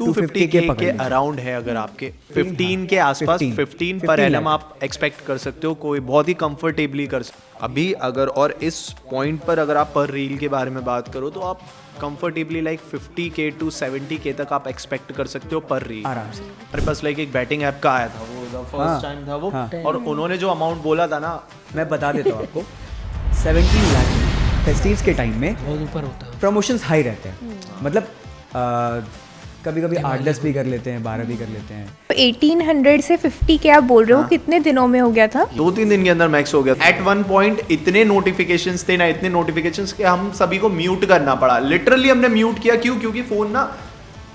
250K के around है। अगर आपके 15 के आसपास 15 पर एनम आप एक्सपेक्ट कर सकते हो, कोई बहुत ही कंफर्टेबली कर सकते अभी। अगर और इस पॉइंट पर अगर आप पर रील के बारे में बात करो तो आप comfortably like 50K to 70K तक आप एक्सपेक्ट कर सकते हो पर रील आराम से। मेरे पास लाइक एक बैटिंग ऐप का आया था, वो फर्स्ट टाइम था वो, और उन्होंने जो अमाउंट बोला था ना, मैं बता देता हूँ आपको 17 लाख फेस्टिव्स के टाइम में बहुत ऊपर होता है, प्रमोशंस हाई रहते हैं। मतलब कभी कभी 8-10 भी कर लेते हैं, 12 भी कर लेते हैं। 1800 से 50 के आप बोल रहे हो, कितने दिनों में हो गया था? 2-3 दिन के अंदर मैक्स हो गया। एट वन पॉइंट इतने नोटिफिकेशंस थे ना, इतने नोटिफिकेशंस कि हम सभी को म्यूट करना पड़ा। लिटरली हमने म्यूट किया। क्यों? क्योंकि फोन ना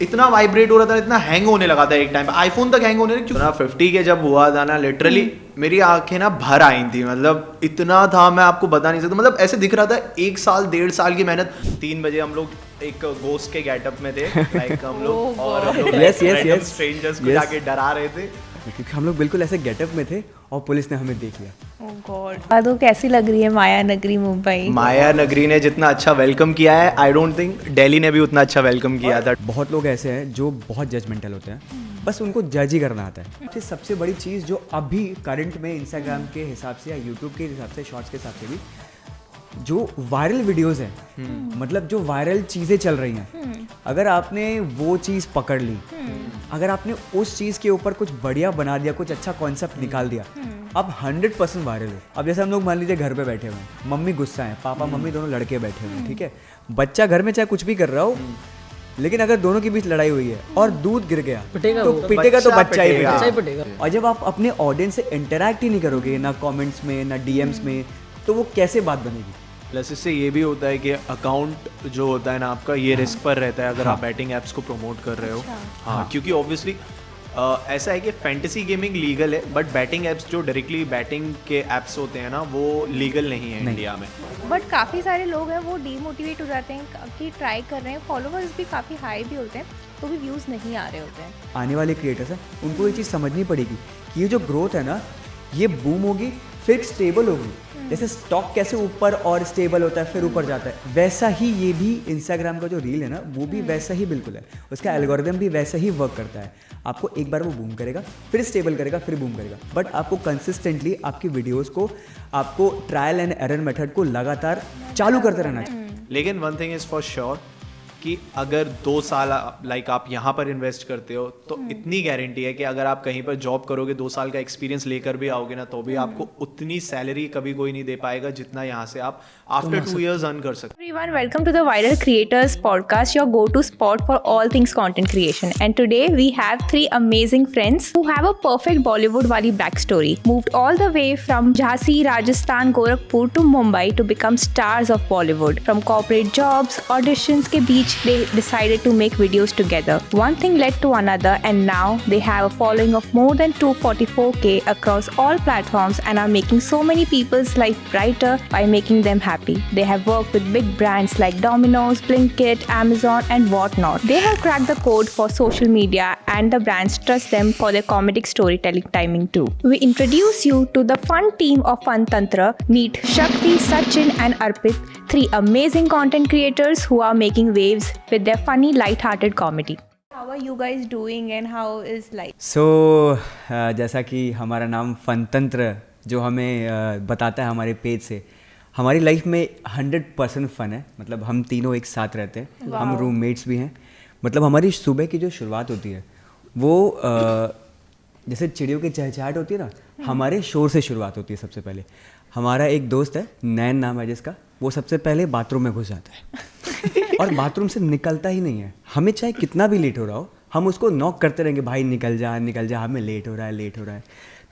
इतना वाइब्रेट हो रहा था, इतना हैंग होने लगा था। एक टाइम आईफोन तक हैंग होने लगा। क्यों ना 50 के जब हुआ था ना, लिटरली मेरी आंखें ना भर आई थी। मतलब इतना था, मैं आपको बता नहीं सकता। मतलब ऐसे दिख रहा था 1 साल 1.5 साल की मेहनत। 3 बजे हम लोग एक गोस्ट के गेटअप में थे, लाइक हम लोग और हम लोग Yes. स्ट्रेंजर्स को जाके डरा रहे थे, क्योंकि हम लोग बिल्कुल ऐसे गेटअप में थे और पुलिस ने हमें देख लिया। ओह गॉड। तो कैसी लग रही है माया नगरी मुंबई? माया नगरी ने जितना अच्छा वेलकम किया है, आई डोंट थिंक दिल्ली ने भी उतना अच्छा वेलकम किया था। बहुत लोग ऐसे हैं जो बहुत जजमेंटल होते हैं, बस उनको जज ही करना आता है। फिर सबसे बड़ी चीज़ जो अभी करंट में इंस्टाग्राम के हिसाब से या यूट्यूब के हिसाब से, शॉर्ट्स के हिसाब से भी, जो वायरल वीडियोस हैं, मतलब जो वायरल चीज़ें चल रही हैं, अगर आपने वो चीज़ पकड़ ली, अगर आपने उस चीज़ के ऊपर कुछ बढ़िया बना दिया, कुछ अच्छा कॉन्सेप्ट निकाल दिया, अब 100% वायरल हो। अब जैसे हम लोग मान लीजिए घर पे बैठे हुए हैं, मम्मी गुस्सा है, पापा मम्मी दोनों लड़के बैठे हुए हैं, ठीक है, बच्चा घर में चाहे कुछ भी कर रहा हो, लेकिन अगर दोनों के बीच लड़ाई हुई है और दूध गिर गया पिटेगा तो वो। पिटेगा तो बच्चा ही बच्चा ही पिटेगा। पिटेगा। और जब आप अपने ऑडियंस से इंटरैक्ट ही नहीं करोगे, ना कमेंट्स में ना डीएम्स में, तो वो कैसे बात बनेगी? प्लस इससे ये भी होता है कि अकाउंट जो होता है ना आपका, ये रिस्क पर रहता है अगर आप बैटिंग एप्स को प्रमोट कर रहे हो। हाँ, क्योंकि ऑब्वियसली ऐसा है कि फैंटेसी गेमिंग लीगल है, बट बैटिंग एप्स जो डायरेक्टली बैटिंग के एप्स होते हैं ना, वो लीगल नहीं है इंडिया में। बट काफ़ी सारे लोग हैं वो डीमोटिवेट हो जाते हैं कि ट्राई कर रहे हैं, फॉलोवर्स भी काफ़ी हाई भी होते हैं, तो भी व्यूज़ नहीं आ रहे होते हैं। आने वाले क्रिएटर्स हैं, उनको ये चीज़ समझनी पड़ेगी कि ये जो ग्रोथ है ना, ये बूम होगी फिर स्टेबल होगी। जैसे स्टॉक कैसे ऊपर और स्टेबल होता है फिर ऊपर जाता है, वैसा ही ये भी इंस्टाग्राम का जो रील है ना, वो भी वैसा ही बिल्कुल है। उसका एल्गोरिदम भी वैसा ही वर्क करता है। आपको एक बार वो बूम करेगा, फिर स्टेबल करेगा, फिर बूम करेगा, बट आपको कंसिस्टेंटली आपकी वीडियोस को, आपको ट्रायल एंड एरर मेथड को लगातार चालू करते रहना चाहिए। लेकिन one thing is for sure कि अगर 2 साल लाइक आप यहाँ पर इन्वेस्ट करते हो, तो इतनी गारंटी है कि अगर आप कहीं पर जॉब करोगे, 2 साल का एक्सपीरियंस लेकर भी आओगे ना, तो भी आपको उतनी सैलरी कभी कोई नहीं दे पाएगा जितना यहाँ से आप आफ्टर 2 years अर्न कर सकते। Everyone, welcome to the Viral Creators Podcast, your go-to spot for all things content creation. And today we have 3 amazing friends who have a perfect Bollywood wali backstory. Moved all the way from Jhansi, Rajasthan, Gorakhpur to Mumbai to become stars of Bollywood. From corporate jobs, auditions के बीच they decided to make videos together. One thing led to another, and now they have a following of more than 244K across all platforms and are making so many people's life brighter by making them happy. They have worked with big brands like Domino's, Blinkit, Amazon and whatnot. They have cracked the code for social media and the brands trust them for their comedic storytelling timing too. We introduce you to the fun team of Fun Tantra. Meet Shakti, Sachin and Arpit, 3 amazing content creators who are making waves with their funny, light-hearted comedy. How are you guys doing and how is life? So, जैसा कि हमारा नाम फनतंत्र जो हमें बताता है हमारे page से, हमारी लाइफ में 100% फ़न है। मतलब हम तीनों एक साथ रहते हैं, हम रूममेट्स भी हैं। मतलब हमारी सुबह की जो शुरुआत होती है वो जैसे चिड़ियों की चहचहाहट होती है ना, हमारे शोर से शुरुआत होती है। सबसे पहले हमारा एक दोस्त है, नैन नाम है जिसका, वो सबसे पहले बाथरूम में घुस जाता है और बाथरूम से निकलता ही नहीं है। हमें चाहे कितना भी लेट हो रहा हो, हम उसको नॉक करते रहेंगे, भाई निकल जा, हमें लेट हो रहा है।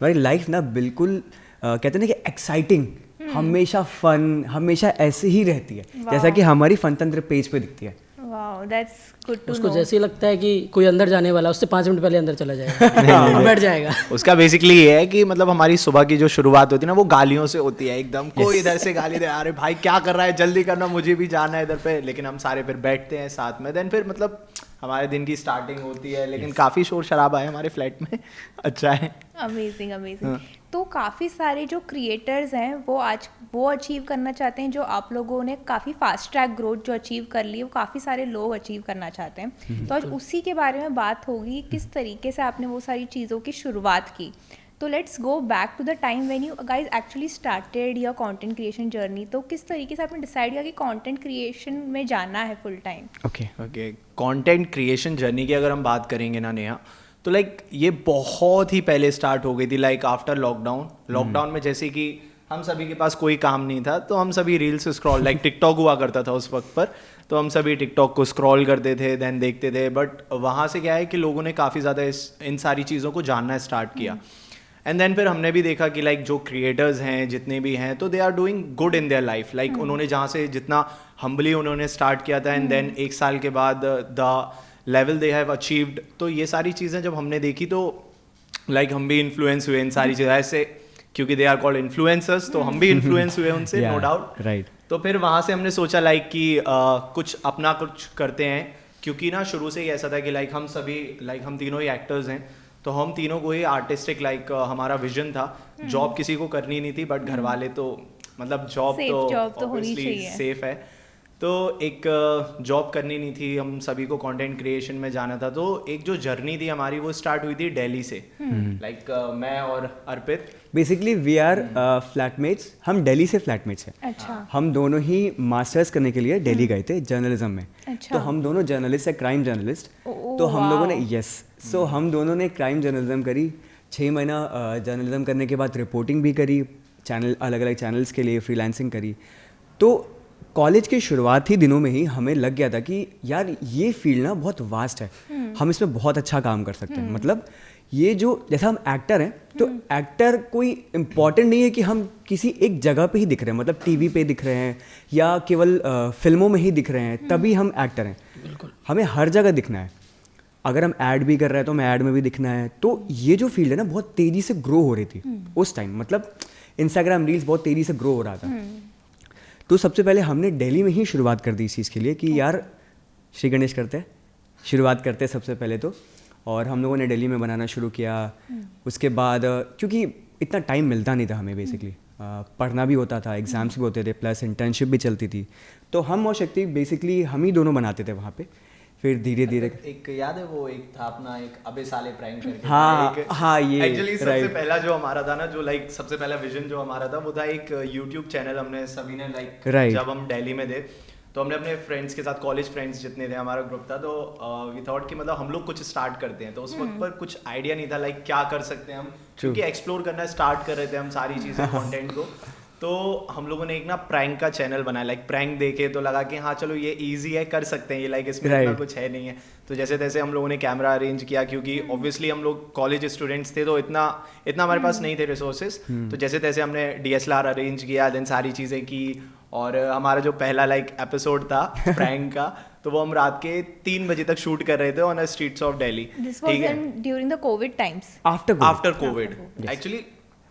हमारी लाइफ ना बिल्कुल कहते हैं ना कि एक्साइटिंग, हमेशा फन, हमेशा ऐसे ही रहती है जैसा कि हमारी फनतंत्र पेज पे दिखती है। Wow, that's good to उसको know. जैसे ही लगता है कि कोई अंदर जाने वाला, उससे 5 मिनट पहले अंदर चला जाएगा, बैठ जाएगा। उसका बेसिकली ये है कि मतलब हमारी सुबह की जो शुरुआत होती है ना, वो गालियों से होती है एकदम। कोई इधर से गाली दे, अरे भाई क्या कर रहा है, जल्दी करना, मुझे भी जाना है इधर पे, लेकिन हम सारे फिर बैठते हैं साथ में। देन फिर मतलब हमारे दिन की स्टार्टिंग होती है, लेकिन काफ़ी शोर शराबा है हमारे फ्लैट में। अच्छा है। Amazing amazing. तो काफ़ी सारे जो क्रिएटर्स हैं वो आज वो अचीव करना चाहते हैं जो आप लोगों ने काफ़ी फास्ट ट्रैक ग्रोथ जो अचीव कर ली, वो काफ़ी सारे लोग अचीव करना चाहते हैं। तो आज उसी के बारे में बात होगी, किस तरीके से आपने वो सारी चीज़ों की शुरुआत की। तो let's go back to the time when you guys actually started your content creation journey. तो किस तरीके से आपने डिसाइड किया कि कंटेंट क्रिएशन में जाना है full time? Okay, content creation journey की अगर हम बात करेंगे ना नेहा, तो लाइक ये बहुत ही पहले स्टार्ट हो गई थी, लाइक आफ्टर लॉकडाउन में जैसे कि हम सभी के पास कोई काम नहीं था, तो हम सभी रील्स स्क्रॉल, लाइक टिकटॉक हुआ करता था उस वक्त पर, तो हम सभी टिकटॉक को स्क्रॉल करते थे, देन देखते थे। बट वहाँ से क्या है कि लोगों ने काफ़ी ज़्यादा इन सारी चीज़ों को जानना स्टार्ट किया। एंड देन फिर हमने भी देखा कि लाइक जो क्रिएटर्स हैं जितने भी हैं, तो they are doing good in their life. Like उन्होंने जहाँ से जितना हम्बली उन्होंने स्टार्ट किया था, एंड देन 1 साल के बाद the level they have achieved. तो ये सारी चीज़ें जब हमने देखी तो लाइक हम भी इन्फ्लुएंस हुए इन सारी चीज़ें ऐसे, क्योंकि दे आर कॉल्ड इन्फ्लुएंसर्स, तो हम भी इन्फ्लुएंस हुए उनसे, नो डाउट। राइट। तो फिर वहाँ से हमने सोचा लाइक कि कुछ अपना कुछ करते हैं, क्योंकि ना शुरू से ही ऐसा था कि लाइक हम सभी, लाइक हम तीनों ही एक्टर्स हैं, तो हम तीनों को ही आर्टिस्टिक लाइक हमारा विजन था। जॉब किसी को करनी नहीं थी, बट घर वाले तो मतलब जॉब तो होनी चाहिए, सेफ है, तो एक जॉब करनी नहीं थी, हम सभी को कंटेंट क्रिएशन में जाना था। तो एक जो जर्नी थी हमारी वो स्टार्ट हुई थी दिल्ली से, लाइक मैं और अर्पित। बेसिकली वी आर फ्लैटमेट्स, हम दिल्ली से फ्लैटमेट्स हैं। अच्छा। हम दोनों ही मास्टर्स करने के लिए दिल्ली गए थे जर्नलिज्म में। अच्छा। तो हम दोनों जर्नलिस्ट है, क्राइम जर्नलिस्ट। तो हम लोगों ने सो हम दोनों ने क्राइम जर्नलिज्म करी। 6 महीना जर्नलिज्म करने के बाद रिपोर्टिंग भी करी, चैनल अलग अलग चैनल्स के लिए फ्रीलांसिंग करी। तो कॉलेज के शुरुआती दिनों में ही हमें लग गया था कि यार ये फील्ड ना बहुत वास्ट है, हम इसमें बहुत अच्छा काम कर सकते हैं। मतलब ये जो जैसा हम एक्टर हैं, तो एक्टर कोई इम्पॉर्टेंट नहीं है कि हम किसी एक जगह पे ही दिख रहे हैं, मतलब टीवी पे दिख रहे हैं या केवल फिल्मों में ही दिख रहे हैं तभी हम एक्टर हैं। बिल्कुल, हमें हर जगह दिखना है। अगर हम ऐड भी कर रहे हैं तो हमें ऐड में भी दिखना है। तो ये जो फील्ड है ना बहुत तेज़ी से ग्रो हो रही थी उस टाइम, मतलब इंस्टाग्राम रील्स बहुत तेज़ी से ग्रो हो रहा था। तो सबसे पहले हमने दिल्ली में ही शुरुआत कर दी इस चीज़ के लिए कि यार श्री गणेश करते हैं, शुरुआत करते हैं सबसे पहले तो। और हम लोगों ने दिल्ली में बनाना शुरू किया। उसके बाद क्योंकि इतना टाइम मिलता नहीं था हमें, बेसिकली पढ़ना भी होता था, एग्ज़ाम्स भी होते थे, प्लस इंटर्नशिप भी चलती थी, तो हम और शक्ति बेसिकली हम ही दोनों बनाते थे वहाँ पे। फिर धीरे धीरे एक याद है वो एक था अपना एक अबे साले प्रैंक करके। हाँ ये एक्चुअली सबसे पहला जो हमारा था ना, जो लाइक सबसे पहला विजन जो हमारा था वो था एक यूट्यूब चैनल। हमने सभी ने लाइक जब हम दिल्ली में थे तो हमने अपने फ्रेंड्स के साथ, कॉलेज फ्रेंड्स जितने थे, हमारा ग्रुप था, तो वी थॉट कि मतलब हम लोग कुछ स्टार्ट करते हैं। तो उस वक्त पर कुछ आइडिया नहीं था लाइक क्या कर सकते हैं हम, क्योंकि एक्सप्लोर करना स्टार्ट कर रहे थे हम सारी चीज़ें कंटेंट को। तो हम लोगों ने एक ना प्रैंक का चैनल बनाया, लाइक प्रैंक देखे तो लगा कि हाँ चलो ये इजी है, कर सकते हैं ये, लाइक इसमें इतना कुछ है नहीं है। तो जैसे तैसे हम लोगों ने कैमरा अरेंज किया, क्योंकि ऑब्वियसली हम लोग कॉलेज स्टूडेंट्स थे तो इतना हमारे पास नहीं थे रिसोर्सेज। तो जैसे तैसे हमने DSLR अरेंज किया, देन सारी चीज़ें की। और हमारा जो पहला लाइक एपिसोड था प्रैंक का, तो वो हम रात के 3 बजे तक शूट कर रहे थे on the streets of Delhi. ठीक है, during the COVID times, after COVID actually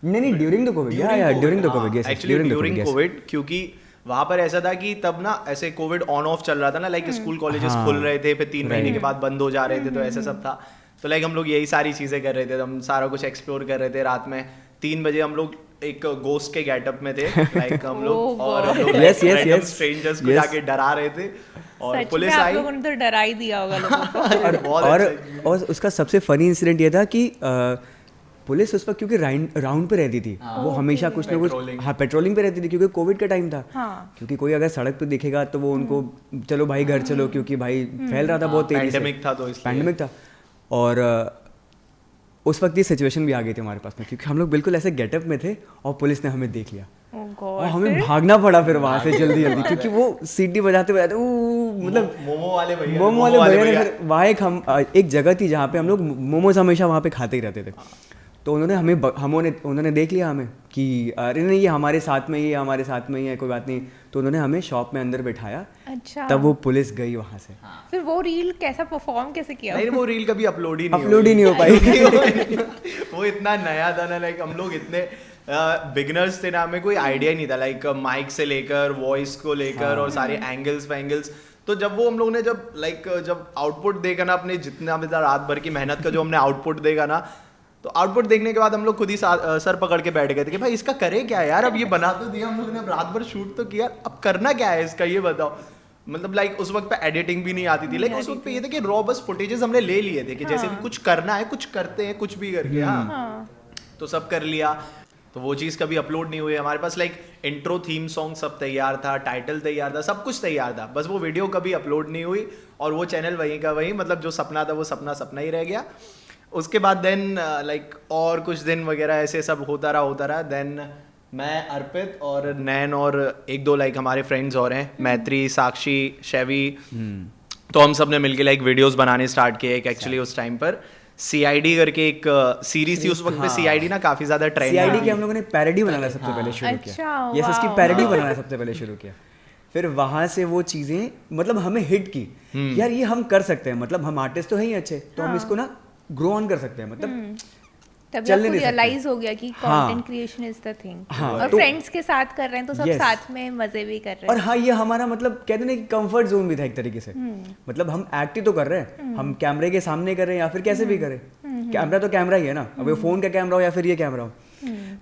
नहीं during the COVID, during the COVID, yes actually during COVID, क्योंकि वहाँ पर ऐसा था कि तब ना ऐसे कोविड ऑन ऑफ चल रहा था ना, लाइक स्कूल कॉलेजेस खुल रहे थे, फिर 3 महीने के बाद बंद हो जा रहे थे, तो ऐसा सब था। तो लाइक हम लोग यही सारी चीज़ें कर रहे थे, हम सारा कुछ एक्सप्लोर कर रहे थे। रात में 3 बजे हम लोग एक गोस्ट के गेटअप में थे, लाइक हम लोग और हम लोग स्ट्रेंजर्स को जाके डरा रहे थे, और पुलिस आई। आप लोगों ने तो डरा ही दिया होगा लोगों को। और उसका सबसे फनी इंसिडेंट ये था कि पुलिस उस वक्त क्योंकि राउंड पे रहती थी, वो हमेशा कुछ ना कुछ पेट्रोलिंग पे रहती थी, क्योंकि कोविड का टाइम था। क्योंकि कोई अगर सड़क पे दिखेगा तो वो उनको चलो भाई घर चलो, क्योंकि भाई फैल रहा था बहुत तेजी से, पैंडेमिक था। और उस वक्त ये सिचुएशन भी आ गई थी हमारे पास में, क्योंकि हम लोग बिल्कुल ऐसे गेटअप में थे और पुलिस ने हमें देख लिया और हमें भागना पड़ा फिर वहाँ से जल्दी क्योंकि वो सीटी बजाते मतलब मोमो वाले भैया ने फिर वहाँ एक जगह थी जहाँ पे हम लोग मोमोज हमेशा वहाँ पे खाते ही रहते थे। तो उन्होंने देख लिया हमें कि अरे नहीं ये हमारे साथ में ही है, कोई बात नहीं। तो उन्होंने हमें शॉप में अंदर बैठाया। अच्छा। तब वो पुलिस गई वहाँ से। फिर वो रील कैसा परफॉर्म कैसे किया? नहीं, वो रील कभी अपलोड ही नहीं हो पाई। वो इतना नया था ना, लाइक हम लोग इतने बिगनर्स थे ना, हमें कोई आइडिया नहीं था, लाइक माइक से लेकर वॉइस को लेकर और सारे एंगल्स। तो जब वो हम लोग ने जब आउटपुट देखा ना, अपने जितना भी रात भर की मेहनत का जो हमने आउटपुट देखा ना, तो आउटपुट देखने के बाद हम लोग खुद ही सर पकड़ के बैठ गए थे कि भाई इसका करे क्या यार, अब ये बना तो दिया हम लोग ने, अब रात भर शूट तो किया, अब करना क्या है इसका, ये बताओ। मतलब लाइक उस वक्त पे एडिटिंग भी नहीं आती थी, लाइक उस वक्त पे ये था कि रॉ बस फुटेजेस हमने ले लिए थे कि जैसे भी कुछ करना है, कुछ करते हैं, कुछ भी करके। हाँ, तो सब कर लिया, तो वो चीज़ कभी अपलोड नहीं हुई हमारे पास। लाइक इंट्रो थीम सॉन्ग सब तैयार था, टाइटल तैयार था, सब कुछ तैयार था, बस वो वीडियो कभी अपलोड नहीं हुई, और वो चैनल वहीं का वहीं, मतलब जो सपना था वो सपना ही रह गया। उसके बाद देन लाइक और कुछ दिन वगैरह ऐसे सब होता रहा। देन मैं, अर्पित और नैन और एक दो लाइक हमारे फ्रेंड्स और हैं, मैत्री, साक्षी, शैवी, तो हम सब ने मिलके लाइक वीडियोस बनाने स्टार्ट किए। एक एक्चुअली उस टाइम पर CID करके एक सीरीज थी उस वक्त पे, CID ना काफी ज्यादा ट्रेंड CID की हम लोगों ने पैरोडी बनाना सबसे पहले शुरू किया। यस, इसकी पैरोडी बनाना सबसे पहले शुरू किया। फिर वहां से वो चीजें मतलब हमें हिट की, यार ये हम कर सकते हैं, मतलब हम आर्टिस्ट तो हैं ही अच्छे, तो हम इसको ना ग्रो ऑन कर सकते हैं, मतलब तभी आपको रियलाइज हो गया कि content creation is the thing. और फ्रेंड्स के साथ कर रहे हैं तो सब साथ में मजे भी कर रहे हैं। और हाँ, ये हमारा मतलब कहते हैं ना कि कंफर्ट जोन भी था एक तरीके से। मतलब हम एक्ट ही तो कर रहे हैं, हम कैमरे के सामने कर रहे हैं या फिर कैसे भी करें, कैमरा तो कैमरा ही है ना, अब ये फोन का कैमरा हो या फिर ये कैमरा हो।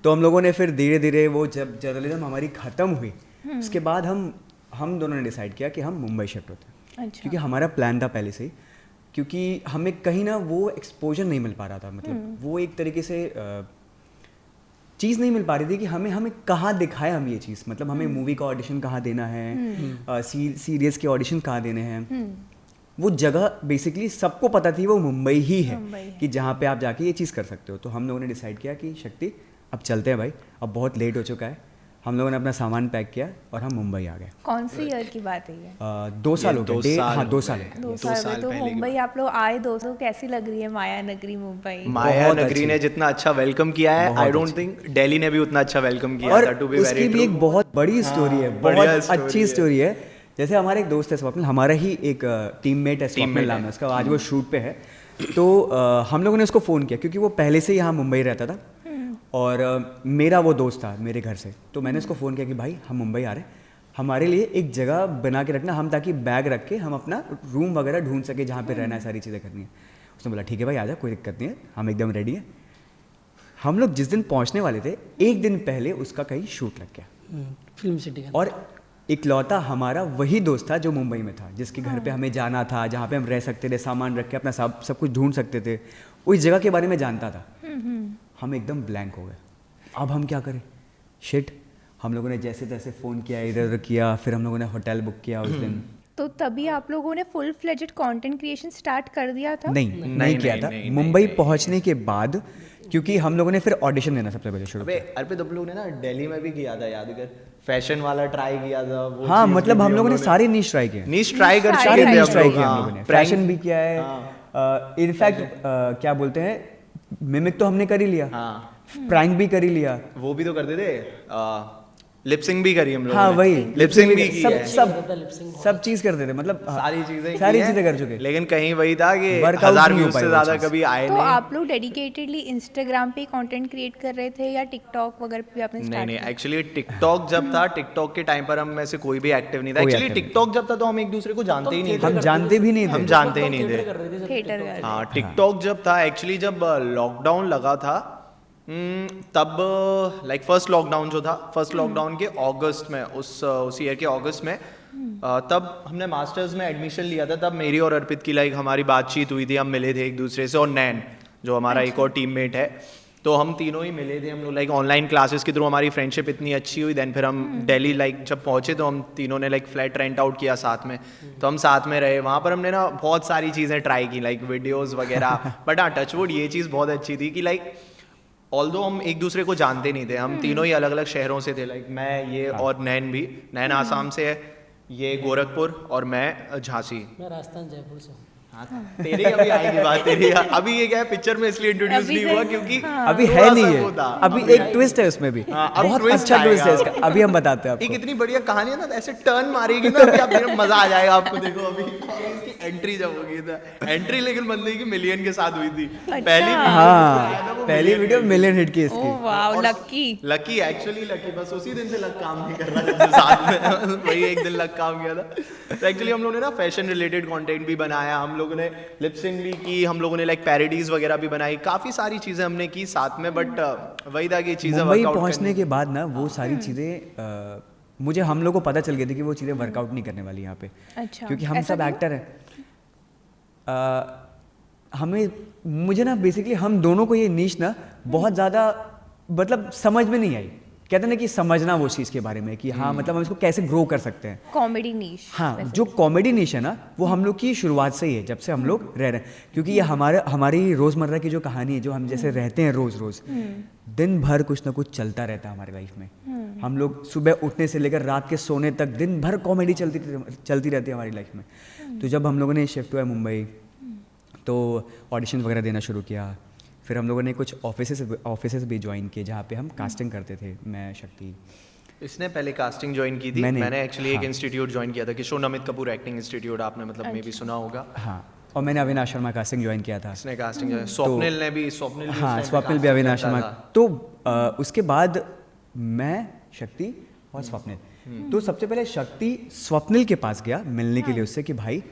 तो हम लोगों ने फिर धीरे धीरे वो जब जर्नलिज्म हमारी खत्म हुई, उसके बाद हम दोनों ने डिसाइड किया कि हम मुंबई शिफ्ट होते हैं। क्योंकि हमारा प्लान था पहले से ही, क्योंकि हमें कहीं ना वो एक्सपोजर नहीं मिल पा रहा था, मतलब वो एक तरीके से चीज़ नहीं मिल पा रही थी कि हमें कहाँ दिखाए हम ये चीज़, मतलब हमें मूवी का ऑडिशन कहाँ देना है, सीरीज के ऑडिशन कहाँ देने हैं। वो जगह बेसिकली सबको पता थी वो मुंबई ही है कि जहाँ पे आप जाके ये चीज़ कर सकते हो। तो हम लोगों ने डिसाइड किया कि शक्ति अब चलते हैं भाई, अब बहुत लेट हो चुका है। हम लोगों ने अपना सामान पैक किया और हम मुंबई आ गए। कौन सी ईयर की बात है ये? 2 साल हो गए। हाँ, 2 साल। 2 साल तो मुंबई आप लोग आए, दोस्तों कैसी लग रही है माया नगरी मुंबई? माया नगरी ने जितना अच्छा वेलकम किया है, आई डोंट थिंक दिल्ली ने भी उतना अच्छा वेलकम किया था। टू बी वेरी उसकी भी एक बहुत बड़ी स्टोरी है, बहुत अच्छी स्टोरी है। जैसे हमारे एक दोस्त है स्वप्निल, हमारा ही एक टीममेट है, स्वप्निल नाम है उसका, आज वो शूट पे है। तो हम लोगों ने उसको फ़ोन किया क्योंकि वो पहले से यहाँ मुंबई रहता था और मेरा वो दोस्त था मेरे घर से। तो मैंने उसको फ़ोन किया कि भाई हम मुंबई आ रहे हैं, हमारे लिए एक जगह बना के रखना, हम ताकि बैग रख के हम अपना रूम वगैरह ढूंढ सके जहाँ पे रहना है, सारी चीज़ें करनी है। उसने बोला ठीक है भाई आजा, कोई दिक्कत नहीं है, हम एकदम रेडी हैं। हम लोग जिस दिन पहुँचने वाले थे, एक दिन पहले उसका कहीं शूट लग गया फिल्म सिटी का। और इकलौता हमारा वही दोस्त था जो मुंबई में था, जिसके घर पे हमें जाना था, जहाँ पे हम रह सकते थे, सामान रख के अपना सब कुछ ढूंढ सकते थे, उस जगह के बारे में जानता था। हम एकदम ब्लैंक हो गए, अब हम क्या करें, शिट। हम लोगों ने जैसे तैसे फ़ोन किया, इधर उधर किया, फिर हम लोगों ने होटल बुक किया उस दिन। तो तभी आप लोगों ने full fledged content creation start कर दिया था? नहीं किया था। मुंबई पहुंचने के बाद, क्योंकि हम लोगों ने फिर ऑडिशन देना सबसे पहले शुरू किया। अर्पित हम लोग ने ना दिल्ली में भी किया था, याद कर, फैशन वाला ट्राई किया था वो। हाँ, मतलब हम लोगों ने सारे नीश ट्राई किए, नीश ट्राई कर सारे नीश ट्राई किए हम लोगों ने। फैशन भी किया है, इनफैक्ट क्या बोलते हैं, मिमिक तो हमने कर ही लिया, प्रैंक भी कर ही लिया, वो भी तो करते थे, लिपसिंग भी करी हम लोग। हाँ वही, लिपसिंग भी की है, सब चीज करते थे, मतलब सारी चीजें कर चुके। लेकिन कहीं वही था कि 1000 व्यूज से ज्यादा कभी आए तो नहीं। आप लोग डेडिकेटेडली इंस्टाग्राम पे कंटेंट क्रिएट कर रहे थे या टिकटॉक वगैरह पे आपने स्टार्ट? नहीं, एक्चुअली टिकटॉक जब था, टिकटॉक के टाइम पर हम में से कोई भी एक्टिव नहीं था। एक्चुअली टिकटॉक जब था तो हम एक दूसरे को जानते ही नहीं थे, हम जानते भी नहीं थे, हम जानते ही नहीं थे। थिएटर। हाँ, टिकटॉक जब था, एक्चुअली जब लॉकडाउन लगा था तब लाइक फर्स्ट लॉकडाउन जो था, फर्स्ट लॉकडाउन के अगस्त में, उस ईयर के अगस्त में, तब हमने मास्टर्स में एडमिशन लिया था। तब मेरी और अर्पित की लाइक हमारी बातचीत हुई थी, हम मिले थे एक दूसरे से, और नैन जो हमारा एक और टीममेट है, तो हम तीनों ही मिले थे। हम लोग लाइक ऑनलाइन क्लासेस के थ्रू हमारी फ्रेंडशिप इतनी अच्छी हुई। देन फिर हम दिल्ली लाइक जब पहुँचे तो हम तीनों ने लाइक फ्लैट रेंट आउट किया साथ में, तो हम साथ में रहे। वहाँ पर हमने ना बहुत सारी चीज़ें ट्राई की, लाइक वीडियोज़ वगैरह। बट हाँ, टचवुड ये चीज़ बहुत अच्छी थी कि लाइक ऑल्दो हम एक दूसरे को जानते नहीं थे, हम तीनों ही अलग अलग शहरों से थे। लाइक मैं, ये और नैन भी, नैन आसाम से है, ये गोरखपुर और मैं झांसी। मैं राजस्थान जयपुर से हूँ। तेरी अभी आएगी बात तेरी। अभी ये क्या है, पिक्चर में इसलिए इंट्रोड्यूस नहीं हुआ क्योंकि अभी है थोड़ा नहीं सा है, वो था। अभी एक ट्विस्ट है उसमें भी, हाँ, अब बहुत twist अच्छा ट्विस्ट है आएगा। इसका, अभी हम बताते हैं एक आपको। इतनी बढ़िया कहानी है ना, ऐसे टर्न मारेगी ना, अभी आप देखो मजा आ जाएगा आपको। देखो अभी इसकी एंट्री जब होगी था, एंट्री लेकिन बंदे की मिलियन के साथ हुई थी पहली। हाँ, पहली वीडियो मिलियन हिट की इसकी। Oh wow, lucky. Lucky, actually lucky, बस उसी दिन से लक काम नहीं कर रहा था साथ में। वही एक दिन लक काम किया था। तो एक्चुअली हम लोगों ने ना फैशन रिलेटेड कंटेंट भी बनाया, हम लोगों ने लिप सिंक भी की, हम लोगों ने लाइक पैरोडीज वगैरह भी बनाई, काफी सारी चीजें हमने की साथ में। बट वही था कि चीजें मुंबई workout पहुंचने के बाद ना वो सारी चीज़ें मुझे, हम लोग को पता चल गया था कि वो चीज़ें वर्कआउट नहीं करने वाली यहाँ पे। अच्छा, क्योंकि हम ऐसा सब क्यों? एक्टर हैं। हमें, मुझे ना बेसिकली हम दोनों को ये नीश ना बहुत ज़्यादा मतलब समझ में नहीं आई। कहते हैं ना कि समझना वो चीज़ के बारे में कि हाँ मतलब हम इसको कैसे ग्रो कर सकते हैं। कॉमेडी नीश। हाँ, जो कॉमेडी निश है ना वो हम लोग की शुरुआत से ही है, जब से हम लोग रह रहे हैं। क्योंकि ये हमारी रोज़मर्रा की जो कहानी है, जो हम जैसे रहते हैं रोज़ रोज़, दिन भर कुछ ना कुछ चलता रहता है हमारी लाइफ में। हम लोग सुबह उठने से लेकर रात के सोने तक दिन भर कॉमेडी चलती रहती है हमारी लाइफ में। तो जब हम लोगों ने शिफ्ट हुआ मुंबई, तो ऑडिशन वगैरह देना शुरू किया। फिर हम लोगों ने कुछ ऑफिसेस भी ज्वाइन किए जहाँ पे हम कास्टिंग करते थे, मैं, शक्ति। इसने पहले कास्टिंग ज्वाइन की थी, मैंने एक्चुअली एक हाँ। इंस्टीट्यूट ज्वाइन किया था, किशोर नमित कपूर एक्टिंग इंस्टीट्यूट, आपने मतलब मे भी सुना होगा। हाँ, और मैंने अविनाश शर्मा कास्टिंग ज्वाइन किया था। इसने कास्टिंग ज्वाइन, स्वप्निल ने भी, स्वप्निल भी हाँ, उस time पे स्वप्निल भी, casting अविनाश करता शर्मा। था। तो उसके बाद मैं, शक्ति और स्वप्निल। तो सबसे पहले शक्ति स्वप्निल के पास गया मिलने के लिए उससे कि भाई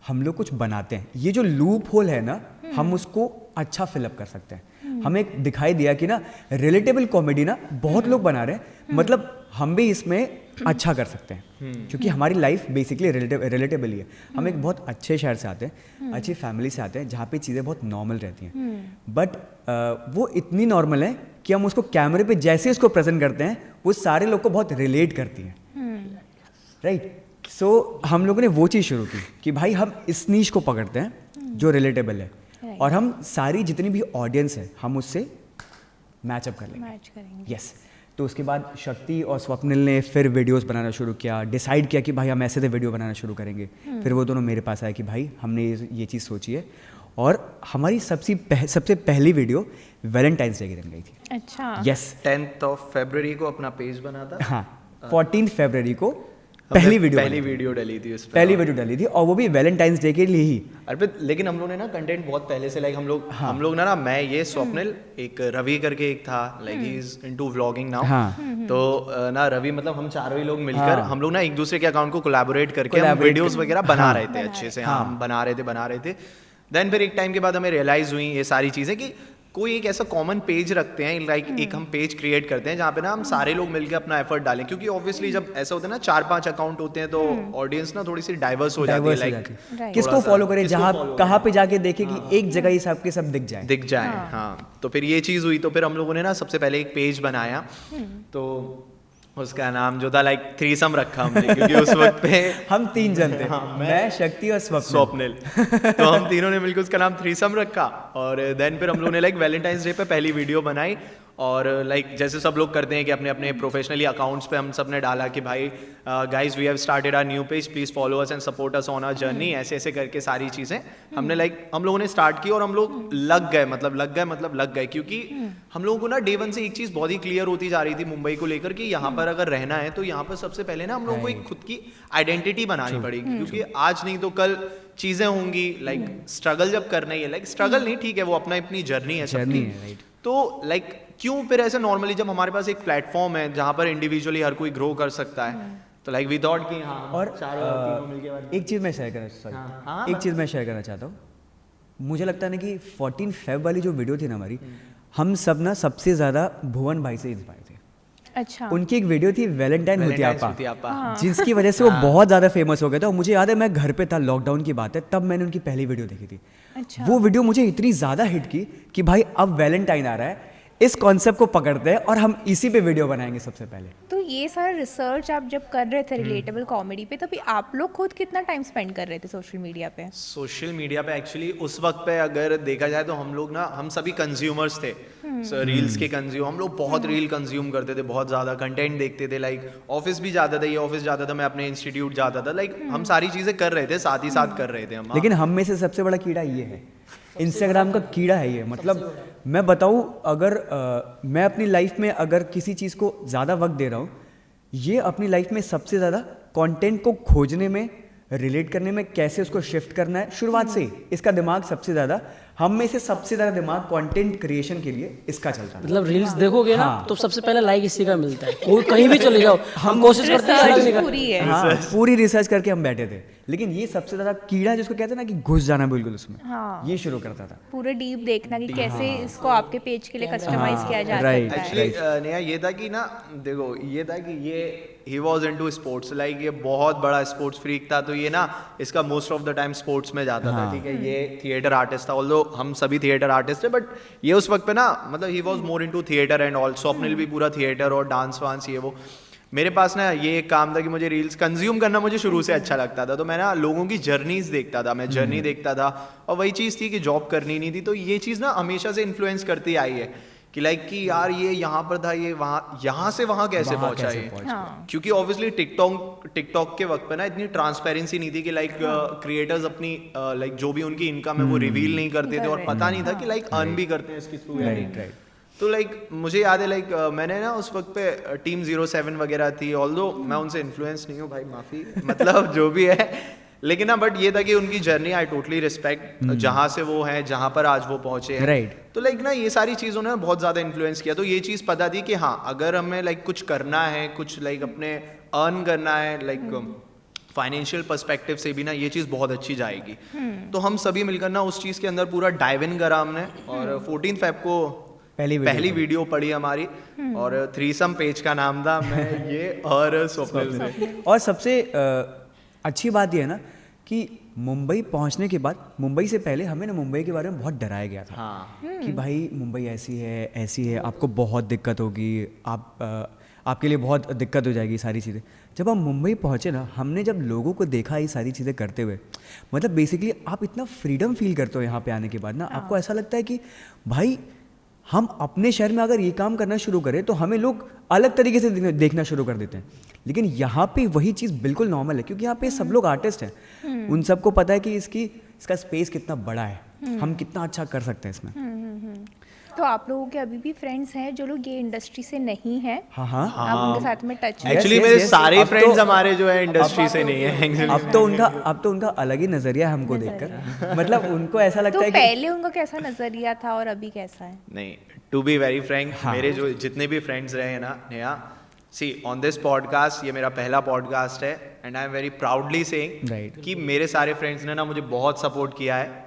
हम लोग कुछ बनाते हैं, ये जो लूप होल है ना हम उसको अच्छा फिलअप कर सकते हैं। हमें दिखाई दिया कि ना रिलेटेबल कॉमेडी ना बहुत लोग बना रहे हैं, मतलब हम भी इसमें अच्छा कर सकते हैं। क्योंकि हमारी लाइफ बेसिकली रिलेटेबल ही है। हम एक बहुत अच्छे शहर से आते हैं, अच्छी फैमिली से आते हैं, जहाँ पे चीज़ें बहुत नॉर्मल रहती हैं। बट वो इतनी नॉर्मल है कि हम उसको कैमरे पे जैसे उसको प्रेजेंट करते हैं वो सारे लोग को बहुत रिलेट करती हैं, राइट। सो हम लोगों ने वो चीज़ शुरू की कि भाई हम इस नीश को पकड़ते हैं जो रिलेटेबल है, और हम सारी जितनी भी ऑडियंस है हम उससे मैचअप कर लेंगे। यस। तो उसके बाद शक्ति और स्वप्निल ने फिर वीडियोस बनाना शुरू किया, डिसाइड किया कि भाई हम ऐसे से वीडियो बनाना शुरू करेंगे। फिर वो दोनों मेरे पास आए कि भाई हमने ये चीज़ सोची है, और हमारी सबसे पहली वीडियो वैलेंटाइंस डे के दिन गई थी। अच्छा। यस। 10th of February को अपना पेज बना था। हाँ, 14 फरवरी को पहली वीडियो डली थी उस पे। पहली वीडियो डाली थी, और वो भी वैलेंटाइंस डे के लिए ही। अरे लेकिन हम लोग ने ना कंटेंट बहुत पहले से, लाइक हम लोग ना मैं, ये स्वप्निल, एक रवि करके एक था, like he is into vlogging now. तो ना रवि, मतलब हम चारों ही लोग मिलकर हम लोग ना एक दूसरे के अकाउंट को कोलैबोरेट करके हम वीडियोस वगैरह बना रहे थे अच्छे से। हाँ, हम बना रहे थे। देन फिर एक टाइम के बाद हमें रियलाइज हुई ये सारी चीजें कि कोई एक ऐसा कॉमन पेज रखते हैं, लाइक एक हम पेज क्रिएट करते हैं जहाँ पे ना हम सारे लोग मिलकर अपना एफर्ट डालें। क्योंकि ऑब्वियसली जब ऐसा होता है ना 4-5 अकाउंट होते हैं तो ऑडियंस ना थोड़ी सी डाइवर्स हो जाती है, लाइक किसको फॉलो करे, जहाँ कहाँ पे जाके देखे कि एक जगह ही सबके सब दिख जाए। हाँ, तो फिर ये चीज़ हुई। तो फिर हम लोगों ने ना सबसे पहले एक पेज बनाया, तो उसका नाम जो था लाइक थ्रीसम रखा हमने, क्योंकि उस वक्त पे हम 3 जन थे। मैं, शक्ति और स्वप्निल। तो हम तीनों ने मिलकर उसका नाम थ्रीसम रखा। और देन फिर हम लोगों ने लाइक वैलेंटाइंस डे पे पहली वीडियो बनाई, और लाइक जैसे सब लोग करते हैं कि अपने अपने प्रोफेशनली अकाउंट्स पे हम सब ने डाला कि भाई guys we have started our new page, please follow us and support us on our journey. ऐसे ऐसे करके सारी चीज़ें हमने हम लोगों ने स्टार्ट की, और हम लोग लग गए क्योंकि हम लोगों को ना डे वन से एक चीज़ बहुत ही क्लियर होती जा रही थी मुंबई को लेकर कि यहाँ पर अगर रहना है तो यहाँ पर सबसे पहले ना हम लोगों को एक खुद की आइडेंटिटी बनानी पड़ेगी। क्योंकि आज नहीं तो कल चीज़ें होंगी, लाइक स्ट्रगल जब करना ही है, लाइक स्ट्रगल नहीं, ठीक है, वो अपनी जर्नी है सबकी। तो लाइक क्यों फिर ऐसे नॉर्मली जब हमारे पास एक प्लेटफॉर्म है जहाँ पर इंडिविजुअली हर कोई ग्रो कर सकता है, तो लाइक वी थॉट कि हाँ, और तीनों मिलके एक चीज़ मैं शेयर करना चाहता हूँ। मुझे लगता है ना कि 14 फेब वाली जो वीडियो थी ना हमारी, हम सब ना सबसे ज़्यादा भुवन भाई से इंस्पायर थे। अच्छा। उनकी एक वीडियो थी वैलेंटाइन होती आपा, जिसकी वजह से वो बहुत ज़्यादा फेमस हो गए थे। और मुझे याद है मैं घर पे था, लॉकडाउन की बात है, तब मैंने उनकी पहली वीडियो देखी थी। अच्छा। वो वीडियो मुझे इतनी ज़्यादा हिट की कि भाई अब वैलेंटाइन आ रहा है, इस कॉन्सेप्ट को पकड़ते हैं और हम इसी पे वीडियो बनाएंगे सबसे पहले। तो ये सारा रिसर्च आप जब कर रहे थे रिलेटेबल कॉमेडी पे, तभी आप लोग खुद कितना टाइम स्पेंड कर रहे थे सोशल मीडिया पे? सोशल मीडिया पे एक्चुअली उस वक्त पे अगर देखा जाए तो हम लोग ना, हम सभी कंज्यूमर्स थे। रील्स के कंज्यूम, हम लोग बहुत रील कंज्यूम करते थे, बहुत ज़्यादा कंटेंट देखते थे, लाइक ऑफिस भी जाता था, ये ऑफिस जाता था, मैं अपने इंस्टीट्यूट जाता था, लाइक हम सारी चीज़ें कर रहे थे, साथ ही साथ कर रहे थे हम। लेकिन हम में से सबसे बड़ा कीड़ा ये है, इंस्टाग्राम का कीड़ा है ये। मतलब मैं बताऊँ, अगर मैं अपनी लाइफ में अगर किसी चीज़ को ज़्यादा वक्त दे रहा हूँ, ये अपनी लाइफ में सबसे ज़्यादा कंटेंट को खोजने में, रिलेट करने में, कैसे उसको शिफ्ट करना है, शुरुआत से ही इसका दिमाग सबसे ज़्यादा, हम में से सबसे ज़्यादा दिमाग कंटेंट क्रिएशन के लिए इसका चलता है। मतलब रील्स देखोगे ना तो सबसे पहले लाइक इसी का मिलता है, कोई कहीं भी चले जाओ हम कोशिश करते हैं like नहीं पूरी है। हाँ, पूरी रिसर्च करके हम बैठे थे, लेकिन ये सबसे ज़्यादा कीड़ा जिसको कहते हैं ना कि घुस जाना बिल्कुल उसमें, हाँ। ये शुरू करता था। पूरे डीप देखना कि कैसे इसको आपके पेज के लिए कस्टमाइज किया जा right, सकता है। एक्चुअली नया ये था कि ना, देखो ये था कि ये he was into sports, like ये बहुत बड़ा स्पोर्ट्स फ्रीक था, तो ये ना इसका most of the time sports में जाता था, ठीक है। ये थिएटर आर्टिस्ट था, ऑल्दो हम सभी थिएटर आर्टिस्ट है, बट ये उस वक्त पे ना, मतलब he was more into theatre and all. Swapnil भी पूरा थिएटर और डांस वांस ये वो। मेरे पास ना ये एक काम था कि मुझे रील्स कंज्यूम करना मुझे शुरू से अच्छा लगता था, तो मैं ना लोगों की जर्नीज देखता था, मैं जर्नी देखता था, और वही चीज़ थी कि जॉब करनी नहीं थी, तो ये चीज़ ना हमेशा से इन्फ्लुएंस करती आई है कि लाइक कि यार ये यहाँ पर था, ये वहाँ, यहाँ से वहाँ कैसे पहुँचा ये। क्योंकि ऑब्वियसली टिकटॉक के वक्त पे ना इतनी ट्रांसपेरेंसी नहीं थी कि लाइक क्रिएटर्स अपनी लाइक जो भी उनकी इनकम है वो रिवील नहीं करते थे, और पता नहीं था कि लाइक अर्न भी करते हैं इसकी थ्रू। तो लाइक मुझे याद है, लाइक मैंने ना उस वक्त पे टीम 07 वगैरह थी, ऑल्दो मैं उनसे इन्फ्लुएंस नहीं हूँ भाई, माफ़ी, मतलब जो भी है, लेकिन ना बट ये था कि उनकी जर्नी आई टोटली रिस्पेक्ट, जहाँ से वो हैं, जहाँ पर आज वो पहुँचे हैं, राइट। तो लाइक ना ये सारी चीज़ों ने बहुत ज़्यादा इन्फ्लुएंस किया। तो ये चीज़ पता थी कि हाँ, अगर हमें लाइक कुछ करना है, कुछ लाइक अपने अर्न करना है, लाइक फाइनेंशियल पर्सपेक्टिव से भी ना ये चीज़ बहुत अच्छी जाएगी। तो हम सभी मिलकर ना उस चीज़ के अंदर पूरा डाइव इन करा हमने, और 14 फेब को पहली वीडियो पड़ी हमारी, और थ्रीसम पेज का नाम था, मैं ये और स्वप्निल से। और सबसे अच्छी बात यह है ना कि मुंबई पहुंचने के बाद, मुंबई से पहले हमें ना मुंबई के बारे में बहुत डराया गया था। हाँ। कि भाई मुंबई ऐसी है, आपको बहुत दिक्कत होगी, आपके लिए बहुत दिक्कत हो जाएगी सारी चीज़ें। जब हम मुंबई पहुँचे ना, हमने जब लोगों को देखा ये सारी चीज़ें करते हुए, मतलब बेसिकली आप इतना फ्रीडम फील करते हो यहाँ पे आने के बाद ना, आपको ऐसा लगता है कि भाई हम अपने शहर में अगर ये काम करना शुरू करें तो हमें लोग अलग तरीके से देखना शुरू कर देते हैं, लेकिन यहाँ पे वही चीज़ बिल्कुल नॉर्मल है, क्योंकि यहाँ पे सब लोग आर्टिस्ट हैं, उन सबको पता है कि इसका स्पेस कितना बड़ा है, हम कितना अच्छा कर सकते हैं इसमें। तो आप लोगों के अभी भी फ्रेंड्स हैं जो लोग ये इंडस्ट्री से नहीं हैं? हाँ। आप उनके साथ में टच में? एक्चुअली मेरे सारे फ्रेंड्स हमारे जो है इंडस्ट्री से नहीं है। अब तो उनका अलग ही नजरिया है हमको देखकर, मतलब उनको ऐसा लगता तो है कि पहले उनका कैसा नजरिया था और अभी कैसा है? नहीं, टू बी वेरी फ्रैंक, मेरे जो जितने भी फ्रेंड्स रहे हैं ना नेहा, सी ऑन दिस पॉडकास्ट, ये मेरा पहला पॉडकास्ट है, and I am very proudly saying कि मेरे सारे फ्रेंड्स ने ना मुझे बहुत सपोर्ट किया है,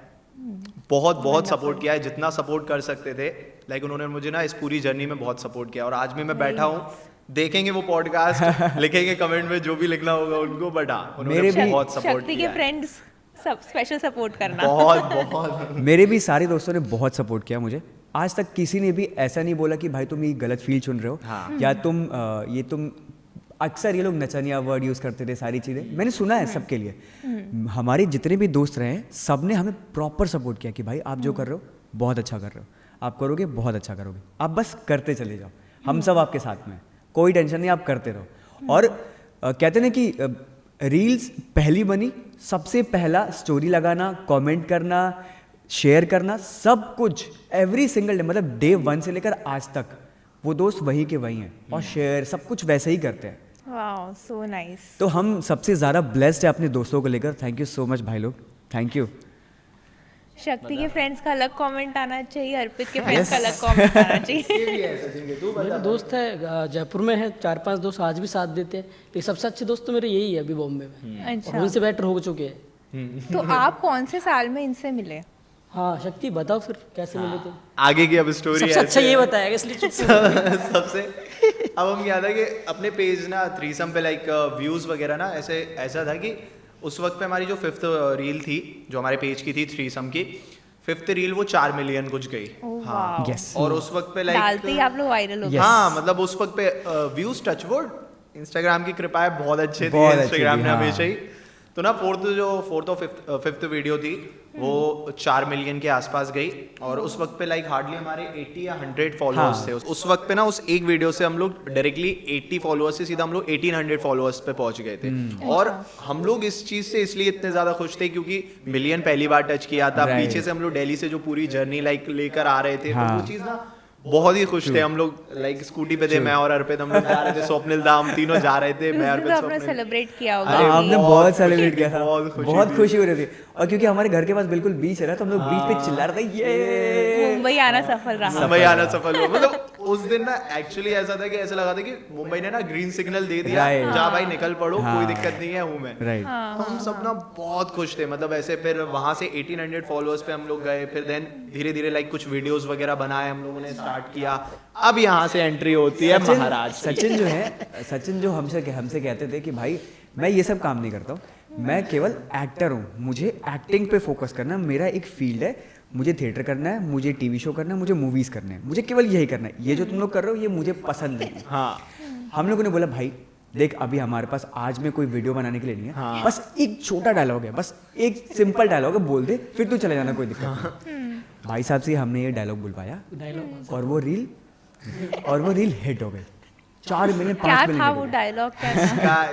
बहुत सपोर्ट किया है, जितना सपोर्ट कर सकते थे। लाइक उन्होंने मुझे ना इस पूरी जर्नी में बहुत सपोर्ट किया, और आज भी मैं बैठा हूँ, देखेंगे वो पॉडकास्ट, लिखेंगे कमेंट में जो भी लिखना होगा उनको, बट हाँ उन्होंने बहुत सपोर्ट शक्ति किया के फ्रेंड्स सब स्पेशल सपोर्ट करना। बहुत मेरे भी सारे दोस्तों ने बहुत सपोर्ट किया मुझे। आज तक किसी ने भी ऐसा नहीं बोला कि भाई तुम ये गलत फील चुन रहे हो, या तुम अक्सर ये लोग नचनिया वर्ड यूज़ करते थे, सारी चीज़ें मैंने सुना है सबके लिए। हमारे जितने भी दोस्त रहे हैं, सब ने हमें प्रॉपर सपोर्ट किया कि भाई आप जो कर रहे हो बहुत अच्छा कर रहे हो, आप करोगे बहुत अच्छा करोगे, आप बस करते चले जाओ, हम सब आपके साथ में, कोई टेंशन नहीं, आप करते रहो। और कहते हैं कि रील्स पहली बनी, सबसे पहला स्टोरी लगाना, कमेंट करना, शेयर करना, सब कुछ एवरी सिंगल डे, मतलब डे 1 से लेकर आज तक वो दोस्त वही के वही हैं, और शेयर सब कुछ वैसे ही करते हैं। Wow, so nice. तो हम सबसे ज़्यादा ब्लेस्ड है अपने दोस्तों को लेकर। थैंक यू सो मच भाई लोग, थैंक यू। शक्ति के फ्रेंड्स का अलग कमेंट आना चाहिए, अर्पित के फ्रेंड्स का अलग कमेंट आना चाहिए। मेरे दोस्त है जयपुर में है, 4-5 दोस्त आज भी साथ देते हैं, लेकिन सबसे अच्छे दोस्त तो मेरे यही है अभी बॉम्बे में। अच्छा, उनसे बेटर हो चुके हैं। तो आप कौन से साल में इनसे मिले? हाँ शक्ति बताओ फिर कैसे मिले थे? आगे की अब स्टोरी सबसे अच्छा ये बताएगा, इसलिए चुप से सबसे अब हम क्या था कि अपने पेज ना थ्रीसम पे लाइक व्यूज वगैरह ना ऐसा था कि उस वक्त पे हमारी जो 5th रील थी जो हमारे पेज की थी थ्रीसम की, 5th रील वो 4 मिलियन कुछ गई। हाँ, यस। और उस वक्त पे लाइक डालते ही आप लोग वायरल हो गए। हाँ, मतलब उस वक्त पे व्यूज टचवुड, इंस्टाग्राम की कृपा है बहुत अच्छे थे, बहुत अच्छे इंस्टाग्राम थे, ने हाँ। हमेशा ही। तो ना फोर्थ और फिफ्थ वीडियो थी वो 4 मिलियन के आसपास गई और उस वक्त पे लाइक हार्डली हमारे 80 या 100 फॉलोअर्स थे उस वक्त पे ना उस एक वीडियो से हम लोग डायरेक्टली 80 फॉलोअर्स से सीधा हम लोग 1800 फॉलोअर्स पे पहुंच गए थे और हम लोग इस चीज से इसलिए इतने ज्यादा खुश थे क्योंकि मिलियन पहली बार टच किया था पीछे से हम लोग दिल्ली से जो पूरी जर्नी लाइक लेकर आ रहे थे तो वो चीज ना बहुत ही खुश थे हम लोग लाइक स्कूटी पे थे मैं और अर्पित हम लोग जा रहे थे स्वप्निल दा हम तीनों जा रहे थे मैं अर्पित आपने सेलिब्रेट किया होगा हाँ, हमने बहुत सेलिब्रेट किया था बहुत खुशी हो रही थी और क्योंकि हमारे घर के पास बिल्कुल बीच है ना तो हम लोग बीच पे चिल्ला रहे थे ये मुंबई आना सफल रहा मुंबई आना सफल हुआ मतलब उस दिन ना एक्चुअली ऐसा था कि ऐसा लगा था कि मुंबई ने ना ग्रीन सिग्नल दे दिया जा भाई निकल पड़ो कोई दिक्कत नहीं है हूँ मैं तो हम सब ना बहुत खुश थे मतलब ऐसे फिर वहां से 1800 फॉलोअर्स पे हम लोग गए फिर देन धीरे धीरे लाइक कुछ वीडियोस वगैरह बनाए हम लोगों ने स्टार्ट किया अब यहाँ से एंट्री होती है महाराज सचिन जो हमसे कहते थे कि भाई मैं ये सब काम नहीं करता हूँ मैं केवल एक्टर हूँ मुझे एक्टिंग पे फोकस करना मेरा एक फील्ड है मुझे थिएटर करना है मुझे टीवी शो करना है मुझे मूवीज करना है मुझे केवल यही करना है ये जो तुम लोग कर रहे हो ये मुझे पसंद नहीं हाँ हम लोगों ने बोला भाई देख अभी हमारे पास आज में कोई वीडियो बनाने के लिए नहीं है बस एक छोटा डायलॉग है बस एक सिंपल डायलॉग है बोल दे फिर तू चले जाना कोई दिक्कत नहीं भाई साहब से हमने ये डायलॉग बुलवाया और वो रील हिट हो गई 4 मिलियन 5 क्या मिलियन था वो डायलॉग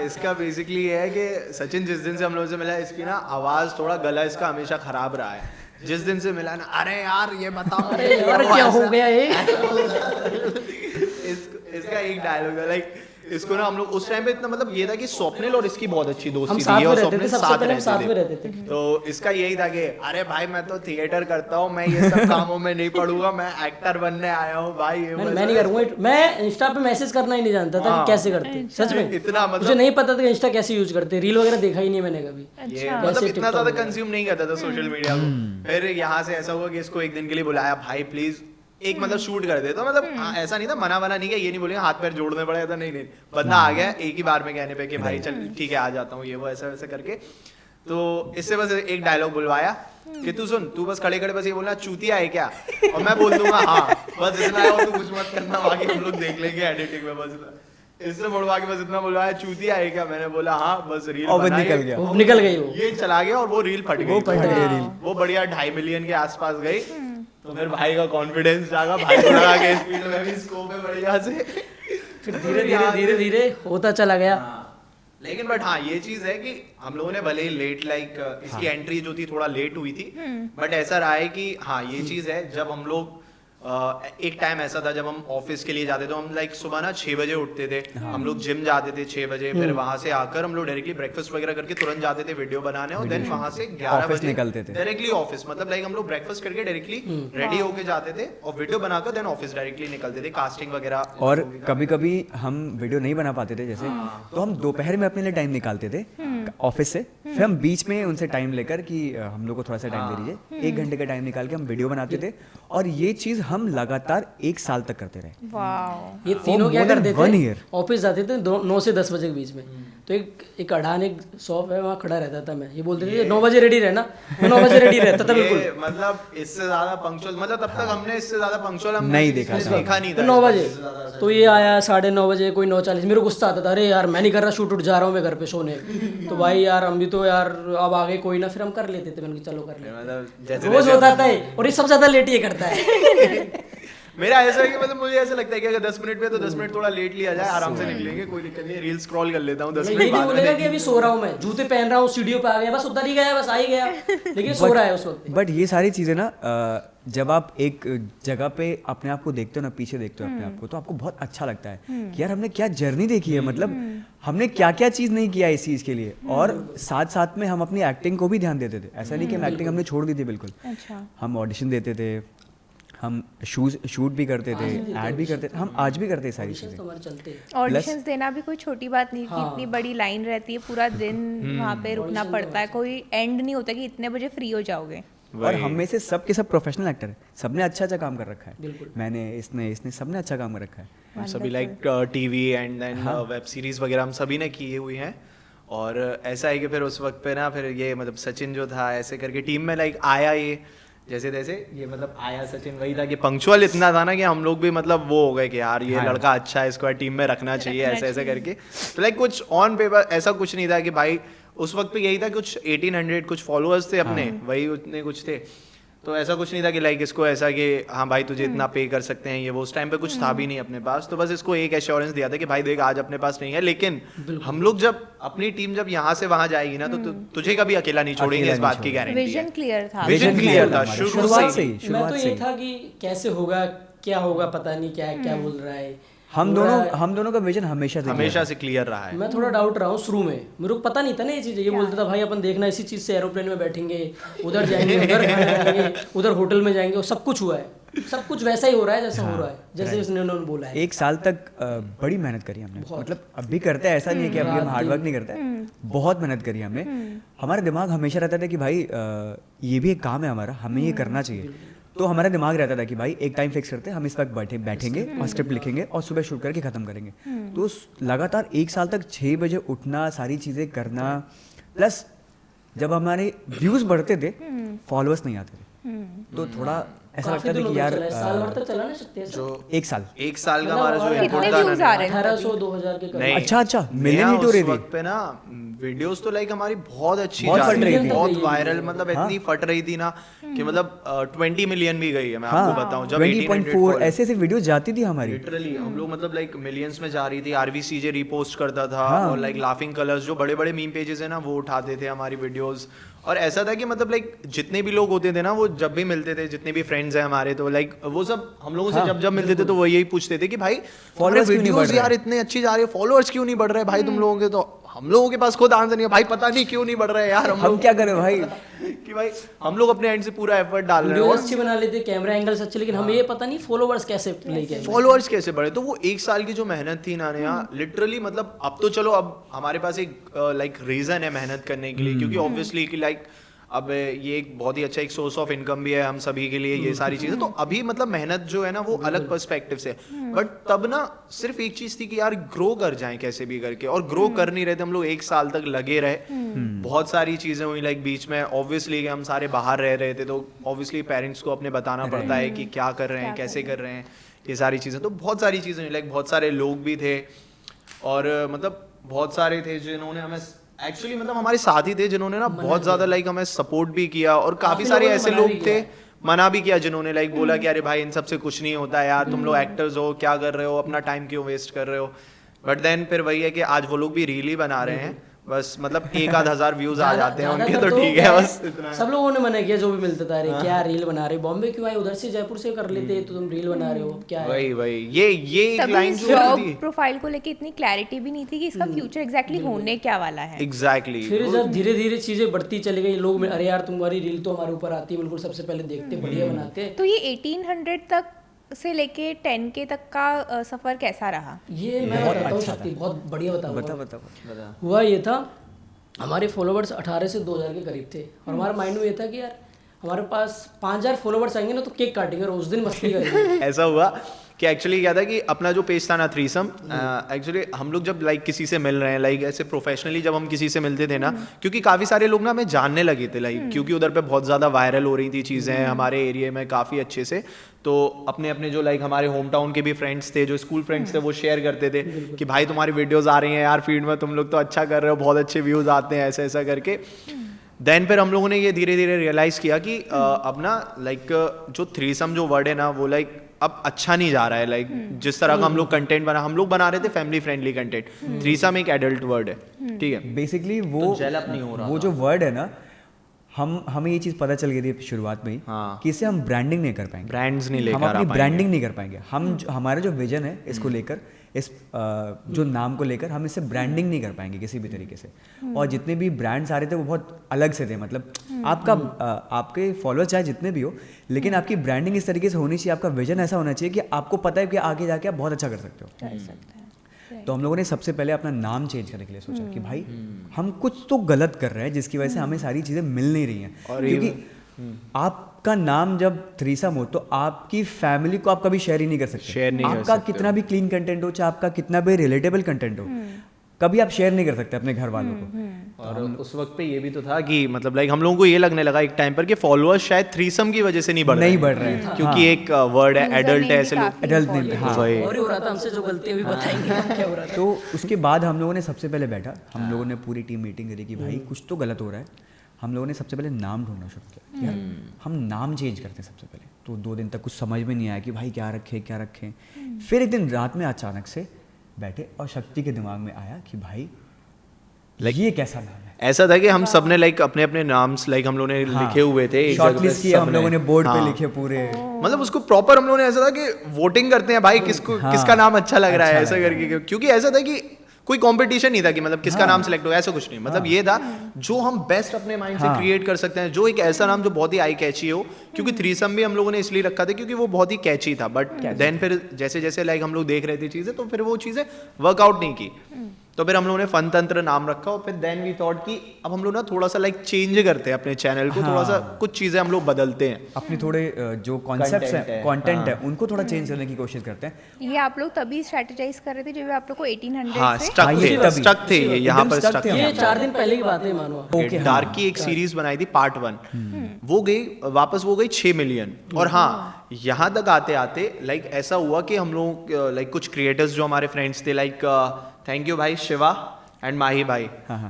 इसका बेसिकली ये है कि सचिन जिस दिन से हम लोगों से मिला इसकी ना आवाज थोड़ा गला इसका हमेशा खराब रहा है जिस दिन से मिला ना अरे यार ये बताओ अरे यार क्या हो गया ये इसका एक डायलॉग है लाइक इसको ना हम लोग उस टाइम पे इतना मतलब ये था कि स्वप्निल और इसकी बहुत अच्छी दोस्ती हम थी साथ में और रहते स्वप्निल थे सबसे पहले हम साथ में रहते थे तो इसका यही था कि अरे भाई मैं तो थिएटर करता हूँ मैं ये सब कामों में नहीं पढ़ूंगा मैं एक्टर बनने आया हूँ भाई मैं नहीं करूंगा मैं इंस्टा पे मैसेज करना ही नहीं जानता था कि कैसे करते सच में इतना मतलब मुझे नहीं पता था कि इंस्टा कैसे यूज करते रील वगैरह देखा ही नहीं मैंने कभी ये मतलब इतना ज्यादा कंज्यूम नहीं करता था सोशल मीडिया को फिर यहाँ से ऐसा हुआ कि इसको एक दिन के लिए बुलाया भाई प्लीज एक मतलब शूट कर दे तो मतलब ऐसा नहीं था मना नहीं किया ये नहीं बोलेंगे हाथ पैर जोड़ने पड़े था नहीं बंदा आ गया एक ही बार में कहने पे कि भाई चल ठीक है आ जाता हूँ ये वो ऐसा वैसा करके तो इससे बस एक डायलॉग बुलवाया कि तू सुन तू बस खड़े खड़े बस ये बोलना चूतिया है क्या और मैं बोल दूंगा हाँ बस इतना है और तू कुछ मत करना बाकी हम लोग देख लेंगे एडिटिंग में बस इससे मुड़वा के बस इतना बुलवाया चूतिया है क्या मैंने बोला हाँ बस रील निकल गई वो ये चला गया और वो रील फट गई वो बढ़िया 2.5 मिलियन के आसपास गई तो फिर भाई का कॉन्फिडेंस जागा भाई को लगा के इस फील्ड में भी स्कोप है बढ़िया से फिर धीरे धीरे होता चला गया लेकिन बट हाँ ये चीज है कि हम लोगों ने भले ही लेट लाइक इसकी एंट्री जो थी थोड़ा लेट हुई थी बट ऐसा रहा है कि हाँ ये चीज है जब हम लोग एक टाइम ऐसा था जब हम ऑफिस के लिए जाते थे हम लाइक सुबह ना 6 बजे उठते थे हम लोग जिम जाते थे 6 बजे फिर वहां से आकर हम लोग डायरेक्टली ब्रेकफास्ट वगैरह करके तुरंत जाते थे वीडियो बनाने और देन वहां से 11 बजे निकलते थे डायरेक्टली ऑफिस मतलब लाइक हम लोग ब्रेकफास्ट करके डायरेक्टली रेडी होके जाते थे और वीडियो बनाकर देन ऑफिस डायरेक्टली निकलते थे कास्टिंग वगैरह और कभी कभी हम वीडियो नहीं बना पाते थे जैसे तो हम दोपहर में अपने लिए टाइम निकालते थे ऑफिस से फिर हम बीच में उनसे टाइम लेकर कि हम लोग को थोड़ा सा टाइम दे दीजिए 1 घंटे का टाइम निकाल के हम वीडियो बनाते थे और ये चीज हम लगातार 1 साल तक करते रहे वाओ ये तीनों क्या करते थे year. ऑफिस जाते थे 9 से 10 बजे के बीच में तो एक अड़ान एक शॉप है वहाँ खड़ा रहता था मैं ये बोलते थे 9 बजे रेडी रहना मैं 9 बजे रेडी रहता था बिल्कुल मतलब इससे ज्यादा पंक्चुअल मतलब तब तक हमने इससे ज्यादा पंक्चुअल हम नहीं देखा नहीं था 9 बजे तो ये आया 9:30 बजे कोई 9:40 मेरे को गुस्सा आता था अरे यार मैं नहीं कर रहा शूट उठ जा रहा हूँ मैं घर पे सोने तो भाई यार हम भी तो यार अब आगे कोई ना फिर हम कर लेते थे मैंने चलो कर लेते रोज होता था और ये सबसे ज्यादा लेट ये करता है मेरा ऐसा है कि मतलब मुझे ऐसा लगता है कि अगर 10 मिनट पे तो 10 मिनट थोड़ा लेट लिया जाए आराम से निकलेंगे कोई दिक्कत नहीं रील स्क्रॉल कर लेता हूँ 10 मिनट बाद बोलेगा कि अभी सो रहा हूँ मैं जूते पहन रहा हूँ स्टूडियो पे आ गया बस उधर ही गया बस आ ही गया लेकिन सो रहा है उस वक्त बट ये सारी चीजें ना जब आप एक जगह पे अपने आप को देखते हो ना पीछे देखते हो अपने आप को तो आपको बहुत अच्छा लगता है कि यार हमने क्या जर्नी देखी है मतलब हमने क्या क्या चीज़ नहीं किया इस चीज़ के लिए और साथ साथ में हम अपनी एक्टिंग को भी ध्यान देते थे ऐसा नहीं कि हम एक्टिंग हमने छोड़ दी थी बिल्कुल हम ऑडिशन देते थे हम शूट भी करते थे ऐड भी करते थे हम आज भी करते हैं सारी चीज़ें ऑडिशंस देना भी कोई छोटी बात नहीं थी इतनी बड़ी लाइन रहती है पूरा दिन वहाँ पे रुकना पड़ता है कोई एंड नहीं होता कि इतने बजे फ्री हो जाओगे और हम में से सब के सब प्रोफेशनल एक्टर हैं सबने अच्छा काम कर रखा है मैंने इसने सबने अच्छा काम कर रखा है हम सभी like TV and then web series वगैरह हम सभी ने किए हुए हैं और ऐसा है कि फिर उस वक्त पे ना फिर ये मतलब सचिन जो था ऐसे करके टीम में लाइक आया ये जैसे तैसे ये मतलब आया सचिन वही था कि पंक्चुअल इतना था ना कि हम लोग भी मतलब वो हो गए कि यार ये लड़का अच्छा है इसको टीम में रखना चाहिए ऐसे ऐसे करके तो लाइक कुछ ऑन पेपर ऐसा कुछ नहीं था कि भाई उस वक्त पे यही था, कुछ 1800 कुछ फॉलोअर्स थे अपने, वही उतने कुछ थे। तो ऐसा कुछ नहीं था कि लाइक इसको ऐसा कि हाँ भाई तुझे इतना पे कर सकते हैं, ये वो उस टाइम पे कुछ था भी नहीं अपने पास। तो बस इसको एक एश्योरेंस दिया था कि भाई देख आज अपने पास नहीं है, लेकिन हम लोग जब अपनी टीम जब यहाँ से वहाँ जाएगी ना तो तुझे कभी अकेला नहीं छोड़ेंगे, इस बात की गारंटी है। विजन क्लियर था, विजन क्लियर था शुरुआत से ही। मैं तो ये था कि कैसे होगा क्या होगा पता नहीं, क्या क्या बोल रहा है। हम दोनों का विजन हमेशा से क्लियर रहा है। मैं थोड़ा डाउट रहा हूँ शुरू में, मेरे को पता नहीं था ना ये चीज़। ये बोलता था भाई अपन देखना इसी चीज़ से एरोप्लेन में बैठेंगे, उधर जाएंगे, उधर खाएंगे, उधर होटल में जाएंगे, और सब कुछ हुआ है, सब कुछ वैसा ही हो रहा है जैसा हो रहा है, जैसे उसने उन्होंने बोला है। 1 साल तक बड़ी मेहनत करी हमने, मतलब अब भी करते हैं, ऐसा नहीं है कि अभी हम हार्ड वर्क नहीं करते हैं, बहुत मेहनत करी हमने। हमारा दिमाग हमेशा रहता था कि भाई ये भी एक काम है हमारा, हमें ये करना चाहिए। तो हमारा दिमाग रहता था कि भाई एक टाइम फिक्स करते हैं, हम इस वक्त बैठेंगे और स्क्रिप्ट लिखेंगे और सुबह शूट करके ख़त्म करेंगे। तो लगातार 1 साल तक 6 बजे उठना, सारी चीज़ें करना, प्लस जब हमारे व्यूज़ बढ़ते थे फॉलोअर्स नहीं आते थे, तो थोड़ा ऐसा लगता था कि यार साल भर तक चला नहीं सकते जो 1 साल का हमारा जो कितने व्यूज आ रहे हैं? 1800-2000 के करीब। अच्छा मिलियन हिट हो रही थी पे ना, वीडियोस तो लाइक हमारी बहुत अच्छी बहुत जा फट रही थी, बहुत वायरल, मतलब इतनी फट रही थी ना कि मतलब 20 मिलियन भी गई है, मैं आपको बताऊं। जब 20.4 ऐसे वीडियो जाती थी हमारी, लिटरली हम लोग मतलब लाइक मिलियंस में जा रही थी। RVCJ रीपोस्ट करता था और लाइक लाफिंग कलर्स जो बड़े बड़े मीम पेजेस है ना वो उठाते थे हमारी वीडियोस। और ऐसा था कि मतलब लाइक जितने भी लोग होते थे ना, वो जब भी मिलते थे, जितने भी फ्रेंड्स हैं हमारे, तो लाइक वो सब हम लोगों से जब मिलते थे तो वो यही पूछते थे कि भाई फॉलोअर्स वीडियोस यार इतने अच्छी जा रही है, फॉलोअर्स क्यों नहीं बढ़ रहे भाई तुम लोगों के। तो हम लोगों के पास खुद आंसर नहीं है भाई, पता नहीं क्यों नहीं बढ़ रहे यार, हम क्या करें भाई कि भाई हम लोग अपने एंड से पूरा एफर्ट डाल रहे हैं वीडियोस और अच्छी बना लेते, कैमरा एंगल्स अच्छे, लेकिन हमें ये पता नहीं फॉलोवर्स कैसे लेके आए, फॉलोअर्स कैसे बढ़े। तो वो 1 साल की जो मेहनत थी ना यहाँ, लिटरली मतलब अब तो चलो अब हमारे पास एक लाइक रीजन है मेहनत करने के लिए, क्योंकि ऑब्वियसली कि लाइक अब ये एक बहुत ही अच्छा एक सोर्स ऑफ इनकम भी है हम सभी के लिए, ये सारी चीजें। तो अभी मतलब मेहनत जो है ना वो अलग पर्सपेक्टिव से, बट तब ना सिर्फ एक चीज थी कि यार ग्रो कर जाएं कैसे भी करके, और ग्रो कर नहीं रहे थे हम लोग। 1 साल तक लगे रहे, बहुत सारी चीजें हुई लाइक बीच में, ऑब्वियसली हम सारे बाहर रह रहे थे, तो ऑब्वियसली पेरेंट्स को अपने बताना पड़ता है कि क्या कर रहे हैं, कैसे कर रहे हैं, ये सारी चीजें। तो बहुत सारी चीजें हुई, लाइक बहुत सारे लोग भी थे, और मतलब बहुत सारे थे जिन्होंने हमें एक्चुअली मतलब हमारे साथ ही थे, जिन्होंने ना बहुत ज्यादा लाइक हमें सपोर्ट भी किया, और काफी सारे ऐसे लोग थे मना भी किया जिन्होंने लाइक बोला कि अरे भाई इन सब से कुछ नहीं होता यार, तुम लोग एक्टर्स हो, क्या कर रहे हो, अपना टाइम क्यों वेस्ट कर रहे हो। बट देन फिर वही है कि आज वो लोग भी रील ही बना रहे हैं, बस मतलब 1,000 व्यूज आ जाते हैं उनके, तो ठीक है बस इतना। सब लोगों ने मना किया जो भी मिलता था, अरे क्या रील बना रहे, बॉम्बे क्यों आए, उधर से जयपुर से कर लेते तो तुम रील बना रहे हो, क्या है। वही ये एक लाइन जो जॉब थी प्रोफाइल को लेके इतनी क्लैरिटी भी नहीं थी कि इसका फ्यूचर एग्जैक्टली होने क्या वाला है। एग्जैक्टली। फिर जब धीरे धीरे चीजें बढ़ती चली गई, लोग अरे यार तुम्हारी रील तो हमारे ऊपर आती है, बिल्कुल सबसे पहले देखते, बढ़िया बनाते। तो ये 1800 तक से लेके 10K तक का सफर कैसा रहा? ये मैं बताता हूँ शक्ति, बहुत बढ़िया बता बताऊँ। हुआ ये था, हमारे फॉलोवर्स 18 से 2000 के करीब थे, और हमारे माइंड में ये था कि यार हमारे पास 5000 फॉलोवर्स आएंगे ना तो केक काटेंगे और उस दिन मस्ती करेंगे। ऐसा हुआ कि एक्चुअली क्या था कि अपना जो पेज था ना थ्रीसम, एक्चुअली हम लोग जब लाइक किसी से मिल रहे हैं, लाइक ऐसे प्रोफेशनली जब हम किसी से मिलते थे ना, क्योंकि काफ़ी सारे लोग ना हमें जानने लगे थे लाइक, क्योंकि उधर पे बहुत ज़्यादा वायरल हो रही थी चीज़ें हमारे एरिया में काफ़ी अच्छे से। तो अपने अपने जो लाइक हमारे होम टाउन के भी फ्रेंड्स थे, जो स्कूल फ्रेंड्स थे, वो शेयर करते थे कि भाई तुम्हारी वीडियोज़ आ रही हैं यार फीड में, तुम लोग तो अच्छा कर रहे हो, बहुत अच्छे व्यूज़ आते हैं, ऐसा ऐसा करके। देन फिर हम लोगों ने ये धीरे धीरे रियलाइज़ किया कि अब ना लाइक जो थ्रीसम जो वर्ड है ना वो लाइक अब अच्छा नहीं जा रहा है। लाइक जिस तरह का हम लोग कंटेंट हम लोग बना रहे थे फैमिली फ्रेंडली कंटेंट, थ्रीसम एक एडल्ट वर्ड है, ठीक है। बेसिकली तो जेल अप नहीं हो रहा वो जो वर्ड है ना, हमें ये चीज़ पता चल गई थी शुरुआत में ही कि इससे हम ब्रांडिंग नहीं कर पाएंगे, ब्रांड्स नहीं लेकर हम अपनी ब्रांडिंग नहीं कर पाएंगे। हमारा जो विजन है इसको लेकर, इस जो नाम को लेकर हम इससे ब्रांडिंग नहीं कर पाएंगे किसी भी तरीके से। और जितने भी ब्रांड्स आ रहे थे वो बहुत अलग से थे, मतलब आपके फॉलोअर्स चाहे जितने भी हो, लेकिन आपकी ब्रांडिंग इस तरीके से होनी चाहिए, आपका विजन ऐसा होना चाहिए कि आपको पता है कि आगे जाके आप बहुत अच्छा कर सकते हो। तो हम लोगों ने सबसे पहले अपना नाम चेंज करने के लिए सोचा कि भाई हम कुछ तो गलत कर रहे हैं जिसकी वजह से हमें सारी चीज़ें मिल नहीं रही हैं। क्योंकि आपका नाम जब थ्रीसम हो तो आपकी फैमिली को आप कभी शेयर ही नहीं कर सकते। शेयर नहीं आपका कितना भी क्लीन कंटेंट हो, चाहे आपका कितना भी रिलेटेबल कंटेंट हो, कभी आप शेयर नहीं कर सकते अपने घर वालों को। और उस वक्त पे ये भी तो था कि मतलब लाइक हम लोगों को ये लगने लगा एक टाइम पर कि फॉलोअर्स शायद थ्रीसम की वजह से नहीं बढ़ रहे हैं। क्योंकि एक वर्ड है एडल्ट है, ऐसे लोग एडल्ट नहीं, हाँ। वही। और ही हो रहा था हमसे, जो गलती अभी बताएंगे हम क्या हो रहा था। तो उसके बाद हम लोगों ने सबसे पहले बैठा, हम लोगों ने पूरी टीम मीटिंग करी कि भाई कुछ तो गलत हो रहा है। हम लोगों ने सबसे पहले नाम ढूंढना शुरू किया, यार हम नाम चेंज करते हैं सबसे पहले। तो 2 दिन तक कुछ समझ में नहीं आया कि भाई क्या रखें। फिर एक दिन रात में अचानक से बैठे और शक्ति के दिमाग में आया कि भाई ये कैसा नाम है। ऐसा था कि हम सबने लाइक अपने अपने नाम्स लाइक हम लोगों ने लिखे हुए थे, एक जगह पे शॉर्टलिस्ट किए हम सबने। लोगों ने, बोर्ड पे हाँ। लिखे पूरे। मतलब उसको प्रॉपर हम लोगों ने ऐसा था कि वोटिंग करते हैं भाई किसका नाम अच्छा लग रहा है, ऐसा करके। क्योंकि ऐसा था कि कोई कंपटीशन नहीं था कि मतलब किसका नाम सिलेक्ट हो, ऐसा कुछ नहीं। मतलब ये था जो हम बेस्ट अपने माइंड से क्रिएट कर सकते हैं, जो एक ऐसा नाम जो बहुत ही आई कैची हो। क्योंकि थ्रीसम भी हम लोगों ने इसलिए रखा था क्योंकि वो बहुत ही कैची था, बट देन फिर जैसे जैसे लाइक हम लोग देख रहे थे चीजें, तो फिर वो चीजें वर्कआउट नहीं की। तो फिर हम लोगों ने फन तंत्र नाम रखा और फिर देन वी थॉट कि अब हम लोग ना थोड़ा सा लाइक चेंज करते हैं अपने चैनल को, थोड़ा सा कुछ चीजें हम लोग बदलते हैं। अपने थोड़े जो कॉन्सेप्ट्स हैं, कंटेंट है, हाँ। उनको थोड़ा चेंज करने की कोशिश करते हैं। ये आप लोग तभी स्ट्रेटेजाइज कर रहे थे जब आप लोग को 1800 हाँ, से स्टक थे ये यहाँ पर स्टक थे। ये 4 दिन पहले की बात है मानो। ओके, डार्क की एक सीरीज बनाई थी पार्ट 1, वो गई 6 मिलियन। और हाँ, यहाँ तक आते आते लाइक ऐसा हुआ कि हम लोग लाइक कुछ क्रिएटर्स जो हमारे फ्रेंड्स थे, लाइक थैंक यू भाई शिवा एंड माही भाई,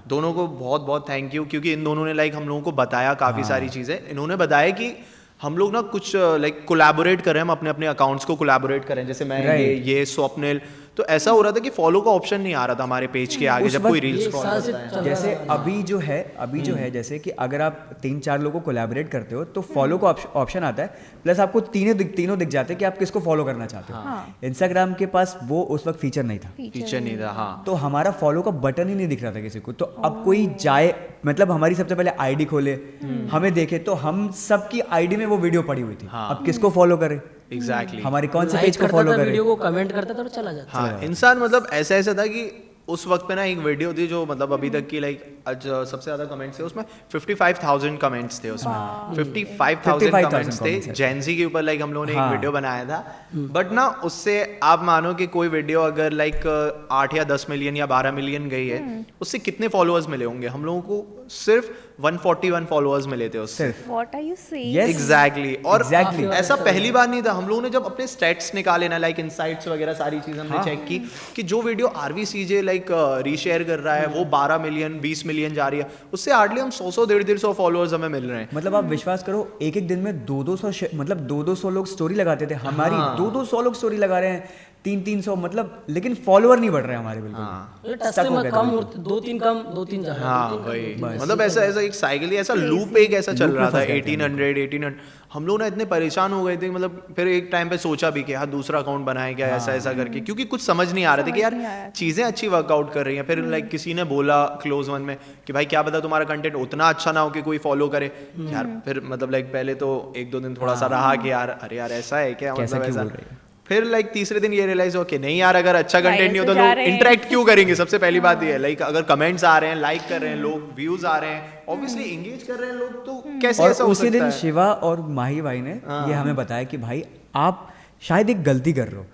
दोनों को बहुत बहुत थैंक यू। क्योंकि इन दोनों ने लाइक हम लोगों को बताया काफ़ी सारी चीज़ें। इन्होंने बताया कि हम लोग ना कुछ लाइक कोलैबोरेट कर रहे हैं, हम अपने अपने अकाउंट्स को कोलैबोरेट करें। जैसे मैं ये स्वप्निल, तो ऐसा हो रहा था कि फॉलो का ऑप्शन नहीं आ रहा था हमारे पेज के आगे जब कोई रील्स स्क्रॉल करता है। जैसे अभी जो है जैसे कि अगर आप 3-4 लोगों को कोलैबोरेट करते हो तो फॉलो का ऑप्शन आता है, प्लस आपको तीनों दिख जाते हैं कि आप किसको फॉलो करना चाहते हो। इंस्टाग्राम के पास वो उस वक्त फीचर नहीं था, फीचर नहीं था। हाँ, तो हमारा फॉलो का बटन ही नहीं दिख रहा था किसी को। तो अब कोई जाए, मतलब हमारी सबसे पहले आईडी खोले, हमें देखे, तो हम सबकी आईडी में वो वीडियो पड़ी हुई थी। अब किसको फॉलो करें, एग्जैक्टली हमारी कौन से पेज को फॉलो करें, वीडियो को कमेंट करता था और चला जाता। हाँ, इंसान मतलब ऐसा था कि उस वक्त पे ना एक वीडियो थी जो मतलब अभी तक की लाइक आज सबसे ज्यादा कमेंट्स थे उसमें, 55,000 कमेंट्स थे उसमें। 55,000 कमेंट्स थे जेंजी के ऊपर। लाइक हम लोगों ने एक वीडियो बनाया था, बट ना उससे आप मानो कि कोई वीडियो अगर लाइक 8 या 10 मिलियन या 12 मिलियन गई है, उससे कितने फॉलोअर्स मिले होंगे? हम लोगों को सिर्फ 141 फॉलोअर्स मिले थे उससे। What are you saying? Yes. Exactly. और Exactly. ऐसा पहली बार नहीं था। हम लोगों ने जब अपने स्टैट्स निकाले ना, लाइक इनसाइट्स वगैरह सारी चीज हमने चेक की कि जो वीडियो RVCJ लाइक रीशेयर कर रहा है वो 12 मिलियन 20 मिलियन जा रही है, उससे हार्डली हम 100 150 फॉलोअर्स हमें मिल रहे हैं। मतलब आप विश्वास करो, एक दिन में 200 मतलब 200 लोग स्टोरी लगाते थे हमारी। 200 लोग स्टोरी लगा रहे हैं, 300 मतलब, लेकिन फॉलोअर नहीं बढ़ रहे हमारे बिल्कुल। कम 2-3 कम 2-3 जा रहा है। हाँ वही, मतलब ऐसा एक साइकिल, ऐसा लूप एक ऐसा चल रहा था। 1800 हम लोग ना इतने परेशान हो गए थे। मतलब फिर एक टाइम पे सोचा भी कि यार दूसरा अकाउंट बनाए क्या, ऐसा करके, क्योंकि कुछ समझ नहीं आ रहे थे कि यार चीजें अच्छी वर्कआउट कर रही हैं। फिर लाइक किसी ने बोला क्लोज वन में कि भाई क्या पता तुम्हारा कंटेंट उतना अच्छा ना हो कि कोई फॉलो करे यार। फिर मतलब लाइक पहले तो 1-2 दिन थोड़ा सा रहा कि यार अरे यार ऐसा है क्या, मतलब ऐसा। फिर लाइक तीसरे दिन ये रियलाइज हो कि नहीं यार, अगर अच्छा कंटेंट नहीं हो तो लोग इंटरेक्ट क्यों करेंगे? सबसे पहली बात ये है, लाइक अगर कमेंट्स आ रहे हैं, लाइक कर रहे हैं लोग, व्यूज आ रहे हैं, ऑब्वियसली एंगेज कर रहे हैं लोग, तो कैसे और ऐसा हो उसी सकता दिन है? शिवा और माही भाई ने ये हमें बताया कि भाई आप शायद एक गलती कर रहे हो।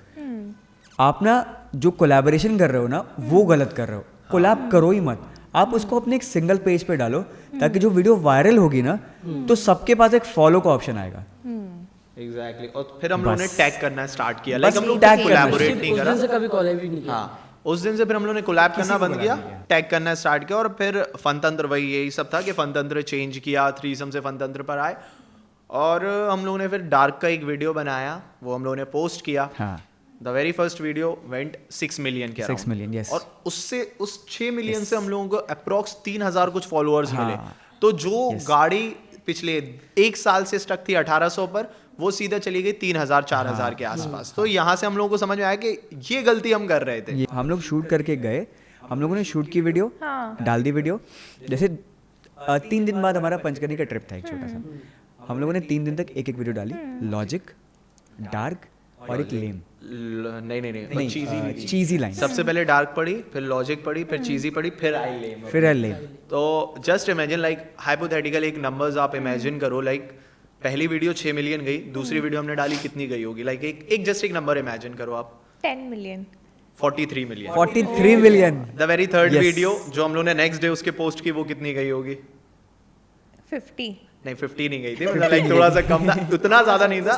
आप ना जो कोलैबोरेशन कर रहे हो ना, वो गलत कर रहे हो। कोलैब करो ही मत, आप उसको अपने एक सिंगल पेज पे डालो, ताकि जो वीडियो वायरल होगी ना, तो सबके पास एक फॉलो का ऑप्शन आएगा। एग्जैक्टली। और फिर हम लोगों ने टैग करना स्टार्ट किया। बस लाइक हम लोग tag कोलैबोरेट नहीं उस करा। दिन से कभी कोलैब ही नहीं किया। हाँ, उस दिन से फिर हम लोगों ने कोलैब करना बंद किया, टैग करना स्टार्ट किया। और फिर फनतंत्र, वही यही सब था कि फनतंत्र चेंज किया, थ्रीसम से फनतंत्र पर आए। और हम लोगों ने फिर डार्क का एक वीडियो बनाया, वो हम लोगों ने पोस्ट किया। The very first video went 6 million के अराउंड। 6 million, yes. और उससे उस 6 मिलियन से हम लोगों को अप्रॉक्स 3,000 कुछ फॉलोअर्स मिले। तो जो गाड़ी पिछले 1 साल से स्टक थी 1800 पर, वो सीधा चली गई 3,000-4,000 के आसपास। तो यहाँ से हम लोगों को समझ में आया कि ये गलती हम कर रहे थे। हम लोग शूट करके गए, हम लोगों ने शूट की वीडियो, डाल दी वीडियो। जैसे 3 दिन बाद हमारा पंचकर्णी का ट्रिप था एक छोटा सा। हम लोगों ने 3 दिन तक एक एक वीडियो डाली, लॉजिक, डार्क और एक लेम। नहीं, चीजी लाइन। सबसे पहले डार्क पड़ी, फिर लॉजिक पड़ी, फिर चीजी पड़ी, फिर आई लेम। फिर आई लेम। तो जस्ट इमेजिन, लाइक हाइपोथेटिकल एक नंबर्स आप इमेजिन करो, लाइक पहली वीडियो 6 मिलियन गई, दूसरी वीडियो हमने डाली कितनी गई होगी? लाइक एक नंबर इमेजिन करो आप। 10 million. 43 million 43 million. The very third Yes. Video जो हम लोग ने नेक्स्ट डे उसके पोस्ट की वो कितनी गई होगी? 50। नहीं 50 नहीं गई थी, मतलब लाइक थोड़ा सा कम था, उतना ज्यादा नहीं था,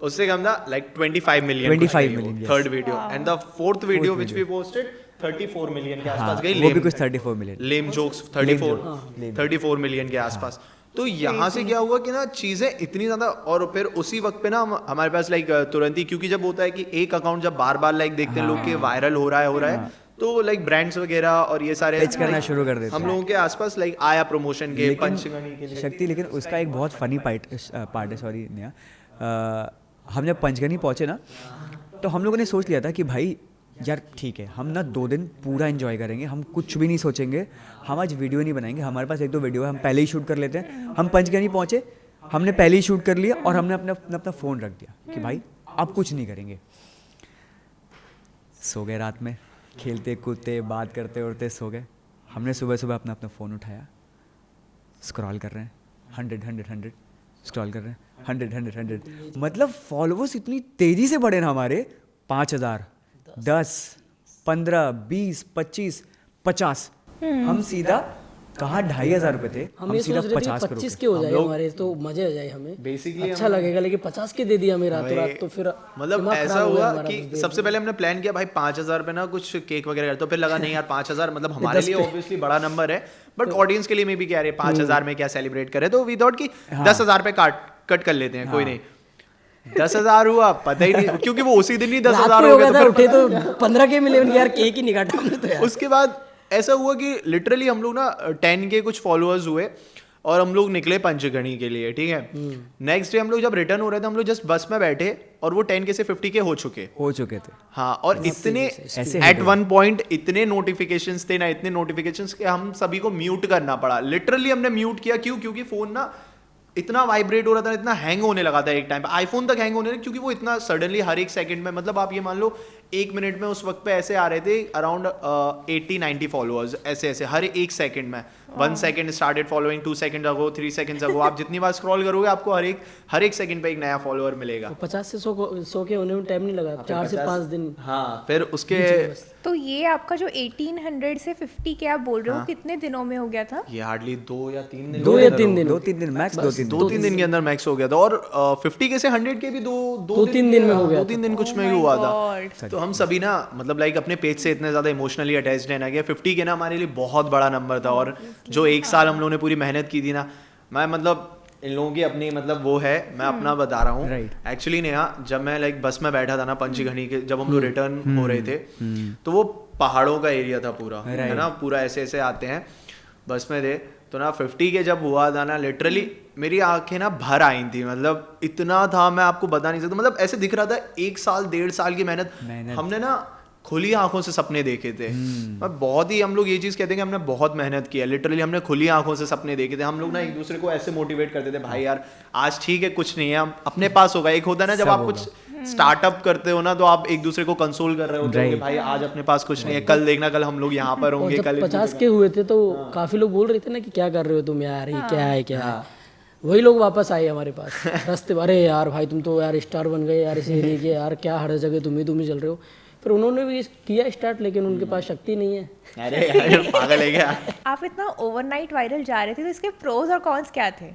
उससे कम था, like 25 million 25 million, yes. Third video. And the fourth video which we posted 34 million के आसपास गई। वो भी कुछ 34 मिलियन। लेम जोक्स 34 मिलियन के आसपास। तो यहाँ से क्या हुआ कि ना चीजें इतनी ज्यादा, और फिर उसी वक्त पे ना हमारे पास लाइक तुरंत ही, क्योंकि जब होता है कि एक अकाउंट जब बार बार लाइक देखते हैं लोग कि वायरल हो रहा है तो लाइक ब्रांड्स वगैरह और ये सारे पिच करना शुरू कर देते हम लोगों के आसपास लाइक आया प्रमोशन के, पंचगनी के लिए। शक्ति, लेकिन उसका एक बहुत फनी पार्ट है, सॉरी नेहा, हम जब पंचगनी पहुंचे ना तो हम लोगों ने सोच लिया था कि भाई यार ठीक है, हम ना 2 दिन पूरा एंजॉय करेंगे, हम कुछ भी नहीं सोचेंगे, हम आज वीडियो नहीं बनाएंगे, हमारे पास 1-2 वीडियो है, हम पहले ही शूट कर लेते हैं। हम पंचगनी पहुंचे, हमने पहले ही शूट कर लिया और हमने अपना फ़ोन रख दिया कि भाई अब कुछ नहीं करेंगे। सो गए रात में, खेलते कूदते बात करते उड़ते सो गए। हमने सुबह अपना फ़ोन उठाया, स्क्रॉल कर रहे हैं 100 स्क्रॉल कर रहे हैं 100 मतलब फॉलोवर्स इतनी तेज़ी से बढ़े ना हमारे, 5000 10 15 20 25 50। हम सीधा कहाँ 2500 रुपए थे, हम ये सीधा सोच रहे थे 50 25 के हो जाए हमारे तो मजे आ जाए हमें, Basically अच्छा लगेगा, लेकिन 50 के दे दिया हमें रातों रात, तो फिर मतलब दिमाग ऐसा खराब हो गया हुआ हमारा कि कुछ देर सबसे में। पहले हमने प्लान किया भाई 5000 पे ना कुछ केक वगैरह करते, तो फिर लगा नहीं यार 5000 मतलब हमारे लिए ऑब्वियसली बड़ा नंबर है, बट ऑडियंस के लिए में भी कह रहे 5000 में क्या सेलिब्रेट करें, तो वी थॉट कि 10,000 पे कट कर लेते हैं, कोई नहीं। 10,000 हुआ पता ही नहीं, क्योंकि वो उसी दिन ही रात 10,000 को हो गया था, गए उठे तो 15 के मिले, यार केक ही नहीं काटा हमने तो यार। उसके बाद ऐसा हुआ कि लिटरली हम लोग ना 10 के कुछ फॉलोअर्स हुए और हम लोग निकले पंचगनी के लिए, ठीक है। नेक्स्ट डे हम लोग जब रिटर्न हो रहे थे, हम लोग जस्ट बस में बैठे और वो 10 के से 50 के हो चुके थे। हाँ, और इतने ऐसे एट वन पॉइंट इतने नोटिफिकेशंस थे ना, इतने नोटिफिकेशंस कि हम सभी को म्यूट करना पड़ा। लिटरली हमने म्यूट किया, क्यों? क्योंकि फोन ना इतना वाइब्रेट हो रहा था, इतना हैंग होने लगा था एक टाइम पे, आईफोन तक हैंग होने लगा, क्योंकि वो इतना सडनली हर एक सेकंड में, मतलब आप ये मान लो 1 मिनट में उस वक्त पे ऐसे आ रहे थे अराउंड 80-90 फॉलोअर्स, ऐसे हर एक सेकंड में। 1 second started following, 2 second ago, 3 seconds ago, आप जितनी बार स्क्रॉल करोगे आपको हर एक सेकंड पे एक नया फॉलोअर मिलेगा। 50 से 100 के होने में टाइम नहीं लगा, 4 से 5 दिन। हाँ, फिर उसके तो ये आपका जो 1800 से 50 के आप बोल रहे हो, कितने दिनों में हो गया था? ये हार्डली 2 या 3 दिन 2 या 3 दिन 2-3 दिन मैक्स, 2-3 दिन के अंदर मैक्स हो गया था। और 50 के से 100 के भी 2-3 दिन में हो गया, 2-3 दिन कुछ में ही हुआ था। तो हम सभी ना मतलब लाइक अपने पेज से इतने ज्यादा इमोशनली अटैच्ड है ना कि 50 के ना हमारे लिए बहुत बड़ा नंबर था। और जो 1 साल हम लोगों ने पूरी मेहनत की थी ना, मैं मतलब इन लोगों की अपनी मतलब वो है, मैं अपना बता रहा हूँ। एक्चुअली नेहा, जब मैं लाइक बस में बैठा था ना पंचगनी के, जब हम लोग रिटर्न हो रहे थे, तो वो पहाड़ों का एरिया था पूरा, है ना, पूरा ऐसे आते हैं बस में थे। तो ना 50 के जब हुआ था ना, लिटरली मेरी आंखें ना भर आई थी, मतलब इतना था, मैं आपको बता नहीं सकता। मतलब ऐसे दिख रहा था 1 साल 1.5 साल की मेहनत हमने ना खुली आंखों से सपने देखे थे। बहुत ही हम लोग ये चीज़ कहते हैं कि हमने बहुत मेहनत की है। लिटरली हमने खुली आंखों से सपने देखे थे। हम लोग ना एक दूसरे को ऐसे मोटिवेट करते थे, भाई यार आज ठीक है कुछ नहीं है, हम अपने पास होगा। एक होता है ना जब आप कुछ स्टार्टअप करते हो ना, तो आप एक दूसरे को कंसोल कर रहे होते हो कि भाई आज अपने पास कुछ नहीं है, कल देखना कल हम लोग यहाँ पर होंगे। कल 50 के हुए थे तो काफी लोग बोल रहे थे ना कि क्या कर रहे हो तुम यार, ये क्या है क्या है। वही लोग वापस आए हमारे पास रास्ते, अरे यार भाई तुम तो यार स्टार बन गए यार, इस एरिया के यार, क्या हर जगह तुम ही चल रहे हो। फिर उन्होंने भी किया स्टार्ट, लेकिन उनके पास शक्ति नहीं है। अरे पागल है क्या। आप इतना ओवरनाइट वायरल जा रहे थे, तो इसके प्रोज और कॉन्स क्या थे?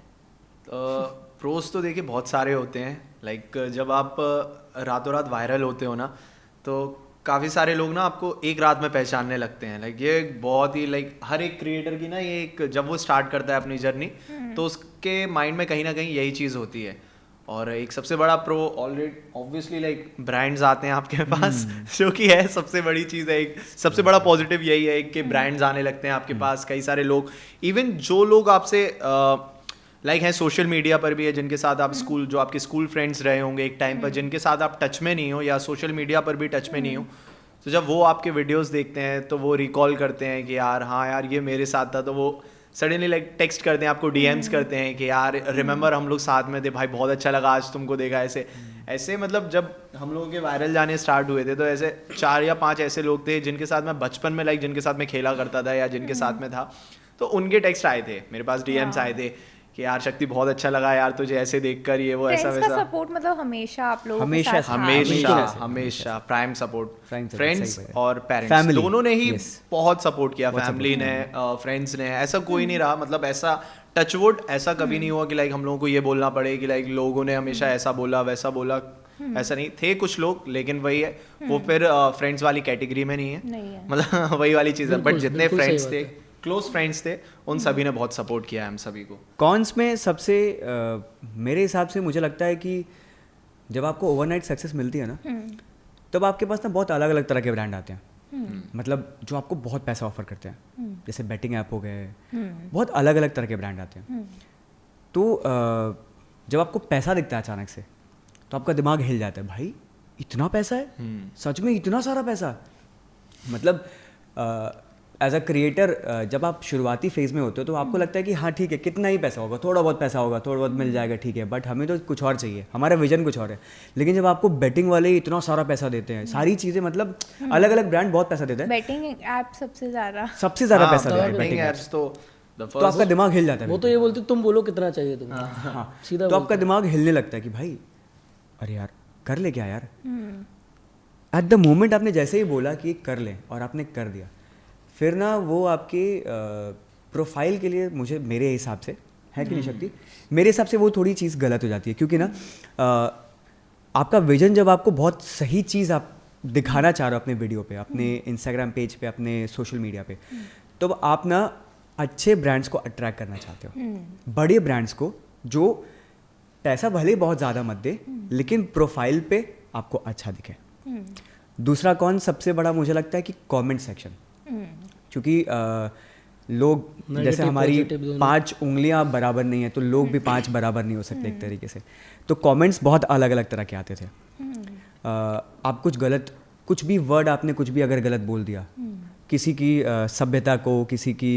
प्रोज तो देखिए बहुत सारे होते हैं। लाइक जब आप रातों रात वायरल होते हो ना, तो काफ़ी सारे लोग ना आपको एक रात में पहचानने लगते हैं। लाइक ये बहुत ही लाइक हर एक क्रिएटर की ना ये एक, जब वो स्टार्ट करता है अपनी जर्नी, तो उसके माइंड में कहीं ना कहीं यही चीज़ होती है। और एक सबसे बड़ा pro already obviously like brands आते हैं आपके पास, जो कि है सबसे बड़ी चीज़ है। एक सबसे बड़ा पॉजिटिव यही है कि ब्रांड्स आने लगते हैं आपके पास। कई सारे लोग, इवन जो लोग आपसे लाइक हैं सोशल मीडिया पर भी है, जिनके साथ आप स्कूल, जो आपके स्कूल फ्रेंड्स रहे होंगे एक टाइम पर, जिनके साथ आप टच में नहीं हो या सोशल मीडिया पर भी टच में नहीं हो, तो जब वो आपके वीडियोस देखते हैं तो वो रिकॉल करते हैं कि यार हाँ यार ये मेरे साथ था। तो वो सडनली लाइक टेक्स्ट करते हैं आपको, डीएम्स करते हैं कि यार रिमेंबर हम लोग साथ में थे भाई, बहुत अच्छा लगा आज तुमको देखा। ऐसे मतलब जब हम लोगों के वायरल जाने स्टार्ट हुए थे, तो ऐसे 4 या 5 ऐसे लोग थे जिनके साथ मैं बचपन में लाइक जिनके साथ मैं खेला करता था या जिनके साथ में था, तो उनके टेक्स्ट आए थे मेरे पास, डीएम्स आए थे कि यार शक्ति बहुत अच्छा लगा यार तुझे ऐसे देखकर, ये वो ऐसा फ्रेंड्स का वैसा। सपोर्ट मतलब हमेशा आप लोगों के हमेशा साथ से- था। हमेशा हमेशा। हमेशा prime support, Prime support, friends सही बात है। और पेरेंट्स Family, दोनों ने ही yes. बहुत सपोर्ट किया, बहुत फैमिली support ने, फ्रेंड्स ने, ऐसा कोई नहीं रहा, मतलब ऐसा टचवुड ऐसा कभी नहीं हुआ कि लाइक हम लोगों को ये बोलना पड़े कि लाइक लोगों ने हमेशा ऐसा बोला वैसा बोला, ऐसा नहीं थे कुछ लोग, लेकिन वही है वो फिर फ्रेंड्स वाली कैटेगरी में नहीं नहीं है। है, मतलब वही वाली चीज़ है। बट बिल्कुल, जितने बिल्कुल सही फ्रेंड्स बात थे, है। क्लोज फ्रेंड्स थे, उन सभी ने बहुत सपोर्ट किया है हम सभी को। कॉन्स में सबसे मेरे हिसाब से मुझे लगता है कि जब आपको ओवरनाइट सक्सेस मिलती है ना, तब आपके पास ना बहुत अलग अलग तरह के ब्रांड आते हैं, मतलब जो आपको बहुत पैसा ऑफर करते हैं, जैसे बेटिंग ऐप हो गए, बहुत अलग अलग तरह के ब्रांड आते हैं। तो जब आपको पैसा दिखता है अचानक से, तो आपका दिमाग हिल जाता है, भाई इतना पैसा है, सच में इतना सारा पैसा। मतलब एज अ क्रिएटर जब आप शुरुआती फेज में होते हो तो आपको लगता है कि हाँ ठीक है, कितना ही पैसा होगा, थोड़ा बहुत पैसा होगा, थोड़ा बहुत मिल जाएगा, ठीक है, बट हमें तो कुछ और चाहिए, हमारा विजन कुछ और है। लेकिन जब आपको बेटिंग वाले इतना सारा पैसा देते हैं, सारी चीज़ें, मतलब अलग अलग ब्रांड बहुत पैसा देते हैं, बेटिंग ऐप सबसे ज़्यादा। सबसे ज़्यादा हाँ, पैसा देते हैं betting betting apps। apps तो the तो आपका first- दिमाग हिल जाता है वो तो ये बोलते तुम बोलो कितना चाहिए तुम्हें, हाँ, सीधा तो आपका दिमाग हिलने लगता है कि भाई अरे यार कर ले क्या यार। एट द मोमेंट आपने जैसे ही बोला कि कर ले और आपने कर दिया, फिर ना वो आपके प्रोफाइल के लिए, मुझे मेरे हिसाब से है कि नहीं शक्ति, मेरे हिसाब से वो थोड़ी चीज़ गलत हो जाती है, क्योंकि ना आपका विजन जब आपको बहुत सही चीज़ आप दिखाना चाह रहे हो अपने वीडियो पे, अपने इंस्टाग्राम पेज पे, अपने सोशल मीडिया पे, तो आप ना अच्छे ब्रांड्स को अट्रैक्ट करना चाहते हो, बड़े ब्रांड्स को जो पैसा भले बहुत ज़्यादा मत दे लेकिन प्रोफाइल पे आपको अच्छा दिखे। दूसरा कौन सबसे बड़ा मुझे लगता है कि कमेंट सेक्शन, क्योंकि लोग जैसे Negative, हमारी positive दोनों। 5 उंगलियां बराबर नहीं है तो लोग भी 5 बराबर नहीं हो सकते एक तरीके से। तो कमेंट्स बहुत अलग अलग तरह के आते थे। आप कुछ गलत, कुछ भी वर्ड आपने कुछ भी अगर गलत बोल दिया, किसी की सभ्यता को, किसी की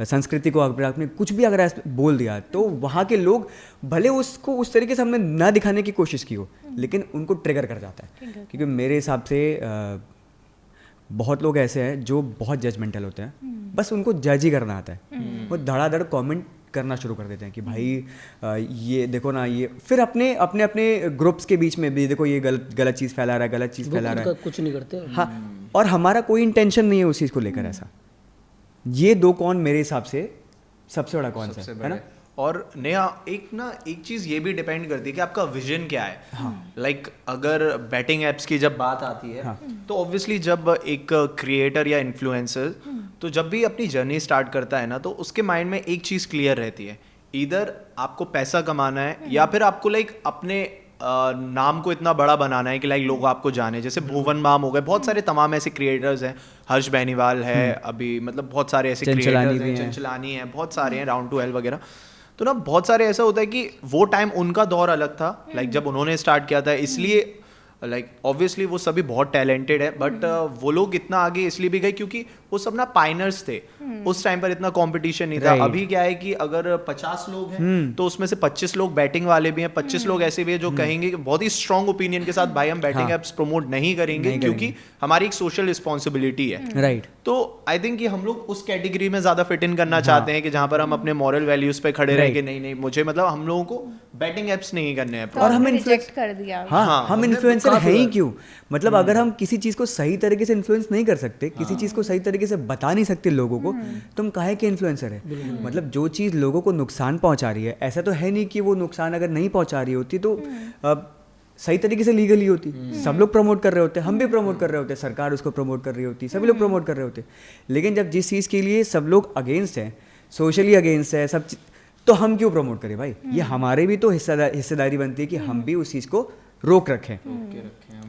संस्कृति को अगर आपने कुछ भी अगर ऐसे बोल दिया, तो वहाँ के लोग भले उसको उस तरीके से हमने ना दिखाने की कोशिश की हो, लेकिन उनको ट्रिगर कर जाता है। क्योंकि मेरे हिसाब से बहुत लोग ऐसे हैं जो बहुत जजमेंटल होते हैं, बस उनको जज ही करना आता है, वो धड़ाधड़ कमेंट करना शुरू कर देते हैं कि भाई ये देखो ना, ये फिर अपने अपने अपने ग्रुप्स के बीच में भी देखो ये गलत चीज़ फैला रहा है, गलत चीज़ वो फैला रहा खुद है। का कुछ नहीं करते। हाँ, और हमारा कोई इंटेंशन नहीं है उस चीज़ को लेकर ऐसा। ये दो कौन मेरे हिसाब से सबसे बड़ा कौन सबसे है ना। बड़े। और नया एक चीज़ ये भी डिपेंड करती है कि आपका विजन क्या है। लाइक अगर बैटिंग एप्स की जब बात आती है, तो ऑब्वियसली जब एक क्रिएटर या इन्फ्लुएंसर तो जब भी अपनी जर्नी स्टार्ट करता है ना, तो उसके माइंड में एक चीज़ क्लियर रहती है, इधर आपको पैसा कमाना है या फिर आपको लाइक अपने नाम को इतना बड़ा बनाना है कि लाइक लोग आपको जाने। जैसे भुवन माम हो गए, बहुत सारे तमाम ऐसे क्रिएटर्स हैं, हर्ष बेनीवाल है अभी, मतलब बहुत सारे ऐसे क्रिएटर्स हैं, चंचलानी हैं, बहुत सारे हैं, राउंड 12 वगैरह। तो ना बहुत सारे ऐसा होता है कि वो टाइम उनका दौर अलग था, लाइक जब उन्होंने स्टार्ट किया था, इसलिए लाइक ऑब्वियसली वो सभी बहुत टैलेंटेड है, बट वो लोग इतना आगे इसलिए भी गए क्योंकि वो सब ना पाइनर्स थे। उस टाइम पर इतना कंपटीशन नहीं था। अभी क्या है कि अगर 50 लोग हैं तो उसमें से 25 लोग बैटिंग वाले भी हैं, 25 लोग ऐसे भी हैं जो कहेंगे कि बहुत ही स्ट्रॉन्ग ओपिनियन के साथ भाई हम बैटिंग एप्स प्रमोट नहीं करेंगे क्योंकि हमारी एक सोशल रिस्पॉन्सिबिलिटी है। राइट। तो आई थिंक कि हम लोग उस कैटेगरी में ज्यादा फिट इन करना चाहते हैं कि जहां पर हम अपने मॉरल वैल्यूज पे खड़े रहे कि नहीं मुझे, मतलब हम लोगों को बैटिंग एप्स नहीं करने हैं। और हम रिजेक्ट कर दिया। हाँ, हम इन्फ्लुएंसर हैं ही क्यों? मतलब अगर हम किसी चीज़ को सही तरीके से इन्फ्लुएंस नहीं कर सकते, किसी चीज़ को सही तरीके से बता नहीं सकते लोगों को, तो हम काहे के इन्फ्लुएंसर है? मतलब जो चीज़ लोगों को नुकसान पहुंचा रही है, ऐसा तो है नहीं कि वो नुकसान अगर नहीं पहुंचा रही होती तो सही तरीके से लीगली होती। सब लोग प्रमोट कर रहे होते, हम भी प्रमोट कर रहे होते, सरकार उसको प्रमोट कर रही होती, सभी लोग प्रमोट कर रहे होते। लेकिन जब जिस चीज़ के लिए सब लोग अगेंस्ट हैं, सोशली अगेंस्ट है सब, तो हम क्यों प्रमोट करें भाई? ये हमारे भी तो हिस्सेदारी बनती है कि हम भी उस चीज़ को रोक रखें।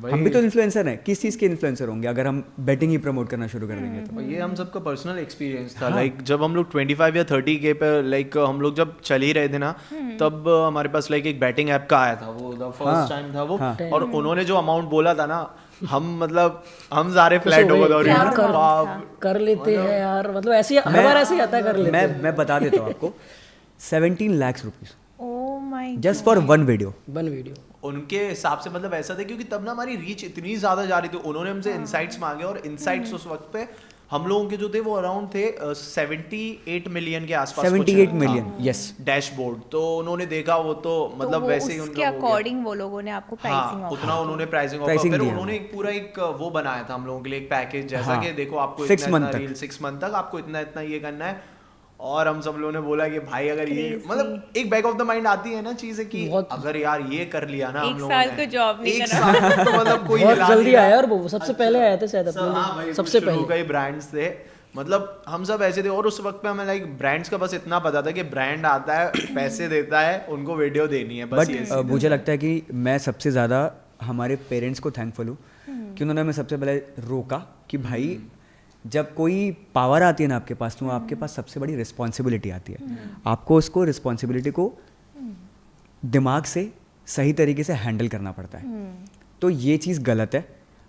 हम भी तो इन्फ्लुएंसर हैं, किस चीज़ के इन्फ्लुएंसर होंगे अगर हम बैटिंग ही प्रमोट करना शुरू कर देंगे तो? ये हम सबका पर्सनल एक्सपीरियंस था। लाइक जब हम लोग 25 या 30 के पे, लाइक हम लोग जब चल ही रहे थे ना, तब हमारे पास लाइक एक बैटिंग ऐप का आया था, वो द फर्स्ट टाइम था वो। और उन्होंने जो अमाउंट बोला था ना, हम मतलब हम सारे फ्लैट हो गए। कर लेते हैं यार, मतलब ऐसे हर बार ऐसे ही आता है, कर लेते हैं। मैं बता देता हूँ आपको, 17 lakh rupees oh my just for one video. उनके हिसाब से मतलब ऐसा था क्योंकि तब ना हमारी रीच इतनी ज़्यादा जा रही थी। उन्होंने हमसे इनसाइट्स मांगे और इनसाइट्स उस वक्त पे हम लोगों के जो थे वो अराउंड थे 78 मिलियन के आसपास 78 मिलियन, yes. डैशबोर्ड। तो उन्होंने देखा वो तो मतलब वो वैसे ही उसके उनका हो गया। अकॉर्डिंग वो लोगों ने आपको प्राइसिंग हाँ, उतना उन्होंने प्राइसिंग ऑफर, Pricing फिर दिया उन्होंने एक पूरा एक वो बनाया था हम लोगों के लिए एक पैकेज जैसा हाँ, कि देखो आपको 6 इतना month तक। रील 6 मंथ तक आपको इतना इतना ये करना है। और हम सब लोगों ने बोला कि भाई अगर ये Crazy। मतलब एक बैक ऑफ द माइंड आती है ना चीजें कि अगर यार ये कर लिया ना हम एक लोगों साल ने, को जॉब नहीं एक करना। साल तो मतलब कोई बहुत हिला जल्दी नहीं रहा। आया और वो सबसे पहले आए थे शायद हाँ भाई, अपने, कुछ सबसे शुरू पहले। कई ब्रांड्स थे, मतलब हम सब ऐसे थे। और उस वक्त पे हमें लाइक ब्रांड्स का बस इतना पता था कि ब्रांड आता है, पैसे देता है, उनको वीडियो देनी है, बस ये बट मुझे लगता है कि मैं सबसे ज़्यादा हमारे पेरेंट्स को थैंकफुल हूँ कि उन्होंने हमें सबसे पहले रोका कि भाई जब कोई पावर आती है ना आपके पास, तो आपके पास सबसे बड़ी रिस्पॉन्सिबिलिटी आती है। आपको उसको रिस्पॉन्सिबिलिटी को दिमाग से सही तरीके से हैंडल करना पड़ता है। तो ये चीज़ गलत है।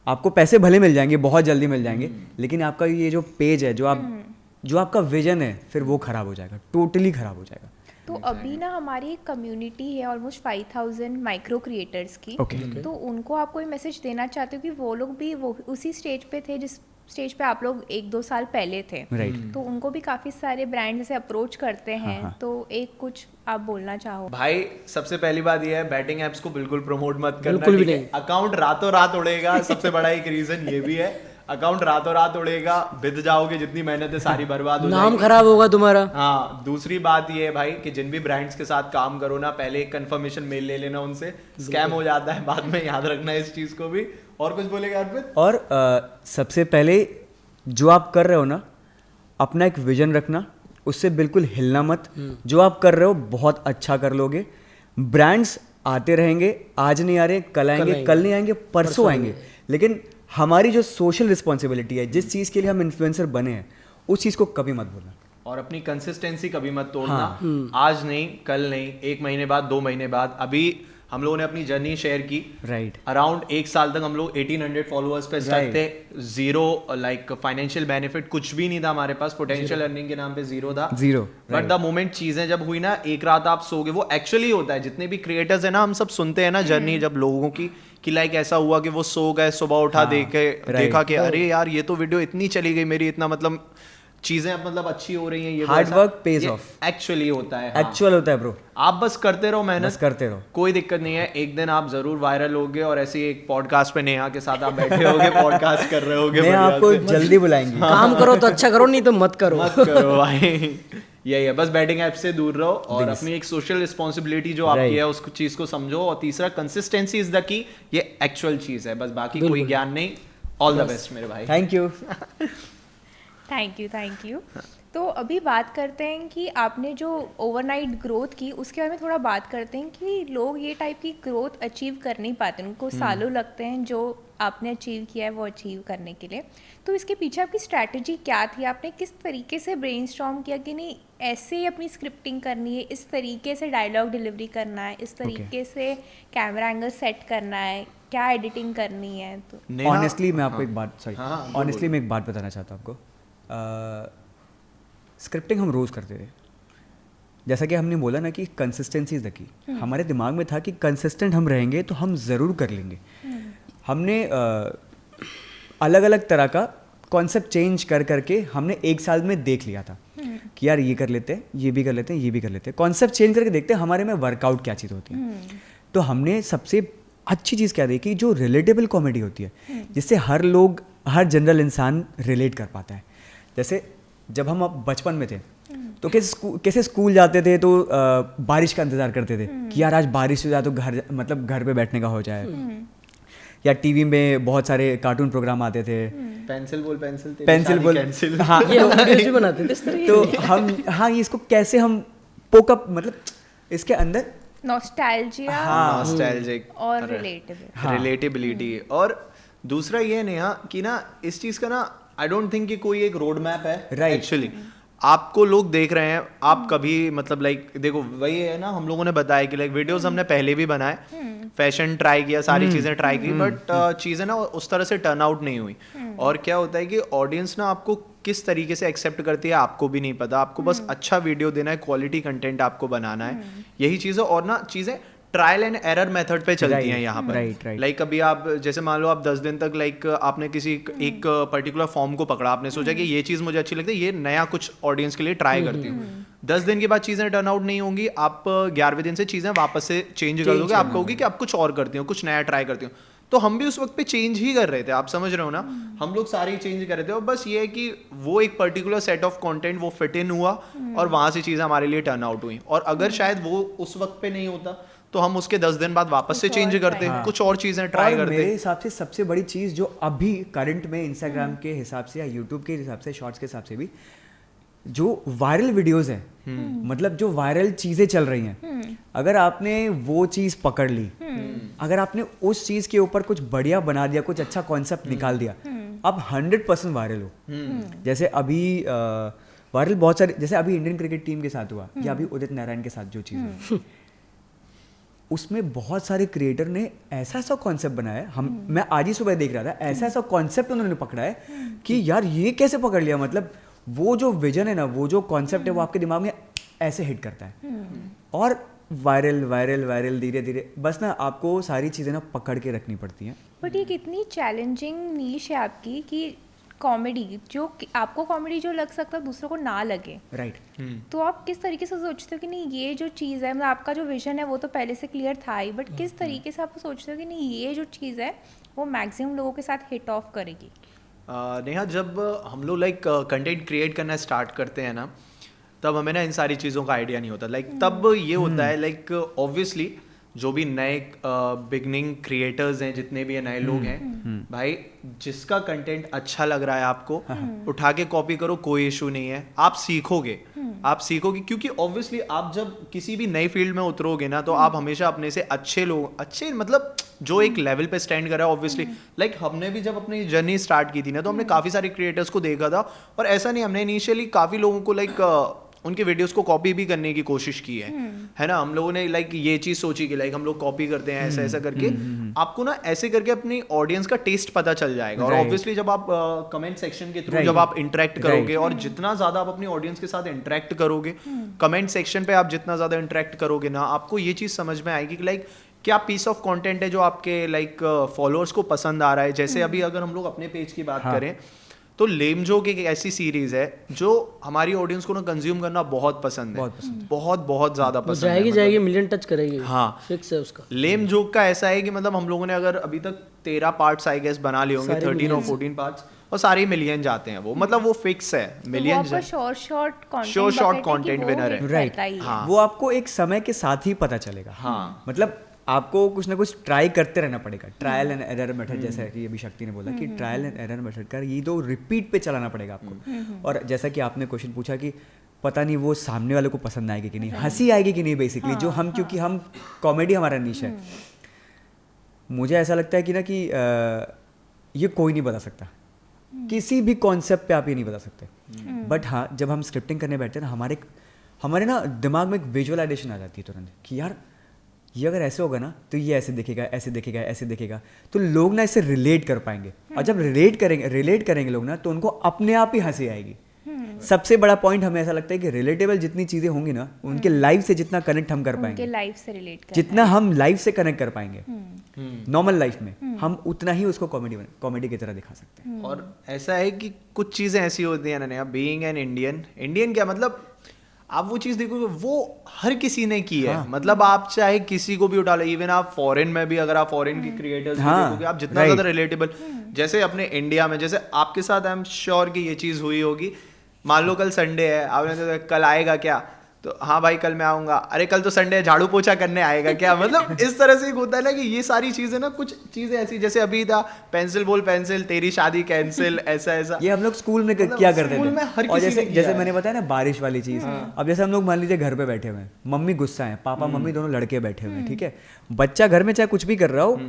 आपको पैसे भले मिल जाएंगे, बहुत जल्दी मिल जाएंगे, लेकिन आपका ये जो पेज है, जो आपका विजन है, फिर वो ख़राब हो जाएगा, टोटली ख़राब हो जाएगा। तो अभी ना हमारी एक कम्युनिटी है ऑलमोस्ट 5000 माइक्रो क्रिएटर्स की। तो उनको आप कोई मैसेज देना चाहते हो कि वो लोग भी वो उसी स्टेज पे थे जिस स्टेज पे आप लोग 1-2 साल पहले थे, राइट। तो उनको भी काफ़ी सारे ब्रांड से अप्रोच करते हैं, तो एक कुछ आप बोलना चाहो? भाई सबसे पहली बात ये है, बैटिंग एप्स को बिल्कुल प्रमोट मत करना, बिल्कुल भी ठीक है? नहीं। अकाउंट रातों रात उड़ेगा, सबसे बड़ा एक रीजन ये भी है। अकाउंट रातों रात उड़ेगा, बिद जाओगे, जितनी मेहनत है सारी बर्बाद हो नाम जाएगी। खराब होगा तुम्हारा। हाँ, दूसरी बात ये है भाई कि जिन भी ब्रांड्स के साथ काम करो ना, पहले एक कंफर्मेशन मेल ले लेना उनसे, स्कैम हो जाता है बाद में, याद रखना इस चीज को भी। और कुछ बोलेगा अर्पित? और सबसे पहले जो आप कर रहे हो ना, अपना एक विजन रखना, उससे बिल्कुल हिलना मत। जो आप कर रहे हो बहुत अच्छा कर लोगे। ब्रांड्स आते रहेंगे, आज नहीं आ रहे, कल आएंगे, कल नहीं आएंगे, परसों आएंगे, लेकिन हमारी जो सोशल रिस्पॉन्सिबिलिटी है, जिस चीज़ के लिए हम इन्फ्लुएंसर बने हैं, उस चीज़ को कभी मत भूलना। और अपनी कंसिस्टेंसी कभी मत तोड़ना। आज नहीं, कल नहीं, 1 महीने बाद, 2 महीने बाद। अभी हम लोगों ने अपनी जर्नी शेयर की, राइट। अराउंड 1 साल तक हम लोग 1800 फॉलोअर्स पे स्टक थे, जीरो लाइक फाइनेंशियल बेनिफिट कुछ भी नहीं था हमारे पास, पोटेंशियल अर्निंग के नाम पे जीरो था, जीरो। बट द मोमेंट चीजें जब हुई ना, एक रात आप सोगे, वो एक्चुअली होता है। जितने भी क्रिएटर्स है ना, हम सब सुनते हैं ना जर्नी जब लोगों की, कि लाइक ऐसा हुआ कि वो सो गए, सुबह उठा देखा कि अरे यार ये तो वीडियो इतनी चली गई मेरी, इतना मतलब चीजें मतलब अच्छी हो रही हैं, ये hard work page of, actually होता है। हाँ। एक्चुअल होता है ब्रो। आप बस करते रहो, मेहनत बस करते रहो, कोई दिक्कत नहीं है। एक दिन आप जरूर वायरल होगे और ऐसे ही एक पॉडकास्ट पे नेहा के साथ आप बैठे होगे, पॉडकास्ट कर रहे होगे, मैं आपको जल्दी बुलाएंगे। काम करो तो अच्छा करो, नहीं तो मत करो। मत करो भाई। यही है, बस बैटिंग ऐप से दूर रहो और अपनी एक सोशल रिस्पॉन्सिबिलिटी जो आपकी है उस चीज को समझो। और तीसरा, कंसिस्टेंसी इज द की, ये एक्चुअल चीज है, बस बाकी कोई ज्ञान नहीं। ऑल द बेस्ट मेरे भाई। Thank you. Thank you. तो अभी बात करते हैं कि आपने जो ओवरनाइट ग्रोथ की, उसके बारे में थोड़ा बात करते हैं कि लोग ये टाइप की ग्रोथ अचीव कर नहीं पाते, उनको सालों लगते हैं जो आपने अचीव किया है वो अचीव करने के लिए। तो इसके पीछे आपकी स्ट्रैटेजी क्या थी? आपने किस तरीके से ब्रेनस्टॉर्म किया कि नहीं ऐसे ही अपनी स्क्रिप्टिंग करनी है, इस तरीके से डायलॉग डिलीवरी करना है, इस तरीके से कैमरा एंगल सेट करना है, क्या एडिटिंग करनी है? तो ऑनेस्टली मैं आपको एक बात, सॉरी, ऑनेस्टली मैं एक बात बताना चाहता हूँ आपको। स्क्रिप्टिंग हम रोज़ करते थे, जैसा कि हमने बोला ना कि कंसिस्टेंसी इज़ द की। हमारे दिमाग में था कि कंसिस्टेंट हम रहेंगे तो हम ज़रूर कर लेंगे। हमने अलग अलग तरह का कॉन्सेप्ट चेंज कर करके हमने 1 साल में देख लिया था कि यार ये कर लेते हैं, ये भी कर लेते हैं, ये भी कर लेते हैं। कॉन्सेप्ट चेंज करके देखते हैं हमारे में वर्कआउट क्या चीज़ होती है। तो हमने सबसे अच्छी चीज़ क्या देखी, जो रिलेटेबल कॉमेडी होती है, जिससे हर जनरल इंसान रिलेट कर पाता है। जैसे जब हम अब बचपन में थे तो कैसे स्कूल जाते थे तो बारिश का इंतज़ार करते थे कि यार आज बारिश हो जाए तो घर पे बैठने का हो जाए। या टीवी में बहुत सारे कार्टून प्रोग्राम आते थे, पेंसिल बोल, पेंसिल। हाँ, ये हम वीडियोस भी बनाते थे इस तरह तो हम, हाँ, इसको कैसे हम पोकअप, मतलब इसके अंदर नॉस्टैल्जिया, नॉस्टैल्जिक और रिलेटेबिलिटी। और दूसरा ये नेहा कि ना इस चीज का ना, आई डोंट थिंक कि कोई एक रोड मैप है। Right. एक्चुअली आपको लोग देख रहे हैं, आप कभी मतलब लाइक देखो, वही है ना, हम लोगों ने बताया कि लाइक वीडियोस हमने पहले भी बनाए, फैशन ट्राई किया, सारी चीजें ट्राई की, बट चीजें ना उस तरह से टर्न आउट नहीं हुई। और क्या होता है कि ऑडियंस ना आपको किस तरीके से एक्सेप्ट करती है आपको भी नहीं पता। आपको बस अच्छा वीडियो देना है, क्वालिटी कंटेंट आपको बनाना है, यही चीज़ है। और ना चीज़ें ट्रायल एंड एरर मेथड पे चलती हैं यहाँ पर। right. लाइक अभी आप जैसे मान लो आप 10 दिन तक लाइक आपने किसी एक पर्टिकुलर फॉर्म को पकड़ा, आपने सोचा कि ये चीज़ मुझे अच्छी लगती है, ये नया कुछ ऑडियंस के लिए ट्राई करती हूँ। 10 दिन के बाद चीज़ें टर्न आउट नहीं होंगी, आप 11वें दिन से चीज़ें वापस से चेंज कर दोगे, आप कहोगे कि आप कुछ और करती हो, कुछ नया ट्राई करती हो। तो हम भी उस वक्त पे चेंज ही कर रहे थे, आप समझ रहे हो ना, हम लोग सारे ही चेंज कर रहे थे। और बस ये है कि वो एक पर्टिकुलर सेट ऑफ कंटेंट वो फिट इन हुआ और वहां से चीज़ें हमारे लिए टर्न आउट हुई। और अगर शायद वो उस वक्त पे नहीं होता तो हम उसके 10 दिन बाद वापस से चेंज करते, कुछ और चीज़ें ट्राई करते। मेरे हिसाब से सबसे बड़ी चीज़ जो अभी करंट में इंस्टाग्राम के हिसाब से या यूट्यूब के हिसाब से, शॉर्ट्स के हिसाब से भी, जो वायरल वीडियोस हैं, मतलब जो वायरल चीज़ें चल रही हैं, अगर आपने वो चीज़ पकड़ ली, अगर आपने उस चीज़ के ऊपर कुछ बढ़िया बना दिया, कुछ अच्छा कॉन्सेप्ट निकाल दिया, आप 100% वायरल हो। जैसे अभी वायरल बहुत सारे, जैसे अभी इंडियन क्रिकेट टीम के साथ हुआ या अभी उदित नारायण के साथ जो चीज़ हुई, उसमें बहुत सारे क्रिएटर ने ऐसा ऐसा कॉन्सेप्ट बनाया है। मैं आज ही सुबह देख रहा था, ऐसा ऐसा कॉन्सेप्ट उन्होंने पकड़ा है कि यार ये कैसे पकड़ लिया, मतलब वो जो विजन है ना, वो जो कॉन्सेप्ट है, वो आपके दिमाग में ऐसे हिट करता है और वायरल वायरल वायरल धीरे धीरे, बस ना आपको सारी चीज़ें ना पकड़ के रखनी पड़ती हैं। बट ये कितनी चैलेंजिंग नीश है आपकी कि कॉमेडी जो आपको कॉमेडी जो लग सकता है दूसरों को ना लगे, राइट। तो आप किस तरीके से सोचते हो कि नहीं ये जो चीज़ है, मतलब आपका जो विजन है वो तो पहले से क्लियर था ही, बट किस तरीके से आप सोचते हो कि नहीं ये जो चीज़ है वो मैक्सिमम लोगों के साथ हिट ऑफ करेगी? नेहा, जब हम लोग लाइक कंटेंट क्रिएट करना स्टार्ट करते हैं ना, तब हमें ना इन सारी चीज़ों का आइडिया नहीं होता। लाइक तब ये होता है लाइक ऑब्वियसली जो भी नए बिगनिंग क्रिएटर्स हैं, जितने भी नए लोग हैं, भाई जिसका कंटेंट अच्छा लग रहा है आपको उठा के कॉपी करो, कोई इशू नहीं है। आप सीखोगे क्योंकि ऑब्वियसली आप जब किसी भी नई फील्ड में उतरोगे ना, तो आप हमेशा अपने से अच्छे लोग, अच्छे मतलब जो एक लेवल पे स्टैंड कर रहा है, ऑब्वियसली लाइक हमने भी जब अपनी जर्नी स्टार्ट की थी ना, तो हमने काफ़ी सारे क्रिएटर्स को देखा था और ऐसा नहीं, हमने इनिशियली काफ़ी लोगों को लाइक उनके वीडियोस को कॉपी भी करने की कोशिश की है ना। हम लोगों ने लाइक ये चीज़ सोची कि लाइक हम लोग कॉपी करते हैं ऐसा ऐसा करके, आपको ना ऐसे करके अपनी ऑडियंस का टेस्ट पता चल जाएगा। और ऑब्वियसली जब आप कमेंट सेक्शन के थ्रू जब आप इंटरेक्ट करोगे और जितना ज़्यादा आप अपनी ऑडियंस के साथ इंटरेक्ट करोगे, कमेंट सेक्शन पे आप जितना ज़्यादा इंटरेक्ट करोगे ना, आपको ये चीज़ समझ में आएगी कि लाइक क्या पीस ऑफ कंटेंट है जो आपके लाइक फॉलोअर्स को पसंद आ रहा है। जैसे अभी अगर हम लोग अपने पेज की बात करें तो लेम जोक एक ऐसी सीरीज है जो हमारी ऑडियंस को ना कंज्यूम करना बहुत पसंद है, बहुत ज्यादा पसंद है। जाएगी मिलियन टच करेगी। हाँ, फिक्स है उसका। लेम जोक का ऐसा है कि मतलब हम लोगों ने अगर अभी तक 13 पार्ट्स आई गेस बना लिए होंगे, 13 और 14 पार्ट्स, और सारे मिलियन जाते हैं वो, मतलब वो फिक्स है मिलियन। शॉर्ट कंटेंट विनर है, राइट। हाँ, वो आपको एक समय के साथ ही पता चलेगा। हाँ, मतलब आपको कुछ ना कुछ ट्राई करते रहना पड़ेगा, ट्रायल एंड एरर मेथड, जैसा कि अभी शक्ति ने बोला कि ट्रायल एंड एरर मेथड का ये तो रिपीट पे चलाना पड़ेगा आपको। और जैसा कि आपने क्वेश्चन पूछा कि पता नहीं वो सामने वाले को पसंद आएगी कि नहीं, हंसी आएगी कि नहीं, बेसिकली जो हम, क्योंकि हम कॉमेडी हमारा निश है, मुझे ऐसा लगता है कि ना कि ये कोई नहीं बता सकता, किसी भी कॉन्सेप्ट पे आप ये नहीं बता सकते। बट हाँ, जब हम स्क्रिप्टिंग करने बैठते हैं ना, हमारे ना दिमाग में एक विजुअलाइजेशन आ जाती है तुरंत कि यार ये अगर ऐसे होगा ना तो ये ऐसे दिखेगा, ऐसे दिखेगा, ऐसे दिखेगा, तो लोग ना इससे रिलेट कर पाएंगे। और जब रिलेट करेंगे लोग ना, तो उनको अपने आप ही हंसी आएगी। सबसे बड़ा पॉइंट हमें ऐसा लगता है कि रिलेटेबल जितनी चीजें होंगी ना, उनके लाइफ से जितना कनेक्ट हम कर पाएंगे, लाइफ से रिलेट जितना हम लाइफ से कनेक्ट कर पाएंगे नॉर्मल लाइफ में, हम उतना ही उसको कॉमेडी की तरह दिखा सकते हैं। और ऐसा है कि कुछ चीजें ऐसी होती हैं ना, बीइंग एन इंडियन क्या मतलब, आप वो चीज देखोगे वो हर किसी ने की है। हाँ। मतलब आप चाहे किसी को भी उठा लो, इवन आप फॉरेन में भी, अगर आप फॉरेन की क्रिएटर्स देखोगे, आप जितना ज्यादा रिलेटेबल, जैसे अपने इंडिया में, जैसे आपके साथ आई एम श्योर कि ये चीज हुई होगी, मान लो कल संडे है, आपने कल आएगा क्या, तो हाँ भाई कल मैं आऊंगा, अरे कल तो संडे है, झाड़ू पोछा करने आएगा क्या, मतलब इस तरह से होता है ना कि ये सारी चीजें ना, कुछ चीजें ऐसी, जैसे अभी था पेंसिल बोल पेंसिल, तेरी शादी कैंसिल, ऐसा ये हम लोग स्कूल में क्या करते थे। और जैसे मैंने बताया ना बारिश वाली चीज, अब जैसे हम लोग मान लीजिए घर पे बैठे हुए हैं, मम्मी गुस्सा है, पापा मम्मी दोनों लड़के बैठे हुए हैं, ठीक है, बच्चा घर में चाहे कुछ भी कर रहा हो,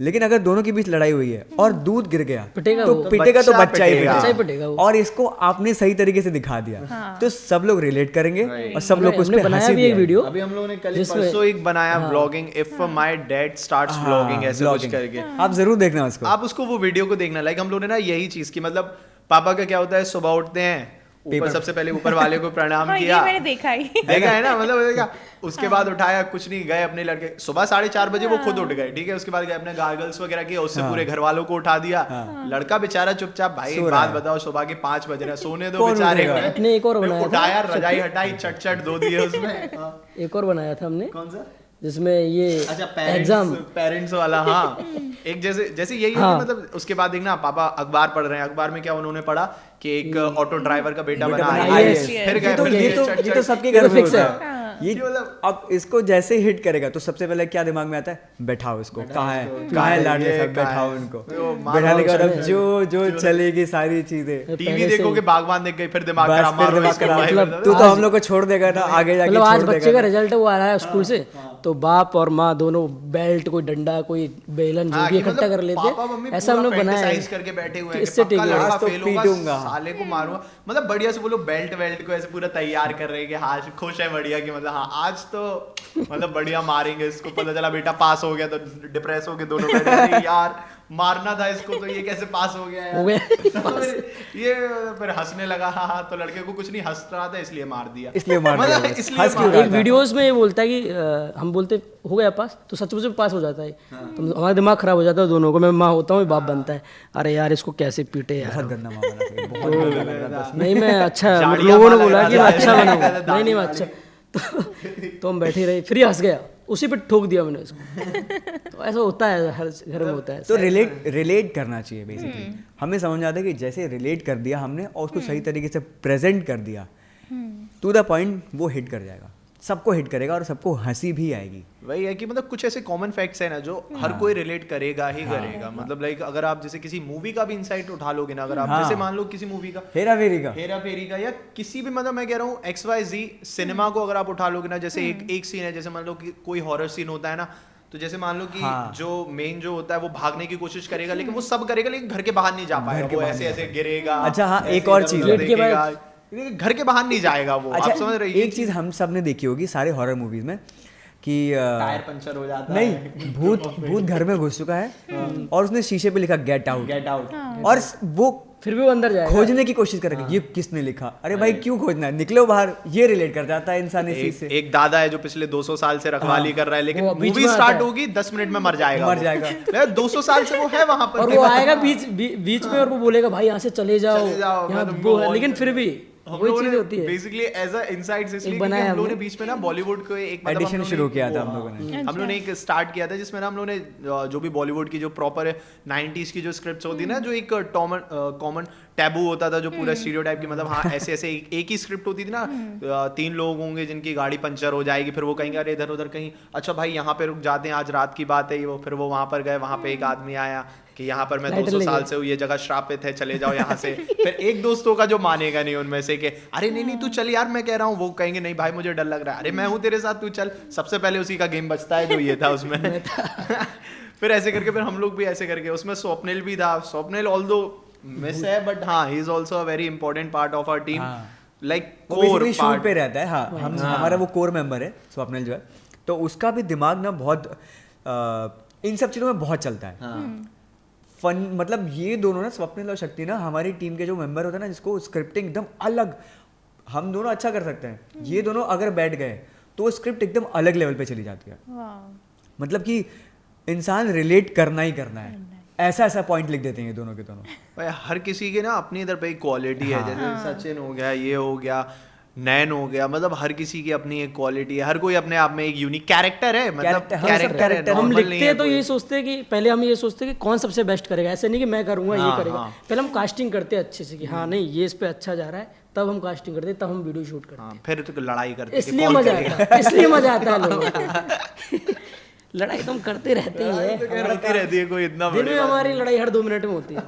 लेकिन अगर दोनों के बीच लड़ाई हुई है और दूध गिर गया तो पिटेगा तो बच्चा ही पिटेगा। और इसको आपने सही तरीके से दिखा दिया, तो सब लोग रिलेट करेंगे और सब लोग उस पे हंसी भी। वीडियो अभी हम लोगों ने कल परसों एक बनाया vlogging, if my dad starts vlogging, ऐसे कुछ करके, आप जरूर देखना उसको, आप उसको वो वीडियो को देखना। लाइक हम लोगों ने ना यही चीज की, मतलब पापा का क्या होता है, सुबह उठते हैं, ऊपर सबसे पहले ऊपर वाले को प्रणाम हाँ, ये किया, मैंने देखा ही। देखा है ना, मतलब देखा। उसके बाद उठाया, कुछ नहीं, गए अपने लड़के, सुबह 4:30 बजे वो खुद उठ गए, ठीक है। उसके बाद गए अपने गार्गल्स वगैरह किए, उससे पूरे घर वालों को उठा दिया। लड़का बेचारा चुपचाप, भाई एक बात बताओ, सुबह के 5 बज रहे हैं, सोने दो बेचारे को। अपने एक और बनाया था, उठाया, रजाई हटाई, चट धो दिए उसमें। एक और बनाया था हमने, कौन सा? जिसमें ये अच्छा, एग्जाम पेरेंट्स वाला, हाँ। एक जैसे यही है कि मतलब उसके बाद देखना, पापा अखबार पढ़ रहे हैं, अखबार में क्या उन्होंने पढ़ा कि एक ऑटो ड्राइवर का बेटा बना है, फिर गए, ये तो सबके घर में होता है। ये मतलब अब इसको जैसे हिट करेगा तो सबसे पहले क्या दिमाग में आता है, बैठाओ इसको, कहाँ है लाडले साहब, बैठाओ इनको। बैठाने के बाद अब जो चलेगी सारी चीजें, टीवी देखोगे, बागवान देख गई, फिर दिमाग खराब, मारो इसको, मतलब तू तो हम लोग को छोड़ देगा ना आगे जाके, मतलब आज छोड़ बच्चे का देगा। रिजल्ट वो आ रहा है स्कूल से, तो बाप और माँ दोनों बेल्ट, कोई डंडा, कोई बेलन, जो भी इकट्ठा कर लेते हैं, ऐसा हम लोग बनाया है करके बैठे हुए हैं इससे कि पक्का लड़का आज तो फेल होगा, पीटूंगा, साले को मारूंगा। मतलब बढ़िया से बोलो, बेल्ट को ऐसे पूरा तैयार कर रहे हैं कि हाँ खुश है बढ़िया, कि मतलब हाँ आज तो मतलब बढ़िया मारेंगे इसको। पता चला बेटा पास हो गया तो डिप्रेस हो गए दोनों बैठे, अरे यार मारना था इसको, तो ये कैसे पास हो गया यार। हो गया ये फिर हंसने लगा, हाँ, तो लड़के को कुछ नहीं, हंस रहा था इसलिए मार दिया, इसलिए मार दिया, मतलब बस। इसलिए हंस क्यों मार रहा एक वीडियोस में ये बोलता है कि हम बोलते हो गया पास, तो सचमुच में पास हो जाता है, तो हमारा दिमाग खराब हो जाता है दोनों को। मैं माँ होता हूँ, बाप बनता है, अरे यार इसको कैसे पीटे यार। बहुत गंदा मामला था, बहुत गंदा लग रहा था। नहीं मैं अच्छा, झाड़ियाँ लोगों ने मार बोला लगा कि मैं रहा अच्छा है, बनाऊंगा, नहीं मैं अच्छा, तो हम बैठे रहे, फिर हंस गया, उसी पे ठोक दिया मैंने उसको। तो ऐसा होता है, हर घर में होता है। तो रिलेट करना चाहिए बेसिकली। हमें समझ आता है कि जैसे रिलेट कर दिया हमने और उसको सही तरीके से प्रेजेंट कर दिया टू द पॉइंट, वो हिट कर जाएगा, सबको हिट करेगा और सबको हंसी भी आएगी। वही है कि मतलब कुछ ऐसे कॉमन फैक्ट्स है ना जो हर कोई रिलेट करेगा ही करेगा। मतलब लाइक अगर आप जैसे किसी मूवी का भी इंसाइट उठा लोगे ना, अगर आप जैसे मान लो किसी मूवी का हेरा फेरी का या किसी भी, मतलब मैं कह रहा हूँ XYZ सिनेमा को अगर आप उठा लोगे ना, जैसे एक सीन है, जैसे मान लो कि कोई हॉरर सीन होता है ना, तो जैसे मान लो कि जो मेन जो होता है वो भागने की कोशिश करेगा, लेकिन वो सब करेगा लेकिन घर के बाहर नहीं जा पाएगा, वो ऐसे ऐसे गिरेगा। अच्छा हाँ, एक और चीज घर के बाहर नहीं जाएगा वो। अच्छा, आप समझ रहे, एक चीज हम सब ने देखी होगी सारे हॉरर मूवीज में कि टायर पंचर हो जाता है, नहीं, भूत घर में घुस चुका है और उसने शीशे पे लिखा गेट आउट, और वो फिर भी वो अंदर जाएगा, खोजने की कोशिश करेगा, ये किसने लिखा, अरे भाई क्यों खोजना है, निकलो बाहर। ये रिलेट कर जाता है इंसान इस चीज से। एक दादा है जो पिछले 200 साल से रखवाली कर रहा है, लेकिन मूवी स्टार्ट होगी 10 मिनट में मर जाएगा। 200 साल से वो है वहां पर, और वो आएगा बीच में और वो बोलेगा भाई यहाँ से चले जाओ, यहाँ वो है, लेकिन फिर भी वही चीज होती है। बेसिकली एज अ इनसाइट्स, इसलिए बनाया हम लोगों ने बीच में ना बॉलीवुड को एक एडिशन शुरू किया था हम लोगों ने। हम लोगों ने एक स्टार्ट किया था जिसमें ना हम लोगों ने जो भी बॉलीवुड की जो प्रॉपर 90s की जो स्क्रिप्ट्स होती है ना, जो एक कॉमन टैबू होता था, जो पूरा स्टीरियोटाइप की, मतलब हाँ ऐसे ऐसे एक ही स्क्रिप्ट होती थी ना, 3 लोग होंगे जिनकी गाड़ी पंचर हो जाएगी, फिर वो कहेंगे अरे इधर उधर कहीं, अच्छा भाई यहाँ पे रुक जाते हैं, आज रात की बात है, वो फिर वो वहां पर गए, वहां पे एक आदमी आया कि यहाँ पर मैं 200 साल से हूँ, ये जगह श्रापित है, चले जाओ यहाँ से। फिर एक दोस्तों का जो मानेगा नहीं उनमें से कि अरे नहीं तू चल यार, मैं कह रहा हूँ, वो कहेंगे नहीं भाई मुझे डर लग रहा है, अरे मैं हूँ तेरे साथ, तू चल। सबसे पहले उसी का गेम बचता है जो ये था उसमें। फिर ऐसे करके फिर हम लोग भी ऐसे करके, उसमें स्वप्निल भी था। स्वप्निल ऑल्दो मिस है, बट हाँ he is also a very important part of our team, like core shoot पे रहता है। हाँ, हमारा वो कोर मेंबर है स्वप्निल जो है, तो उसका भी दिमाग ना बहुत इन सब चीज़ों में बहुत चलता है। फन, मतलब ये दोनों ना, स्वप्निल और शक्ति ना, हमारी टीम के जो मेंबर होते हैं ना, जिसको स्क्रिप्टिंग एकदम अलग, हम दोनों अच्छा कर सकते हैं, ये दोनों अगर बैठ गए तो स्क्रिप्ट एकदम अलग लेवल पे चली जाती है। मतलब कि इंसान रिलेट करना ही करना है, ऐसा पॉइंट लिख देते हैं ये दोनों के दोनों। भाई हर किसी के ना अपनी इधर पे एक क्वालिटी है, जैसे सचिन हो गया, ये हो गया, नैन हो गया, मतलब हर किसी की अपनी एक क्वालिटी है, हर कोई अपने आप में एक यूनिक कैरेक्टर है। मतलब कैरेक्टर हम लिखते हैं तो यही सोचते हैं कि पहले हम ये सोचते हैं कि कौन सबसे बेस्ट करेगा, ऐसे नहीं कि मैं करूंगा ये करेगा। पहले हम कास्टिंग करते हैं अच्छे से कि हाँ नहीं ये इस पे अच्छा जा रहा है, तब हम कास्टिंग करते हैं, तब हम वीडियो शूट करते हैं। फिर तो लड़ाई करते हैं, इसलिए मजा आता है लोगों को। लड़ाई तो हम करते रहते ही है, रहती है, कोई इतना दिन में हमारी लड़ाई हर 2 मिनट में होती है।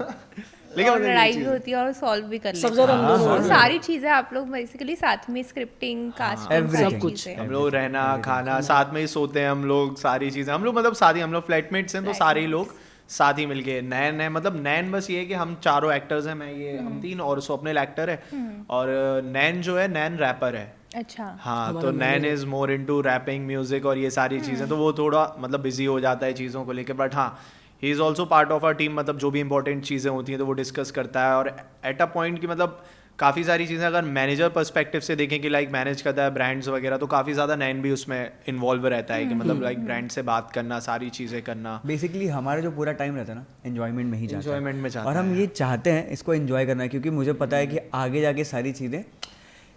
लेकिन और लड़ाई भी होती है और सॉल्व भी कर लेते हैं। सबसे ज्यादा और सारी चीजें आप लोग बेसिकली साथ में, स्क्रिप्टिंग, कास्टिंग, सब कुछ हम लोग रहना खाना साथ में ही, सोते हैं हम लोग, सारी चीजें हम लोग, मतलब साथ ही, हम लोग फ्लैटमेट्स हैं तो सारे ही लोग साथ ही मिलके। नैन है, मतलब नैन बस ये है कि हम 4 एक्टर्स हैं, मैं ये हम 3 और स्वप्निल एक्टर है, और नैन जो है, नैन रैपर है। अच्छा हाँ, तो Nain is more into rapping, music और ये सारी चीजें, तो वो थोड़ा मतलब बिजी हो जाता है चीज़ों को लेकर, बट हाँ he is also part of our team. मतलब जो भी इंपॉर्टेंट चीज़ें होती हैं तो वो डिस्कस करता है, और एट अ पॉइंट की मतलब काफ़ी सारी चीज़ें अगर मैनेजर पर्सपेक्टिव से देखें कि लाइक मैनेज करता है ब्रांड्स वगैरह, तो काफ़ी ज़्यादा नैन भी उसमें इन्वॉल्व रहता है कि मतलब लाइक ब्रांड से बात करना, सारी चीज़ें करना। बेसिकली हमारा जो पूरा टाइम रहता है ना एंजॉयमेंट में ही जाता है, Enjoyment में जाता और हम ये चाहते हैं इसको एंजॉय करना, क्योंकि मुझे पता है कि आगे जाके सारी चीज़ें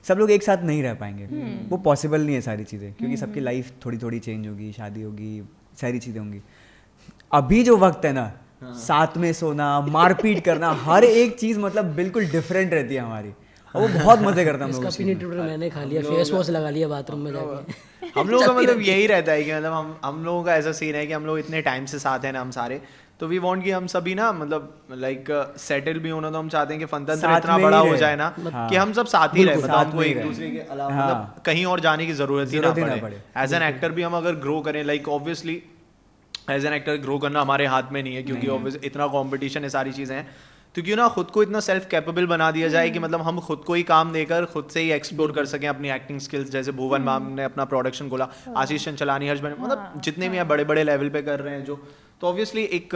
सब लोग एक साथ नहीं रह पाएंगे, वो पॉसिबल नहीं है सारी चीज़ें, क्योंकि सबकी लाइफ थोड़ी थोड़ी चेंज होगी, शादी होगी, सारी चीज़ें होंगी। अभी जो वक्त है ना, साथ में सोना, मारपीट करना, हर एक चीज़ मतलब बिल्कुल डिफरेंट रहती है हमारी, और वो बहुत मजे करते हैं हम इसका लोग। पीनट बटर मैंने खा लिया, फेस वॉश लगा लिया बाथरूम में जाके। हम लोगों का मतलब यही रहता है कि मतलब हम लोगों का ऐसा सीन है कि हम लोग इतने टाइम से साथ हैं ना हम सारे, तो वी वांट कि हम सभी ना मतलब लाइक सेटल भी होना, तो हम चाहते हैं कि फनतंत्र साथ इतना में बड़ा ही हो रहे। जाए ना हाँ। कि हम सब साथ ही रहे, बिल्कुल, मतलब साथ हमको में ही एक रहे। दूसरे के अलावा हाँ। मतलब कहीं और जाने की जरूरत ही ना पड़े। एज एन एक्टर भी हम अगर ग्रो करें, like obviously as an actor grow करना हमारे हाथ में नहीं है, क्योंकि ऑब्वियस इतना कंपटीशन है, सारी चीज़ें हैं, तो क्यों ना खुद को इतना सेल्फ कैपेबल बना दिया जाए कि मतलब हम खुद को ही काम देकर खुद से ही एक्सप्लोर कर सकें अपनी एक्टिंग स्किल्स। जैसे भुवन मैम ने अपना प्रोडक्शन खोला, आशीष चंचलानी, हर्ष बने, मतलब जितने भी हैं बड़े बड़े लेवल पे कर रहे हैं जो, तो ऑब्वियसली एक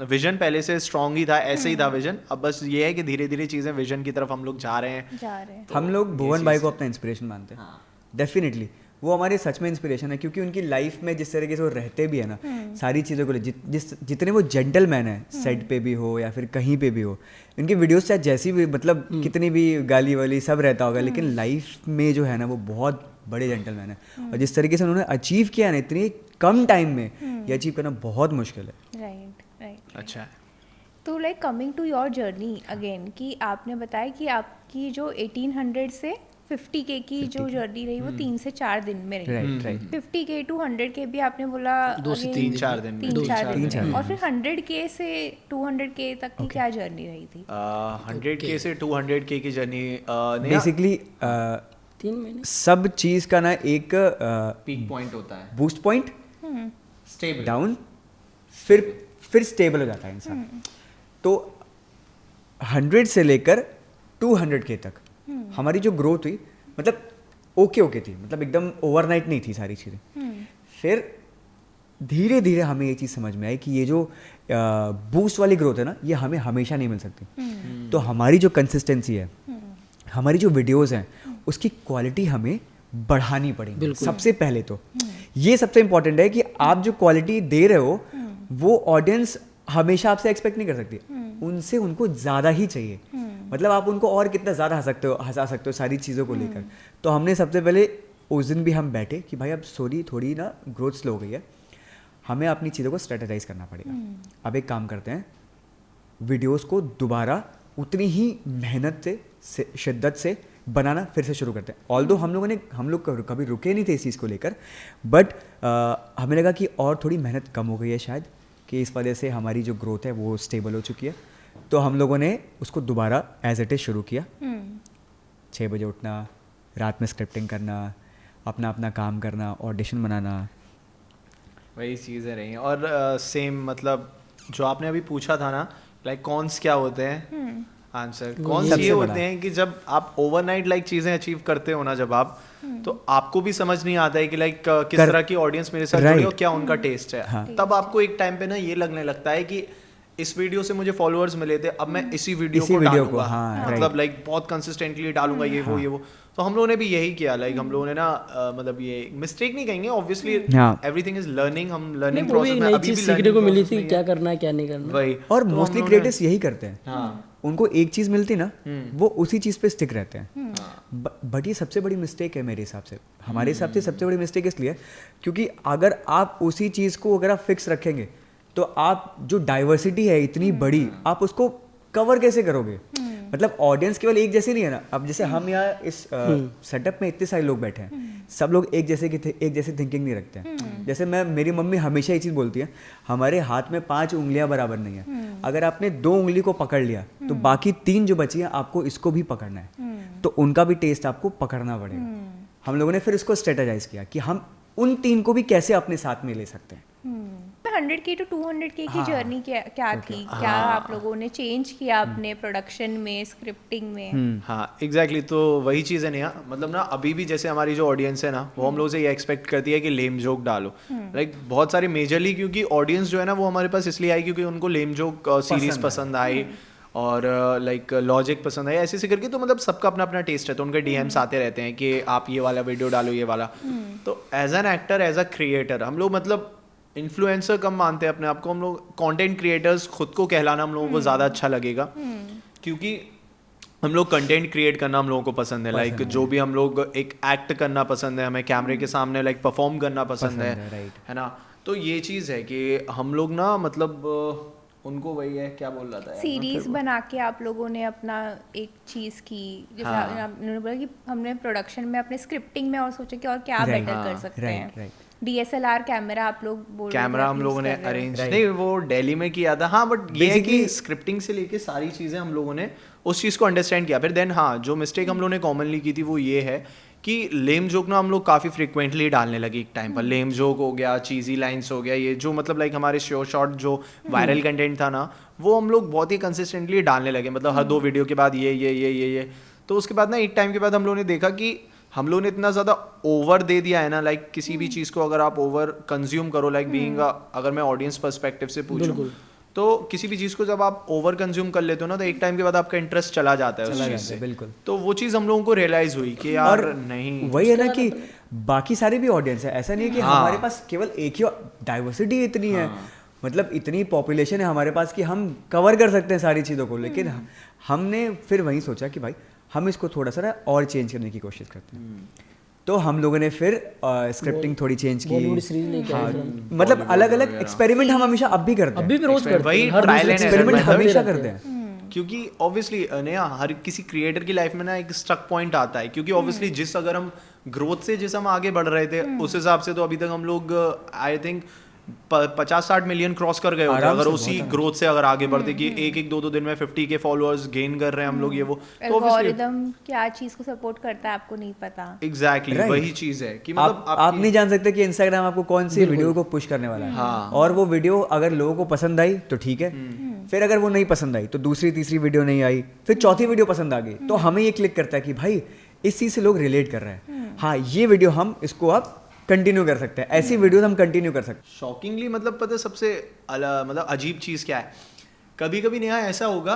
विजन पहले से स्ट्रांग ही था, ऐसे ही था विजन। अब बस ये है कि धीरे धीरे चीज़ें विजन की तरफ हम लोग जा रहे हैं। हम लोग भुवन भाई को अपना इंस्पिरेशन मानते हैं, डेफिनेटली वो हमारे सच में इंस्पिरेशन है, क्योंकि उनकी लाइफ में जिस तरीके से वो रहते भी है ना, सारी चीज़ों को जितने वो जेंटलमैन है, सेट पे भी हो या फिर कहीं पे भी हो, उनकी वीडियोस चाहे जैसी भी मतलब कितनी भी गाली वाली सब रहता होगा, लेकिन लाइफ में जो है ना वो बहुत बड़े जेंटलमैन है, और जिस तरीके से उन्होंने अचीव किया ना इतनी कम टाइम में, ये अचीव करना बहुत मुश्किल है। राइट। अच्छा है। तो like coming to your journey again, कि आपने बताया कि आपकी जो 1800 से 50K की जो जर्नी रही वो 3 से 4 दिन में रही। राइट 50K to 100K भी आपने बोला 2 से 3-4 दिन में। 3-4 दिन दिन में। और फिर 100K से 200K तक की क्या जर्नी रही थी? 100K से 200K की जर्नी बेसिकली 3 महीने सब चीज़ का ना एक पीक पॉइंट होता है, बूस्ट पॉइंट, स्टेबल डाउन, फिर स्टेबल हो जाता है इंसान। तो 100 से लेकर 200K तक हमारी जो ग्रोथ हुई मतलब ओके थी, मतलब एकदम ओवरनाइट नहीं थी सारी चीज़ें। फिर धीरे धीरे हमें ये चीज़ समझ में आई कि ये जो बूस्ट वाली ग्रोथ है ना, ये हमें हमेशा नहीं मिल सकती। तो हमारी जो कंसिस्टेंसी है, हमारी जो वीडियोस हैं, उसकी क्वालिटी हमें बढ़ानी पड़ेगी सबसे पहले। तो ये सबसे इम्पोर्टेंट है कि आप जो क्वालिटी दे रहे हो वो ऑडियंस हमेशा आपसे एक्सपेक्ट नहीं कर सकती, उनसे उनको ज़्यादा ही चाहिए। मतलब आप उनको और कितना ज़्यादा हंसा सकते हो सारी चीज़ों को लेकर। तो हमने सबसे पहले उस दिन भी हम बैठे कि भाई अब सॉरी थोड़ी ना ग्रोथ स्लो हो गई है, हमें अपनी चीज़ों को स्ट्रेटेजाइज करना पड़ेगा। अब एक काम करते हैं, वीडियोस को दोबारा उतनी ही मेहनत से शिद्दत से बनाना फिर से शुरू करते हैं। ऑल्दो हम लोग कभी रुके नहीं थे इस चीज़ को लेकर, बट हमें लगा कि और थोड़ी मेहनत कम हो गई है शायद, कि इस वजह से हमारी जो ग्रोथ है वो स्टेबल हो चुकी है। तो हम लोगों ने उसको दोबारा एज इट इज़ शुरू किया। 6 बजे उठना, रात में स्क्रिप्टिंग करना, अपना काम करना, ऑडिशन बनाना, वही चीज़ें रही हैं। और सेम मतलब जो आपने अभी पूछा था ना, लाइक कॉन्स क्या होते हैं, आंसर कॉन्स ये होते हैं कि जब आप ओवरनाइट लाइक चीज़ें अचीव करते हो ना, जब आप तो आपको भी समझ नहीं आता है कि लाइक किस तरह की ऑडियंस मेरे साथ जुड़ी और क्या उनका टेस्ट है। तब आपको एक टाइम पे ना ये लगने लगता है कि इस वीडियो से मुझे फॉलोअर्स मिले थे, अब मैं इसी वीडियो को डालूंगा, मतलब लाइक बहुत कंसिस्टेंटली डालूंगा ये वो। तो हम लोगों ने भी यही किया, लाइक हम लोगों ने ना मतलब ये मिस्टेक नहीं कहेंगे, ऑब्वियसली एवरीथिंग इज लर्निंग, हम लर्निंग प्रोसेस में अभी भी सीखने को मिली थी, क्या करना है क्या नहीं करना। वही, और मोस्टली क्रिएटर्स यही करते हैं, उनको एक चीज़ मिलती ना वो उसी चीज़ पे स्टिक रहते हैं। बट ये सबसे बड़ी मिस्टेक है मेरे हिसाब से, हमारे हिसाब से सबसे बड़ी मिस्टेक इसलिए क्योंकि अगर आप उसी चीज़ को अगर आप फिक्स रखेंगे तो आप जो डाइवर्सिटी है इतनी बड़ी, आप उसको कवर कैसे करोगे? मतलब ऑडियंस केवल एक जैसे नहीं है ना। अब जैसे हम यहाँ इस सेटअप में इतने सारे लोग बैठे हैं, सब लोग एक जैसे थिंकिंग नहीं रखते हैं। जैसे मेरी मम्मी हमेशा ये चीज़ बोलती है, हमारे हाथ में 5 उंगलियां बराबर नहीं है। अगर आपने 2 उंगली को पकड़ लिया तो बाकी 3 जो बची हैं आपको इसको भी पकड़ना है, तो उनका भी टेस्ट आपको पकड़ना पड़ेगा। हम लोगों ने फिर इसको स्ट्रेटेजाइज किया कि हम उन 3 को भी कैसे अपने साथ में ले सकते हैं। 100K to 200K की जर्नी क्या थी? क्या आप लोगों ने चेंज किया अपने प्रोडक्शन में, स्क्रिप्टिंग में? हाँ एग्जैक्टली, तो वही चीज़ है नेहा, मतलब ना अभी भी जैसे हमारी जो ऑडियंस है ना, वो हम लोग से ये एक्सपेक्ट करती है कि लेम जोक डालो। लाइक बहुत सारे मेजरली क्योंकि ऑडियंस जो है ना वो हमारे पास इसलिए आई क्योंकि उनको लेम जोक सीरीज पसंद आई, और लाइक लॉजिक पसंद है, ऐसे ऐसे करके। तो मतलब सबका अपना अपना टेस्ट है, तो उनके डीएम्स आते रहते हैं कि आप ये वाला वीडियो डालो, ये वाला। तो as an actor, as a creator, हम लोग मतलब इन्फ्लुएंसर कम मानते हैं अपने आप को, हम लोग कंटेंट क्रिएटर्स खुद को कहलाना हम लोगों को ज़्यादा अच्छा लगेगा, क्योंकि हम लोग कंटेंट क्रिएट करना हम लोगों को पसंद है। लाइक जो भी हम लोग एक एक्ट करना पसंद है, हमें कैमरे के सामने लाइक परफॉर्म करना पसंद है ना। तो ये चीज़ है कि हम लोग ना मतलब उनको वही है, क्या बोल रहा था, सीरीज बना के आप लोगों ने अपना एक चीज़ की, जैसे आपने बोला कि हमने प्रोडक्शन में अपने स्क्रिप्टिंग में और सोचा कि और क्या बेटर कर सकते हैं। DSLR कैमरा आप लोग बोल रहे थे, कैमरा हम लोगों ने अरेंज नहीं, वो दिल्ली में किया था। हाँ, बट ये है कि स्क्रिप्टिंग से लेके सारी चीज़ें हम लोगों ने उस चीज़ को अंडरस्टैंड किया। फिर देन हाँ, जो मिस्टेक हम लोगों ने कॉमनली की थी वो ये है कि लेम जोक ना हम लोग काफ़ी फ्रिक्वेंटली डालने लगे एक टाइम पर। लेम जोक हो गया, चीज़ी लाइंस हो गया, ये जो मतलब लाइक हमारे शो शॉर्ट जो वायरल कंटेंट था ना, वो हम लोग बहुत ही कंसिस्टेंटली डालने लगे, मतलब हर 2 वीडियो के बाद ये। तो उसके बाद ना एक टाइम के बाद हम लोगों ने देखा कि हम लोगों ने इतना ज़्यादा ओवर दे दिया है ना, लाइक किसी भी चीज़ को अगर आप ओवर कंज्यूम करो, लाइक बीइंग अगर मैं ऑडियंस पर्सपेक्टिव से पूछूं, तो किसी भी चीज़ को जब आप ओवर कंज्यूम कर लेते हो ना, तो एक टाइम के बाद आपका इंटरेस्ट चला जाता है उस चीज़ से। बिल्कुल। तो वो चीज़ हम लोगों को रियलाइज़ हुई कि यार नहीं, वही है ना कि बाकी सारी भी ऑडियंस है, ऐसा नहीं है कि हमारे पास केवल एक ही डाइवर्सिटी इतनी है, मतलब इतनी पॉपुलेशन है हमारे पास कि हम कवर कर सकते हैं सारी चीज़ों को। लेकिन हमने फिर वही सोचा कि भाई हम इसको थोड़ा सा ना और चेंज करने की कोशिश करते हैं। तो हम लोगों ने फिर स्क्रिप्टिंग थोड़ी चेंज की, मतलब अलग अलग एक्सपेरिमेंट हम हमेशा अब भी करते हैं, अभी भी रोज करते वही हैं, ट्रायल एंड एक्सपेरिमेंट एरर हमेशा करते हैं। क्योंकि ऑब्वियसली नया हर किसी क्रिएटर की लाइफ में ना एक स्टक पॉइंट आता है, क्योंकि ऑब्वियसली जिस अगर हम ग्रोथ से जिस हम आगे बढ़ रहे थे उस हिसाब से तो अभी तक हम लोग आई थिंक 50-60 मिलियन क्रॉस कर गए होते अगर उसी ग्रोथ से अगर आगे बढ़ते कि एक 2 दिन में 50K फॉलोअर्स गेन कर रहे हैं हम लोग, ये वो तो एल्गोरिदम क्या चीज को सपोर्ट करता है आपको नहीं पता। एग्जैक्टली वही चीज है कि मतलब आप नहीं जान सकते कि इंस्टाग्राम आपको कौन सी वीडियो को पुश करने वाला है। और वो वीडियो अगर लोगों को पसंद आई तो ठीक है, फिर अगर वो नहीं पसंद आई तो दूसरी तीसरी वीडियो नहीं आई, फिर चौथी वीडियो पसंद आ गई, तो हमें ये क्लिक करता है कि भाई इस चीज से लोग रिलेट कर रहे हैं, हाँ ये वीडियो हम इसको आप कंटिन्यू कर सकते हैं, ऐसी वीडियोस हम कंटिन्यू कर सकते हैं। शॉकिंगली मतलब पता है सबसे मतलब अजीब चीज़ क्या है, कभी कभी नेहा ऐसा होगा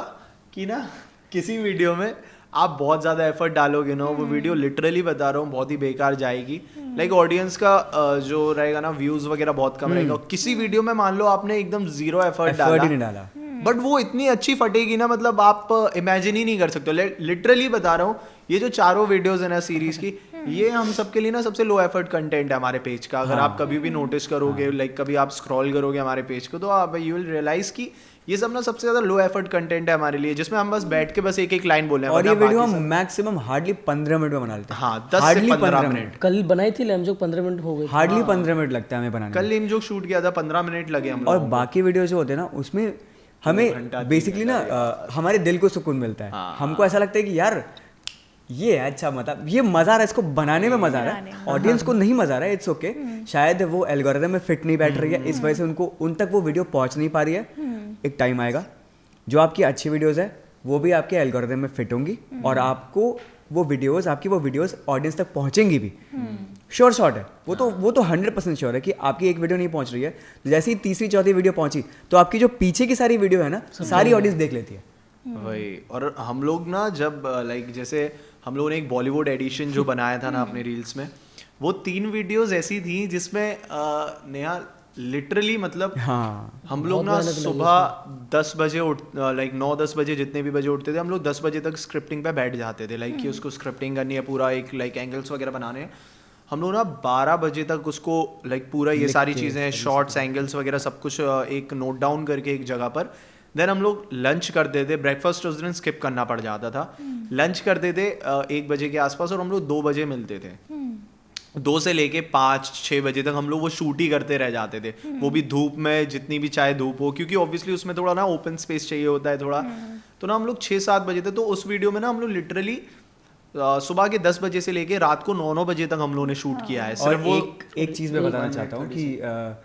कि ना किसी वीडियो में आप बहुत ज़्यादा एफर्ट डालोगे ना, वो वीडियो लिटरली बता रहा हूँ बहुत ही बेकार जाएगी, लाइक ऑडियंस का जो रहेगा ना व्यूज़ वगैरह बहुत कम रहेगा। किसी वीडियो में मान लो आपने एकदम जीरो एफर्ट डाला, बट वो इतनी अच्छी फटेगी ना, मतलब आप इमेजिन ही नहीं कर सकते। लिटरली बता रहा हूँ, ये जो चारों वीडियोस है ना सीरीज की, ये हम सबके लिए ना सबसे लो एफर्ट कंटेंट है हमारे पेज का। अगर आप कभी भी नोटिस करोगे, लाइक कभी आप स्क्रॉल करोगे हमारे पेज को, तो आप यू विल रियलाइज कि ये सब ना सबसे ज्यादा लो एफर्ट कंटेंट है हमारे लिए, जिसमें हम बस बैठ के बस एक लाइन बोल रहे हैं। और ये वीडियो हम मैक्सिमम हार्डली 15 मिनट में बना लेते हैं। हाँ, 10 से 15 मिनट। कल बनाई थी लेम जोक, 15 मिनट हो गए, हार्डली 15 मिनट लगता है हमें बनाने। कल लेम जोक शूट किया था, 15 मिनट लगे हम। और बाकी वीडियो जो होते हैं ना उसमें हमें बेसिकली ना हमारे दिल को सुकून मिलता है। हमको ऐसा लगता है कि यार ये है अच्छा, मतलब ये मजा आ रहा है, इसको बनाने में मजा आ रहा है, ऑडियंस को नहीं मजा आ रहा है, इट्स ओके। शायद वो एल्गोरिथम में फिट नहीं बैठ रही है, इस वजह से उनको उन तक वो वीडियो पहुंच नहीं पा रही है। एक टाइम आएगा जो आपकी अच्छी वीडियोस है वो भी आपके एल्गोरिथम में फिट होंगी और आपको वो वीडियोस ऑडियंस तक पहुंचेंगी भी। श्योर शॉट है वो तो 100% श्योर है कि आपकी एक वीडियो नहीं पहुंच रही है, जैसे ही तीसरी चौथी वीडियो पहुंची तो आपकी जो पीछे की सारी वीडियो है ना सारी ऑडियंस देख लेती है। वही, और हम लोग ना जब लाइक जैसे हम लोगों ने एक बॉलीवुड एडिशन जो बनाया था ना अपने रील्स में, वो 3 वीडियोस ऐसी थी जिसमें नेहा लिटरली मतलब हम लोग ना सुबह 10 बजे लाइक 9-10 बजे जितने भी बजे उठते थे, हम लोग 10 बजे तक स्क्रिप्टिंग पे बैठ जाते थे, लाइक कि उसको स्क्रिप्टिंग करनी है, पूरा एक लाइक एंगल्स वगैरह बनाने हैं। हम लोग ना 12 बजे तक उसको लाइक पूरा ये सारी चीज़ें शॉर्ट्स एंगल्स वगैरह सब कुछ एक नोट डाउन करके एक जगह पर, देन हम लोग लंच करते थे। ब्रेकफास्ट उस दिन स्किप करना पड़ जाता था, लंच करते थे 1 बजे के आसपास और हम लोग 2 बजे मिलते थे। 2 से लेके 5-6 बजे तक हम लोग वो शूट ही करते रह जाते थे, वो भी धूप में, जितनी भी चाहे धूप हो, क्योंकि ऑब्वियसली उसमें थोड़ा ना ओपन स्पेस चाहिए होता है थोड़ा। तो ना हम लोग 6-7 बजे थे, तो उस वीडियो में ना हम लोग लिटरली सुबह के 10 बजे से लेके रात को 9-9 बजे तक हम लोगों ने शूट किया है। और वो एक चीज़ मैं बताना चाहता हूँ कि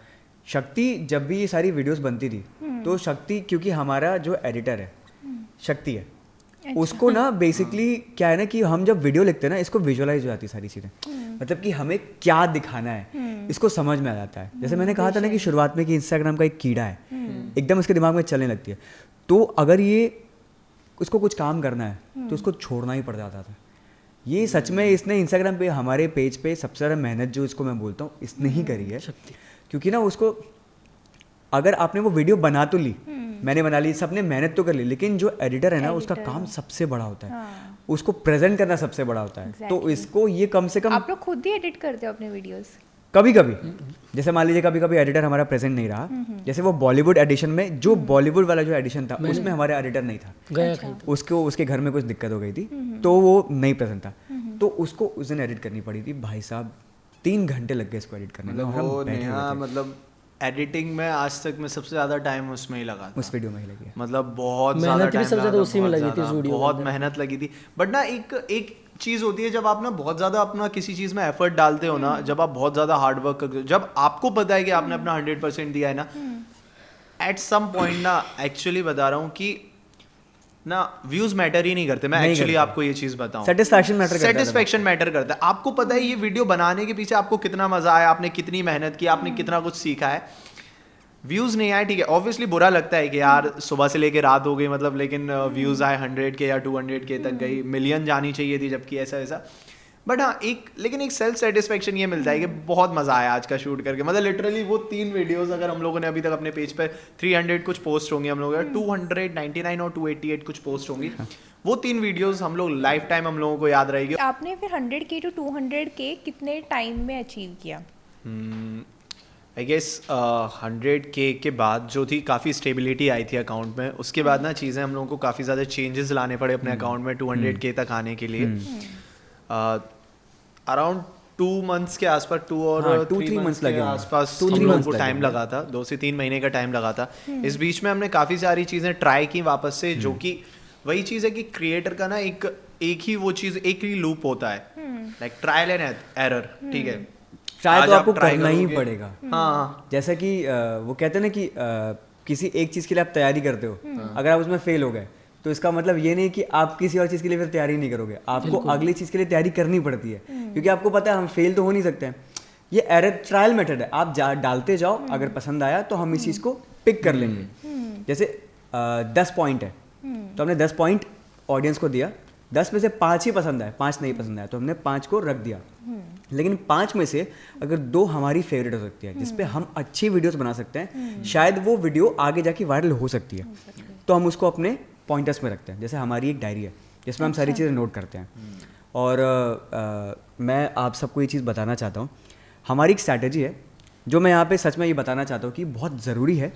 शक्ति जब भी ये सारी वीडियोस बनती थी तो शक्ति, क्योंकि हमारा जो एडिटर है शक्ति है, उसको ना बेसिकली क्या है ना कि हम जब वीडियो लिखते हैं ना इसको विजुअलाइज हो जाती है सारी चीज़ें, मतलब कि हमें क्या दिखाना है इसको समझ में आ जाता है। जैसे मैंने कहा था ना कि शुरुआत में कि इंस्टाग्राम का एक कीड़ा है, एकदम इसके दिमाग में चलने लगती है। तो अगर ये उसको कुछ काम करना है तो उसको छोड़ना ही पड़ जाता था। ये सच में इसने इंस्टाग्राम पे हमारे पेज पे सबसे ज़्यादा मेहनत जो इसको मैं बोलता हूँ इसने ही करी है, क्योंकि ना उसको अगर आपने वो वीडियो बना तो ली, मैंने बना ली, सबने मेहनत तो कर ली, लेकिन जो एडिटर है ना उसका काम सबसे बड़ा होता है, उसको प्रेजेंट करना सबसे बड़ा होता है। तो इसको ये कम से कम आप लोग खुद ही एडिट करते हो अपने वीडियोस? कभी कभी, जैसे मान लीजिए कभी कभी एडिटर हमारा प्रेजेंट नहीं रहा, जैसे वो बॉलीवुड एडिशन में जो बॉलीवुड वाला जो एडिशन था उसमें हमारा एडिटर नहीं था, गया कहीं उसको उसके घर में कुछ दिक्कत हो गई थी तो वो नहीं प्रेजेंट था, तो उसको उस दिन एडिट करनी पड़ी थी। भाई साहब 3 घंटे लग गए इसको एडिट करने में। मतलब वो नेहा, मतलब एडिटिंग में आज तक में सबसे ज्यादा टाइम उसमें ही लगा था, उस वीडियो में ही लगी है। मतलब बहुत ज्यादा टाइम सबसे ज्यादा उसी में लगी थी, उस वीडियो बहुत मेहनत लगी थी। बट ना एक चीज होती है जब आप ना बहुत ज्यादा अपना किसी चीज में एफर्ट डालते हो ना, जब आप बहुत ज्यादा हार्ड वर्क करते हो, जब आपको पता है कि आपने अपना 100% दिया है ना, एट सम पॉइंट ना एक्चुअली बता रहा हूँ कि ना व्यूज मैटर ही नहीं करते। मैं एक्चुअली आपको ये चीज बताऊं, सेटिस्फैक्शन मैटर करता है। सेटिस्फैक्शन मैटर करता है। आपको पता है ये वीडियो बनाने के पीछे आपको कितना मजा आया, आपने कितनी मेहनत की, आपने कितना कुछ सीखा है। व्यूज नहीं आए ठीक है, ऑब्वियसली बुरा लगता है कि यार सुबह से लेके रात हो गई, मतलब लेकिन व्यूज आए 100 के या 200 के तक गई, मिलियन जानी चाहिए थी जबकि ऐसा वैसा। बट हाँ लेकिन एक सेल्फ सेटिस्फेक्शन ये मिलता है कि बहुत मजा आया आज का शूट करके। मतलब लिटरली वो 3 वीडियोस अगर हम लोगों ने अभी तक अपने पेज पर 300 कुछ पोस्ट होंगी, हम लोगों का 299 और 288 कुछ पोस्ट होंगी, वो 3 वीडियोस हम लोग लाइफ टाइम हम लोगों को याद रहेगी। आपने फिर 100K to 200K कितने टाइम में अचीव किया? आई गेस 100K के बाद जो थी काफ़ी स्टेबिलिटी आई थी अकाउंट में, उसके बाद ना चीज़ें हम लोगों को काफ़ी ज़्यादा चेंजेस लाने पड़े अपने अकाउंट में 200K तक आने के लिए। अराउंड 2 मंथ्स के आसपास, 2 और 3 मंथ्स लगे आसपास हम लोगों को टाइम लगा था, 2 से 3 महीने का टाइम लगा था। इस बीच में हमने काफ़ी सारी चीज़ें ट्राई की वापस से, जो कि वही चीज़ है कि क्रिएटर का ना एक ही वो चीज़, एक ही लूप होता है, लाइक ट्रायल एंड एरर। ठीक है, ट्राई तो आपको करना ही पड़ेगा। हाँ, जैसा कि वो कहते हैं ना कि किसी एक चीज़ के लिए आप तैयारी करते हो, अगर आप उसमें फेल हो गए तो इसका मतलब ये नहीं कि आप किसी और चीज़ के लिए फिर तैयारी नहीं करोगे, आपको अगली चीज़ के लिए तैयारी करनी पड़ती है, क्योंकि आपको पता है हम फेल तो हो नहीं सकते हैं। ये एरर ट्रायल मेथड है, आप डालते जाओ, अगर पसंद आया तो हम इस चीज़ को पिक कर लेंगे। जैसे 10 पॉइंट है तो हमने 10 पॉइंट ऑडियंस को दिया, 10 में से 5 ही पसंद आए, 5 नहीं पसंद आया, तो हमने 5 को रख दिया। लेकिन 5 में से अगर 2 हमारी फेवरेट हो सकती है, जिसपे हम अच्छी वीडियोस बना सकते हैं, शायद वो वीडियो आगे जाके वायरल हो सकती है, तो हम उसको अपने पॉइंटर्स में रखते हैं। जैसे हमारी एक डायरी है जिसमें हम सारी चीज़ें नोट करते हैं। और मैं आप सबको ये चीज़ बताना चाहता हूँ, हमारी एक स्ट्रैटेजी है जो मैं यहाँ पे सच में ये बताना चाहता हूँ कि बहुत ज़रूरी है